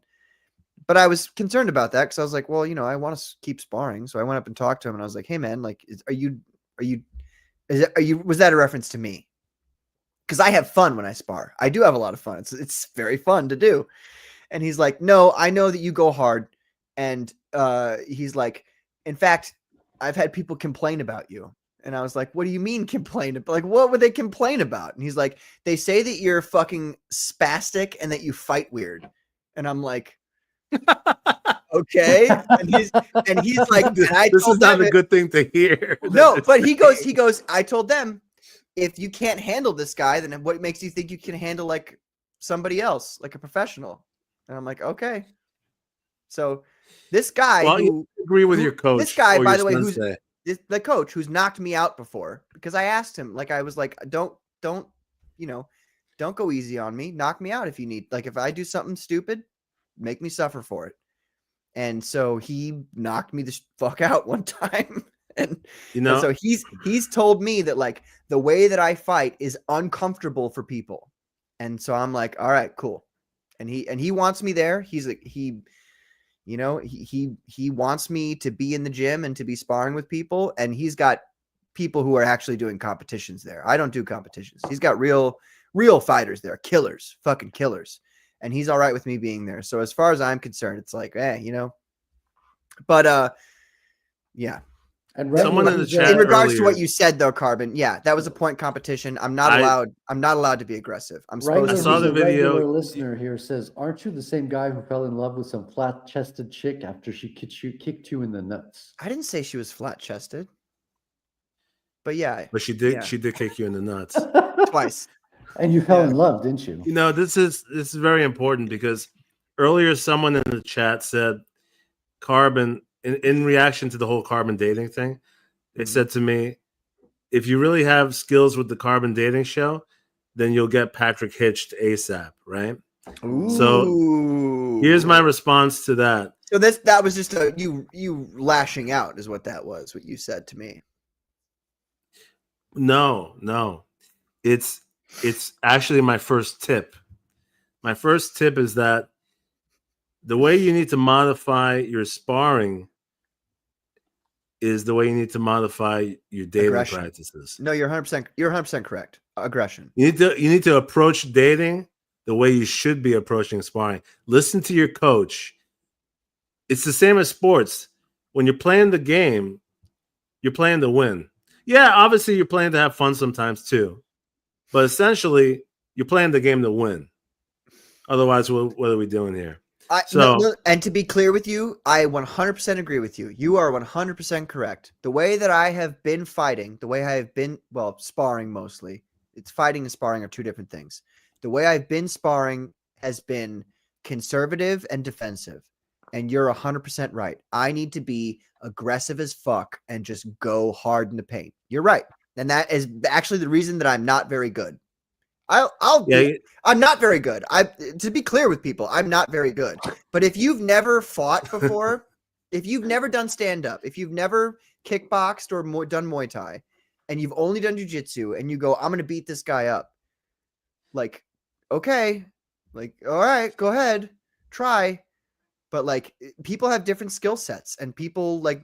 But I was concerned about that because I was like, well, I want to keep sparring. So I went up and talked to him and I was like, hey man, like, was that a reference to me? Because I have fun when I spar. I do have a lot of fun. It's very fun to do. And he's like, no, I know that you go hard. And he's like, in fact, I've had people complain about you. And I was like, what do you mean complain? Like, what would they complain about? And he's like, they say that you're fucking spastic and that you fight weird. And I'm like, okay. And he's like, and this is not a good thing to hear. No, but he goes, I told them, if you can't handle this guy, then what makes you think you can handle like somebody else, like a professional? And I'm like, okay. So this guy, you agree with your coach. This guy, by the way, who's the coach who's knocked me out before, because I asked him, like, I was like, don't go easy on me. Knock me out if you need. Like, if I do something stupid, make me suffer for it. And so he knocked me the fuck out one time. And so he's told me that like the way that I fight is uncomfortable for people. And so I'm like, all right, cool. And he wants me there. He's like, he wants me to be in the gym and to be sparring with people. And he's got people who are actually doing competitions there. I don't do competitions. He's got real fighters there, killers, fucking killers. And he's all right with me being there. So as far as I'm concerned, it's like, but yeah. And someone in the chat in regards earlier, to what you said though, Carbon, yeah, that was a point competition. I'm not allowed to be aggressive. I'm supposed I saw the video. Listener here says, aren't you the same guy who fell in love with some flat-chested chick after she kicked you in the nuts? I didn't say she was flat-chested. But yeah. But she did kick you in the nuts. Twice. And you fell in love, didn't you? This is very important because earlier someone in the chat said Carbon, in reaction to the whole Carbon dating thing, they said to me, if you really have skills with the Carbon dating show, then you'll get Patrick hitched ASAP, right? Ooh. So here's my response to that. So that was just you lashing out is what that was, what you said to me. No. It's actually my first tip. My first tip is that the way you need to modify your sparring is the way you need to modify your dating practices. No, you're 100% correct. Aggression. You need to approach dating the way you should be approaching sparring. Listen to your coach. it's the same as sports. When you're playing the game, you're playing to win. Yeah, obviously you're playing to have fun sometimes too, but essentially you're playing the game to win. Otherwise, what are we doing here? And to be clear with you, I 100% agree with you. You are 100% correct. The way that I have been fighting, the way I have been, sparring mostly. It's fighting and sparring are two different things. The way I've been sparring has been conservative and defensive. And you're 100% right. I need to be aggressive as fuck and just go hard in the paint. You're right. And that is actually the reason that I'm not very good. I'm not very good. To be clear with people, I'm not very good. But if you've never fought before, if you've never done stand-up, if you've never kickboxed or done Muay Thai, and you've only done jiu-jitsu, and you go, I'm going to beat this guy up. Like, okay. Like, all right, go ahead. Try. But, like, people have different skill sets, and people, like,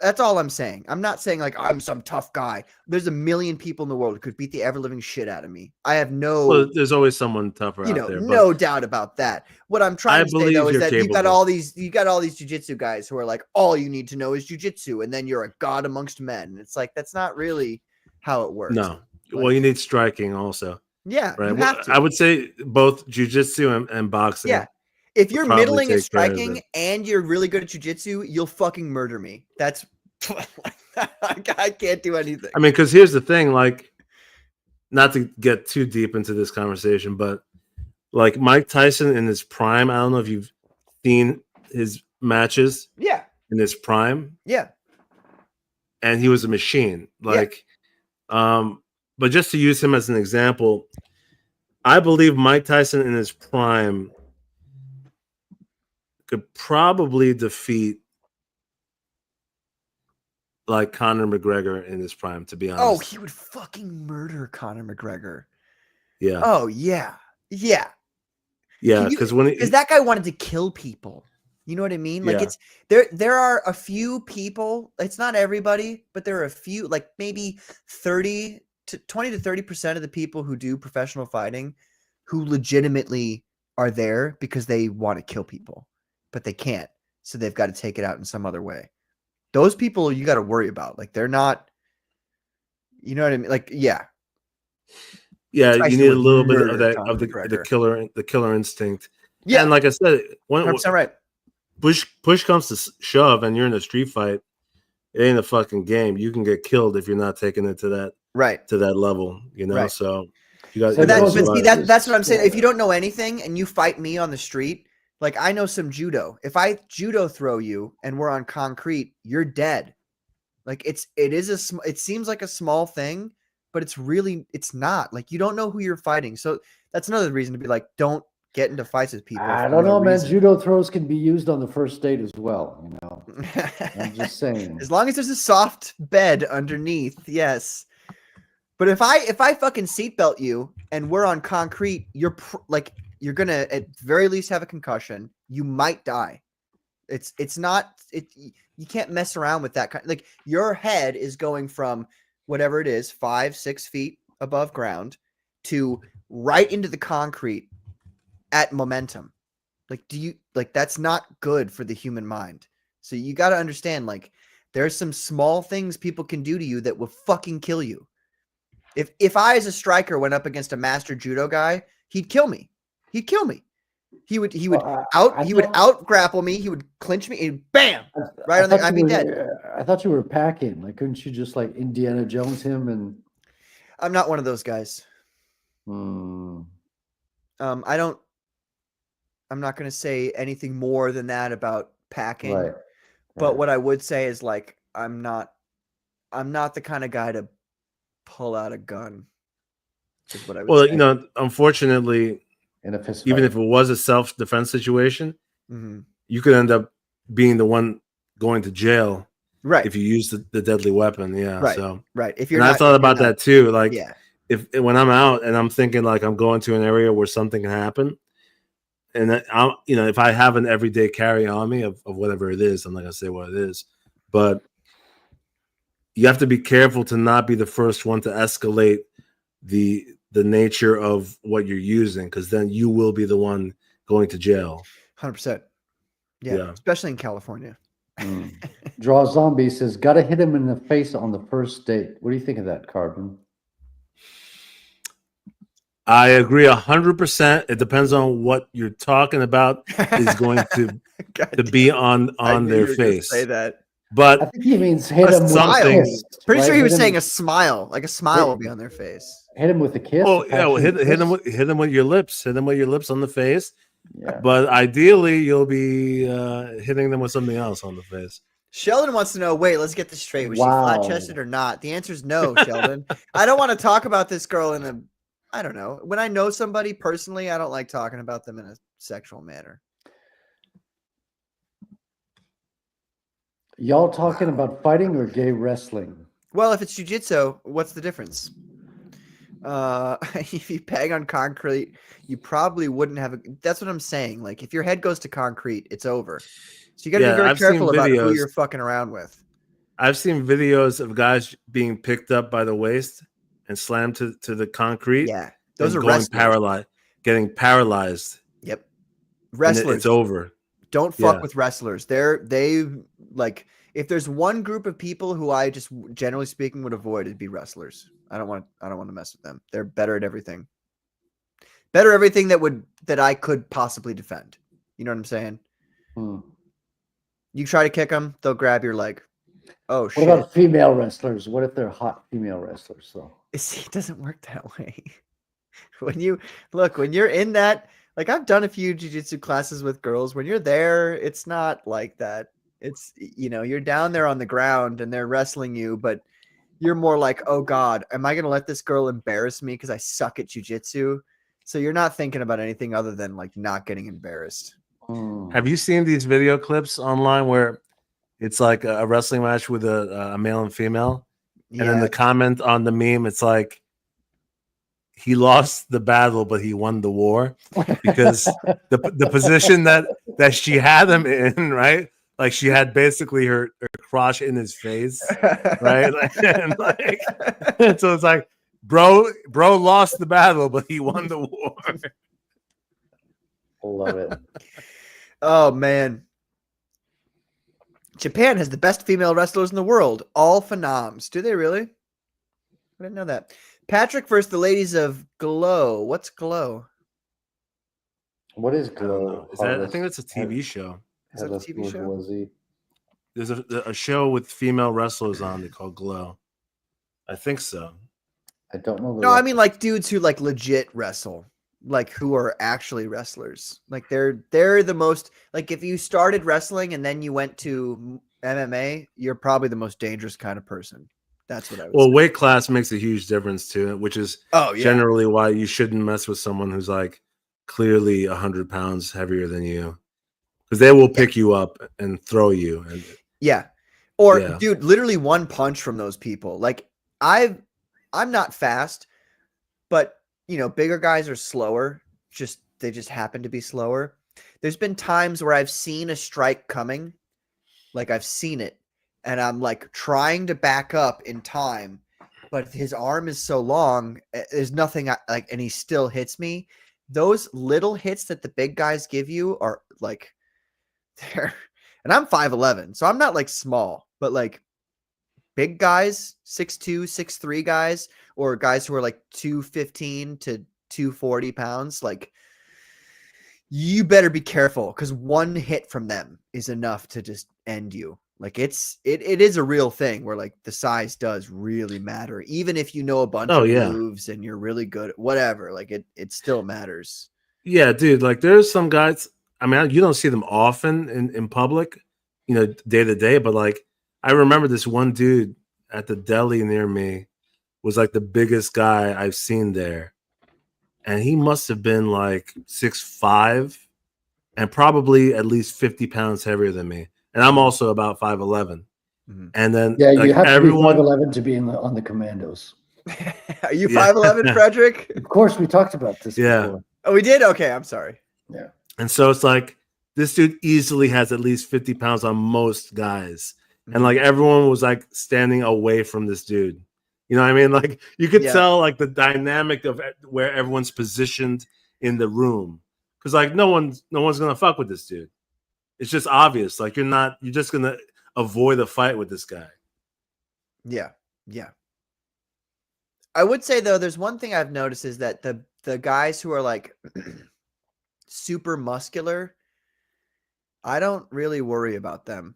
that's all I'm saying. I'm not saying, like, I'm some tough guy. There's a million people in the world who could beat the ever-living shit out of me. I have Well, there's always someone tougher out there. No doubt about that. What I'm trying to say, though, is that you got all these jiu-jitsu guys who are like, all you need to know is jiu-jitsu, and then you're a god amongst men. It's like, that's not really how it works. No. Well, you need striking also. Yeah, right. You have to. I would say both jiu-jitsu and boxing. Yeah. If you're middling at striking and you're really good at jiu-jitsu, you'll fucking murder me. That's I can't do anything. I mean, because here's the thing, like, not to get too deep into this conversation, but like Mike Tyson in his prime, I don't know if you've seen his matches. Yeah. In his prime. Yeah. And he was a machine. Like, but just to use him as an example, I believe Mike Tyson in his prime could probably defeat like Conor McGregor in his prime, to be honest. Oh, he would fucking murder Conor McGregor. Yeah. Oh, yeah. Yeah. Yeah, because that guy wanted to kill people. You know what I mean? Like it's there are a few people, it's not everybody, but there are a few, like maybe 20 to 30% of the people who do professional fighting who legitimately are there because they want to kill people, but they can't. So they've got to take it out in some other way. Those people you got to worry about. Like they're not, you know what I mean? Like, yeah. Yeah, you need a little bit of that, of the killer instinct. Yeah. And like I said, 100% right. Push comes to shove and you're in a street fight, it ain't a fucking game. You can get killed if you're not taking it to that level, you know? Right. So you got that's what I'm saying. If you don't know anything and you fight me on the street, like I know some judo. If I judo throw you and we're on concrete, you're dead. Like it seems like a small thing, but it's not. Like you don't know who you're fighting. So that's another reason to be like, don't get into fights with people. I don't know, man. Judo throws can be used on the first date as well, you know. I'm just saying. As long as there's a soft bed underneath, yes. But if I fucking seatbelt you and we're on concrete, you're gonna at very least have a concussion. You might die. You can't mess around with that kind. Like your head is going from whatever it is, 5-6 feet above ground to right into the concrete at momentum. Like that's not good for the human mind. So you got to understand, like there's some small things people can do to you that will fucking kill you. If I as a striker went up against a master judo guy, he'd kill me. He would out grapple me. He would clinch me and bam, right on the. I'd be dead. I thought you were packing. Like, couldn't you just like Indiana Jones him? And I'm not one of those guys. I'm not going to say anything more than that about packing. Right. But what I would say is like I'm not the kind of guy to pull out a gun. Is what I would say. You know, unfortunately, in a fist fight, even if it was a self-defense situation, you could end up being the one going to jail, right? If you use the deadly weapon, yeah. Right. So right. I thought about that too. Like, if when I'm out and I'm thinking like I'm going to an area where something can happen, and if I have an everyday carry on me of whatever it is, I'm not gonna say what it is, but you have to be careful to not be the first one to escalate the nature of what you're using, because then you will be the one going to jail. 100%. Yeah. Especially in California. Draw Zombie says, "Gotta hit him in the face on the first date." What do you think of that, Carbon? I agree 100%. It depends on what you're talking about is going to be on their face. Say that. But I think he means hit him with a kiss. Pretty right? sure he was Hit saying him- a smile, like a smile will be on their face. Hit him with a kiss. oh yeah, well, hit passionate him kiss. hit him with your lips. Hit him with your lips on the face. Yeah. But ideally, you'll be hitting them with something else on the face. Sheldon wants to know, wait, let's get this straight. Was she flat-chested or not? The answer is no, Sheldon. I don't want to talk about this girl in a, I don't know. When I know somebody personally, I don't like talking about them in a sexual manner. Y'all talking about fighting or gay wrestling? Well, if it's jiu-jitsu, what's the difference? If you bang on concrete, you probably wouldn't have that's what I'm saying. Like if your head goes to concrete, it's over. So you got to be very careful about who you're fucking around with. I've seen videos of guys being picked up by the waist and slammed to the concrete. Yeah, those are going wrestlers. paralyzed, getting paralyzed. Yep, wrestlers. It's over. Don't fuck with wrestlers. They like if there's one group of people who I just generally speaking would avoid, it'd be wrestlers. I don't want to mess with them. They're better at everything. Better at everything that I could possibly defend. You know what I'm saying? You try to kick them, they'll grab your leg. Oh shit. What about female wrestlers? What if they're hot female wrestlers though? See, it doesn't work that way. When you're in that, like I've done a few jiu-jitsu classes with girls. When you're there, it's not like that. It's, you're down there on the ground and they're wrestling you, but you're more like, oh God, am I going to let this girl embarrass me because I suck at jiu-jitsu? So you're not thinking about anything other than like not getting embarrassed. Have you seen these video clips online where it's like a wrestling match with a male and female? And then the comment on the meme, it's like, he lost the battle, but he won the war because the position that she had him in, right? Like she had basically her crotch in his face, right? And so it's like, bro lost the battle, but he won the war. Love it. Oh man. Japan has the best female wrestlers in the world, all phenoms. Do they really? I didn't know that. Patrick versus the ladies of Glow. What's Glow? What is Glow? I think that's a TV show. Is that a TV show? There's a show with female wrestlers on it called Glow. I think so. I don't know. No, I mean like dudes who like legit wrestle, like who are actually wrestlers. Like they're the most, like if you started wrestling and then you went to MMA, you're probably the most dangerous kind of person. That's what I would say. Weight class makes a huge difference too, which is generally why you shouldn't mess with someone who's like clearly 100 pounds heavier than you, because they will pick you up and throw you. Dude, literally one punch from those people. Like I'm not fast, but bigger guys are slower. They just happen to be slower. There's been times where I've seen a strike coming, like I've seen it, and I'm like trying to back up in time, but his arm is so long, there's nothing like, and he still hits me. Those little hits that the big guys give you are like, and I'm 5'11", so I'm not like small, but like big guys, 6'2", 6'3" guys, or guys who are like 215 to 240 pounds, like you better be careful because one hit from them is enough to just end you. Like it is a real thing where like the size does really matter, even if you know a bunch of moves and you're really good at whatever. Like it still matters. Yeah, dude. Like there's some guys. I mean, you don't see them often in public, day to day. But like I remember this one dude at the deli near me was like the biggest guy I've seen there, and he must have been like 6'5" and probably at least 50 pounds heavier than me. And I'm also about 5'11". And then you have to be 5'11" to be on the Commandos. Are you 5'11", Frederick? Of course, we talked about this before. Oh, we did? Okay, I'm sorry. Yeah. And so it's like this dude easily has at least 50 pounds on most guys. And like everyone was like standing away from this dude. You know what I mean? Like you could tell like the dynamic of where everyone's positioned in the room. Because like no one's gonna fuck with this dude. It's just obvious. Like you're just gonna avoid a fight with this guy. Yeah. I would say though, there's one thing I've noticed is that the guys who are like super muscular, I don't really worry about them.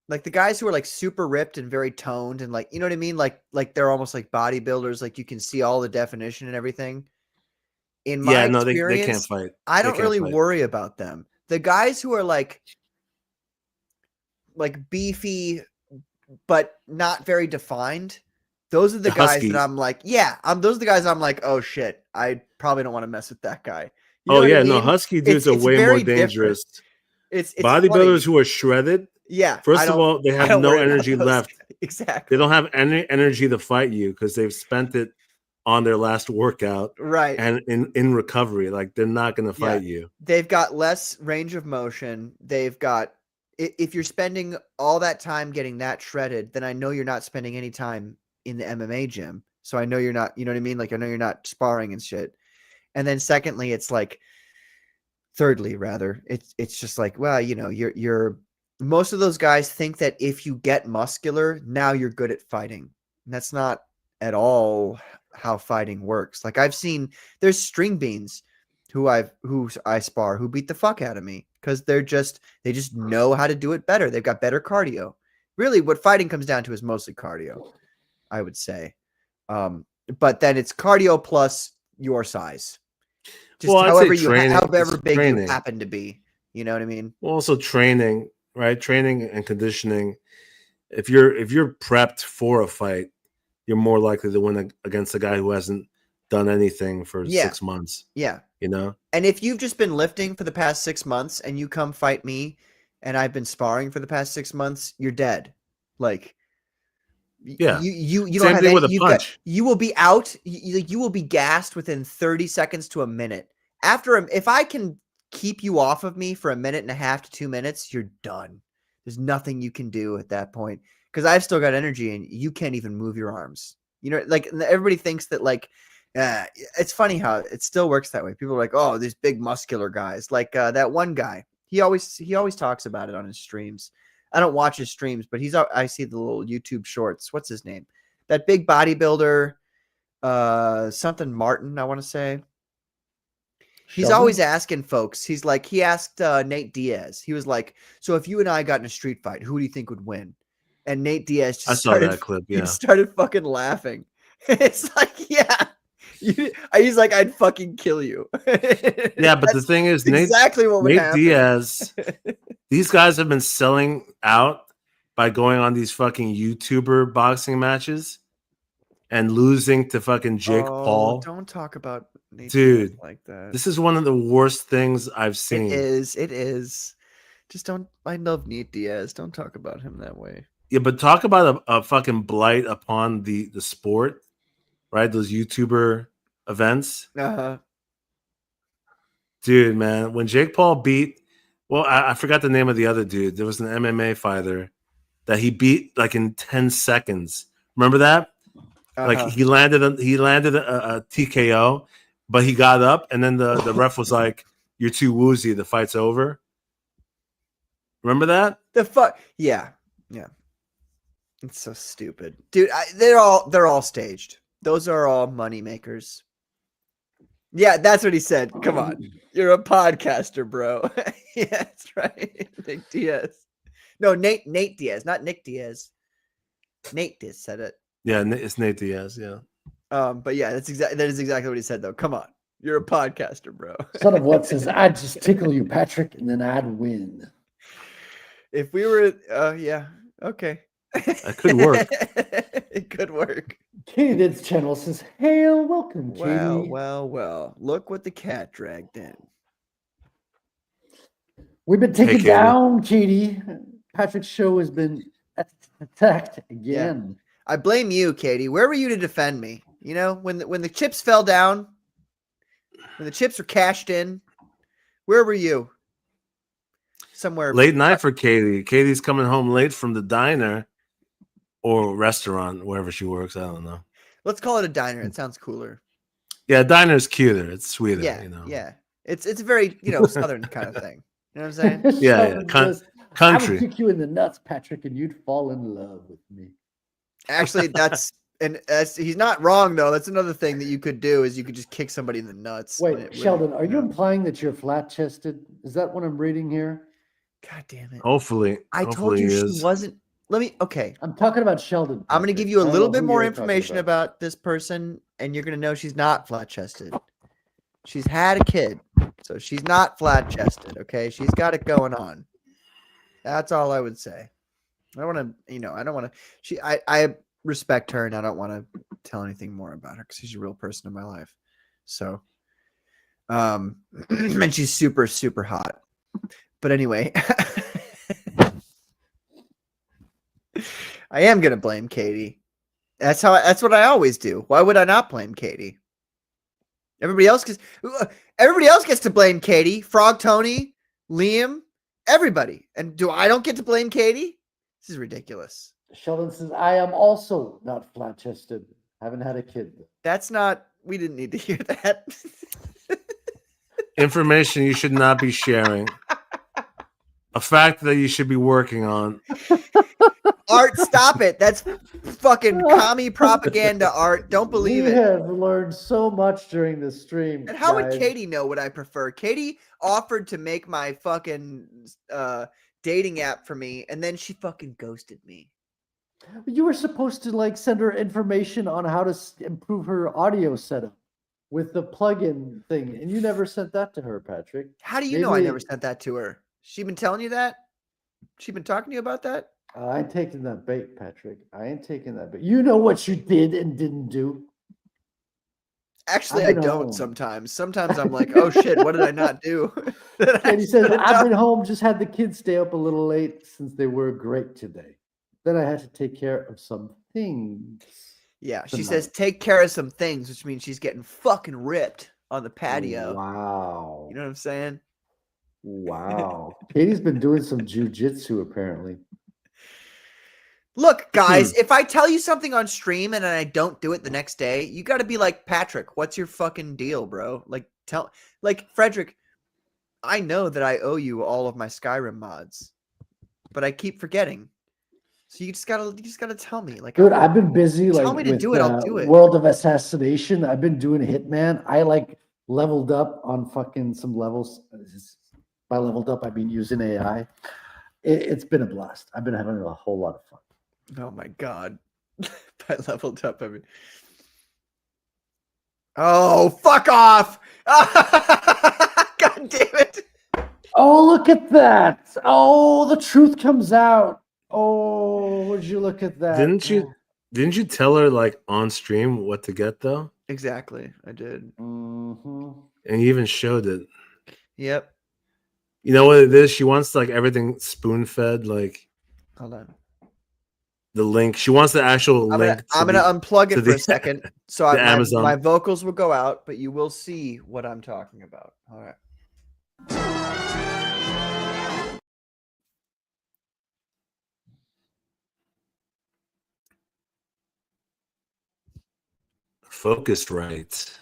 Like the guys who are like super ripped and very toned and like, you know what I mean? Like they're almost like bodybuilders. Like you can see all the definition and everything. In my experience, they can't fight. I don't really worry about them. The guys who are like beefy, but not very defined. Those are the guys Huskies. that I'm like, those are the guys I'm like, oh shit, I probably don't want to mess with that guy. You know Oh what yeah, I mean? no, husky dudes are way very more dangerous. It's bodybuilders funny. who are shredded. Yeah. First of all, they have no energy left. Exactly. They don't have any energy to fight you because they've spent it on their last workout, right? And in recovery, like they're not going to fight you. They've got less range of motion. They've got, if you're spending all that time getting that shredded, then I know you're not spending any time in the MMA gym. So I know you're not, you know what I mean? Like I know you're not sparring and shit. And then secondly, it's like, thirdly, rather, it's just like, well, you know, you're most of those guys think that if you get muscular, now you're good at fighting. And that's not at all how fighting works. Like I've seen there's string beans who I spar who beat the fuck out of me because they just know how to do it better. They've got better cardio. Really, what fighting comes down to is mostly cardio, I would say. But then it's cardio plus your size. Just however big you happen to be. You know what I mean? Well, also training, right? Training and conditioning. If you're prepped for a fight, you're more likely to win against a guy who hasn't done anything for 6 months. Yeah. You know? And if you've just been lifting for the past 6 months and you come fight me and I've been sparring for the past 6 months, you're dead. Like, yeah, you don't Same have thing any, with a punch. you will be out. You will be gassed within 30 seconds to a minute. If I can keep you off of me for a minute and a half to 2 minutes, you're done. There's nothing you can do at that point because I've still got energy and you can't even move your arms. You know, like everybody thinks that like, it's funny how it still works that way. People are like, oh, these big muscular guys. Like that one guy, he always talks about it on his streams. I don't watch his streams, but I see the little YouTube shorts. What's his name? That big bodybuilder, something Martin, I want to say. He's always asking folks. He's like, he asked Nate Diaz. He was like, so if you and I got in a street fight, who do you think would win? And Nate Diaz just started that clip. Yeah. He started fucking laughing. It's like, yeah. He's like, I'd fucking kill you. Yeah, but the thing is, exactly what would Nate happen. Diaz, these guys have been selling out by going on these fucking YouTuber boxing matches and losing to fuking Jake Paul. Don't talk about Nate Dude Diaz like that. This is one of the worst things I've seen. It is. Just don't. I love Nate Diaz. Don't talk about him that way. Yeah, but talk about a fucking blight upon the sport. Right, those YouTuber events. Dude, man, when Jake Paul beat, I forgot the name of the other dude. There was an MMA fighter that he beat like in 10 seconds. Remember that? Like he landed a TKO, but he got up, and then the ref was like, "You're too woozy. The fight's over." Remember that? Yeah. It's so stupid, dude. They're all staged. Those are all money makers. Yeah, that's what he said. Come on. You're a podcaster, bro. Yeah, that's right. Nick Diaz. No, Nate Diaz, not Nick Diaz. Nate Diaz said it. Yeah, it's Nate Diaz, yeah. But yeah, that is exactly what he said though. Come on. You're a podcaster, bro. Son of what says, I'd just tickle you, Patrick, and then I'd win. If we were yeah, okay. That could work. It could work. Katie's channel says, hail, welcome, Katie. Well. Look what the cat dragged in. We've been taken down, Katie. Patrick's show has been attacked again. Yeah. I blame you, Katie. Where were you to defend me? You know, when the chips fell down, when the chips were cashed in, where were you? Somewhere late night for Katie. Katie's coming home late from the diner or restaurant, wherever she works. I don't know. Let's call it a diner. It sounds cooler. Yeah, diner's cuter. It's sweeter. Yeah, you know. Yeah. It's a very, southern kind of thing. You know what I'm saying? Yeah, Sheldon yeah. says, I Country. would kick you in the nuts, Patrick, and you'd fall in love with me. Actually, he's not wrong though. That's another thing that you could do is you could just kick somebody in the nuts. and it Wait, wouldn't- Sheldon, are you know. implying that you're flat chested? Is that what I'm reading here? God damn it! Hopefully, I told hopefully you he she is. wasn't. Okay. I'm talking about Sheldon. I'm going to Patrick. give you a I don't little know bit who more you're talking information about this person, and you're going to know she's not flat chested. She's had a kid, so she's not flat chested. Okay, she's got it going on. That's all I would say. I don't want to, I don't want to. I respect her, and I don't want to tell anything more about her because she's a real person in my life. So, and she's super, super hot. But anyway, I am gonna blame Katie. That's what I always do. Why would I not blame Katie? Everybody else gets to blame Katie. Frog Tony, Liam, everybody. And I don't get to blame Katie? This is ridiculous. Sheldon says, I am also not flat chested. Haven't had a kid. That's not, we didn't need to hear that. Information you should not be sharing. A fact that you should be working on. Art, stop it. That's fucking commie propaganda, Art. Don't believe we it. have learned so much during this stream. And how would guys. Katie know what I prefer? Katie offered to make my fucking dating app for me, and then she fucking ghosted me. You were supposed to send her information on how to improve her audio setup with the plugin thing, and you never sent that to her, Patrick. How do you know I never sent that to her? She been telling you that? She been talking to you about that? I ain't taking that bait, Patrick. I ain't taking that bait. You know what you did and didn't do. Actually, I don't sometimes. Sometimes I'm like, oh shit, what did I not do? And he says, I've been home, just had the kids stay up a little late since they were great today. Then I had to take care of some things. Yeah, she says take care of some things, which means she's getting fucking ripped on the patio. Wow. You know what I'm saying? Wow. Katie's been doing some jujitsu apparently. Look, guys, if I tell you something on stream and I don't do it the next day, you got to be like, Patrick, what's your fucking deal, bro? Frederick, I know that I owe you all of my Skyrim mods, but I keep forgetting. So you just gotta tell me. Dude, I've been busy tell me to with, do it, I'll do it. World of Assassination. I've been doing Hitman. I leveled up on fucking some levels. By leveled up, I mean using AI. It's been a blast. I've been having a whole lot of fun. Oh my god. I leveled up. I mean, oh, fuck off. God damn it. Oh, look at that. Oh, the truth comes out. Oh, would you look at that? Didn't you tell her on stream what to get though? Exactly. I did. Mm-hmm. And you even showed it. Yep. You know what it is? She wants everything spoon fed, Hold on. the link. She wants the actual link. I'm gonna unplug it for a second, so Amazon. my vocals will go out, but you will see what I'm talking about. All right. Focused right.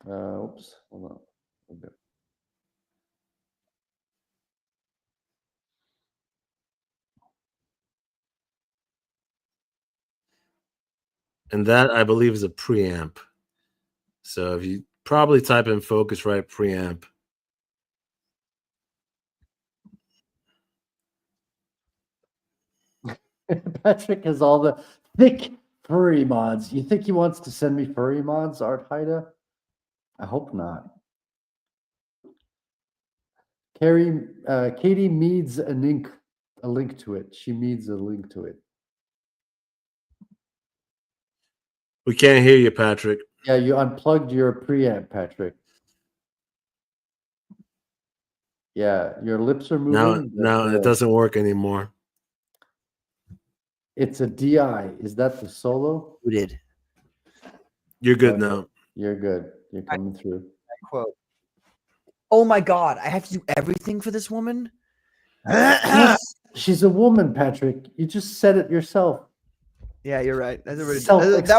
Oops. Hold on. Okay. And that, I believe, is a preamp. So if you probably type in Focusrite preamp. Patrick has all the thick furry mods. You think he wants to send me furry mods, Art Haida? I hope not. Katie needs a link to it. She needs a link to it. We can't hear you, Patrick. Yeah, you unplugged your preamp, Patrick. Yeah, your lips are moving. No, it doesn't work anymore. It's a DI. Is that the solo? Who did? You're good now. You're good. You're coming through. Quote. Oh my god, I have to do everything for this woman? She's a woman, Patrick. You just said it yourself. Yeah, you're right. That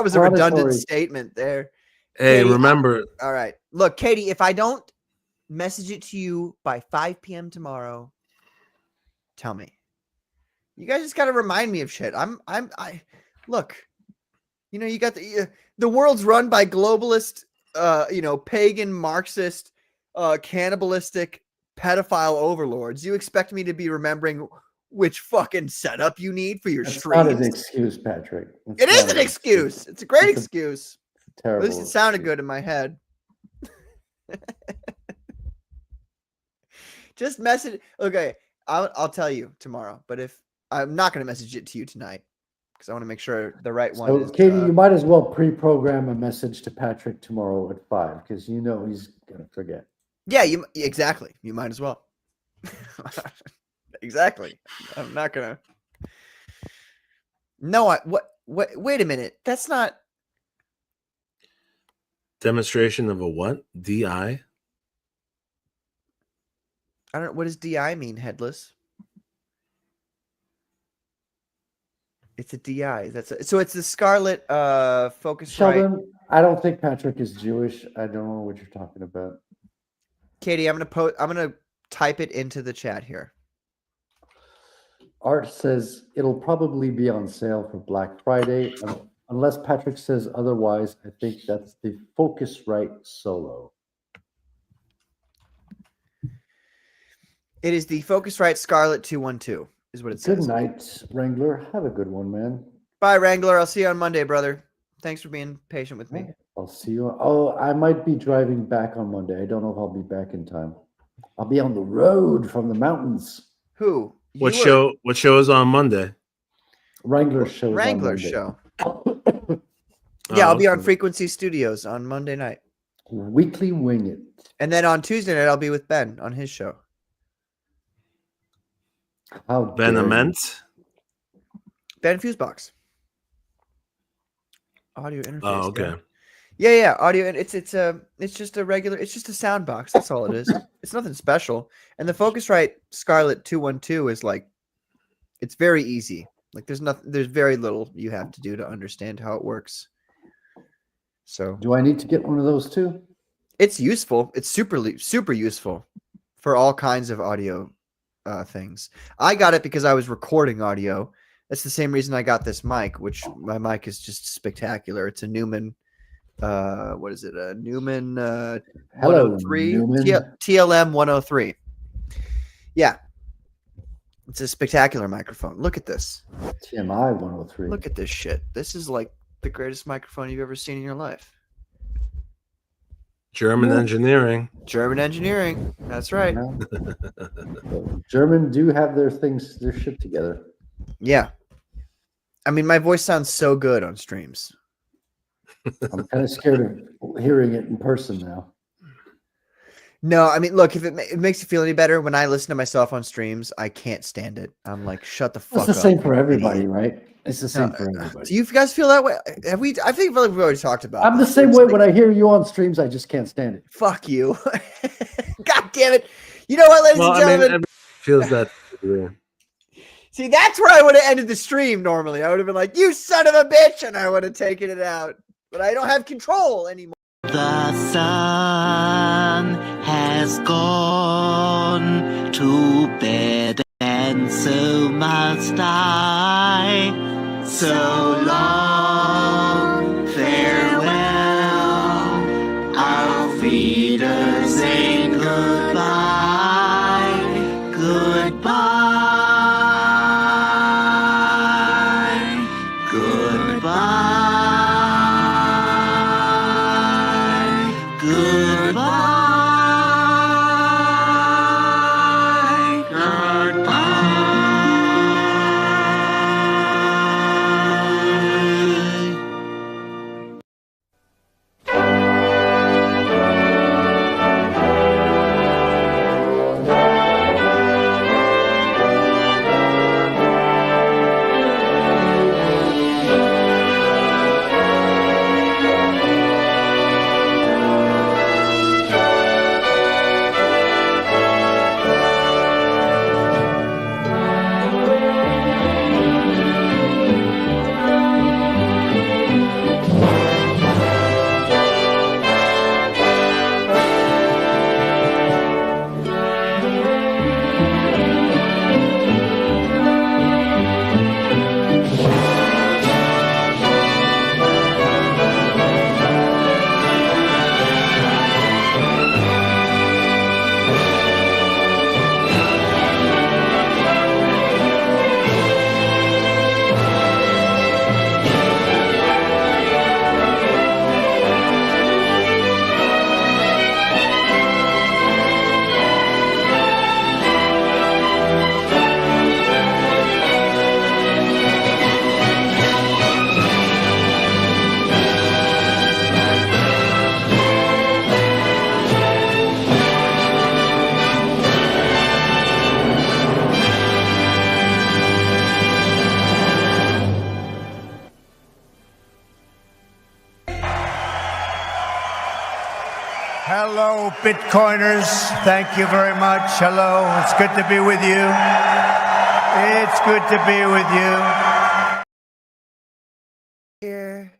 was a redundant statement there. Hey, Katie, remember. All right. Look, Katie, if I don't message it to you by 5 p.m. tomorrow. Tell me. You guys just got to remind me of shit. I look, you know, you got the world's run by globalist, pagan, Marxist, cannibalistic, pedophile overlords. You expect me to be remembering which fucking setup you need for your streams? Not an excuse, Patrick. It is an excuse. It's a great excuse. Terrible. At least it sounded good in my head. Just message. Okay, I'll tell you tomorrow. But if I'm not going to message it to you tonight, because I want to make sure the right one is. Katie, you might as well pre-program a message to Patrick tomorrow at 5, because you know he's gonna forget. Yeah, exactly. You might as well. Exactly. I'm not gonna. No, wait a minute. That's not Demonstration of a what? DI? I don't. What does DI mean? Headless. It's a DI. So it's the Scarlet Focusrite. Sheldon, I don't think Patrick is Jewish. I don't know what you're talking about. Katie, I'm gonna type it into the chat here. Art says it'll probably be on sale for Black Friday, unless Patrick says otherwise. I think that's the Focusrite Solo. It is the Focusrite Scarlet 212, is what it says. Good night, Wrangler. Have a good one, man. Bye, Wrangler. I'll see you on Monday, brother. Thanks for being patient with me. I'll see you. Oh, I might be driving back on Monday. I don't know if I'll be back in time. I'll be on the road from the mountains. Who? What show is on Monday? Wrangler's show. Wrangler's show. Oh, Yeah, I'll be on okay. Frequency Studios on Monday night. Weekly Wing It. And then on Tuesday night, I'll be with Ben on his show. How dare you. Venement? Ben Fusebox. Audio interface. Oh, okay. Yeah. Audio. It's just a sound box. That's all it is. It's nothing special. And the Focusrite Scarlet 212 is like, it's very easy. Like there's very little you have to do to understand how it works. So Do I need to get one of those too? it's useful. It's super useful for all kinds of audio things. I got it because I was recording audio. That's the same reason I got this mic, which my mic is just spectacular. It's a Neumann. What is it? A Neumann Hello, 103 Neumann. TLM 103. Yeah, it's a spectacular microphone. Look at this. TMI 103. Look at this shit. This is like the greatest microphone you've ever seen in your life. German engineering. German engineering. That's right. German do have their shit together. Yeah. I mean, my voice sounds so good on streams. I'm kind of scared of hearing it in person now. No, I mean, look, if it makes you feel any better, when I listen to myself on streams, I can't stand it. I'm like, shut the fuck up. It's the same for everybody, right? It's the same for Do everybody. you guys feel that way? I think we've already talked about I'm the this. same It's way like, when I hear you on streams. I just can't stand it. fuck you. God damn it. You know what, ladies and gentlemen? everyone feels that. See, that's where I would have ended the stream normally. I would have been like, you son of a bitch, and I would have taken it out. But I don't have control anymore. The sun has gone to bed, and so must I. So long, farewell, auf Wiedersehen, goodbye, goodbye, goodbye, goodbye, goodbye. Hello, Bitcoiners. Thank you very much. Hello. It's good to be with you. It's good to be with you. Here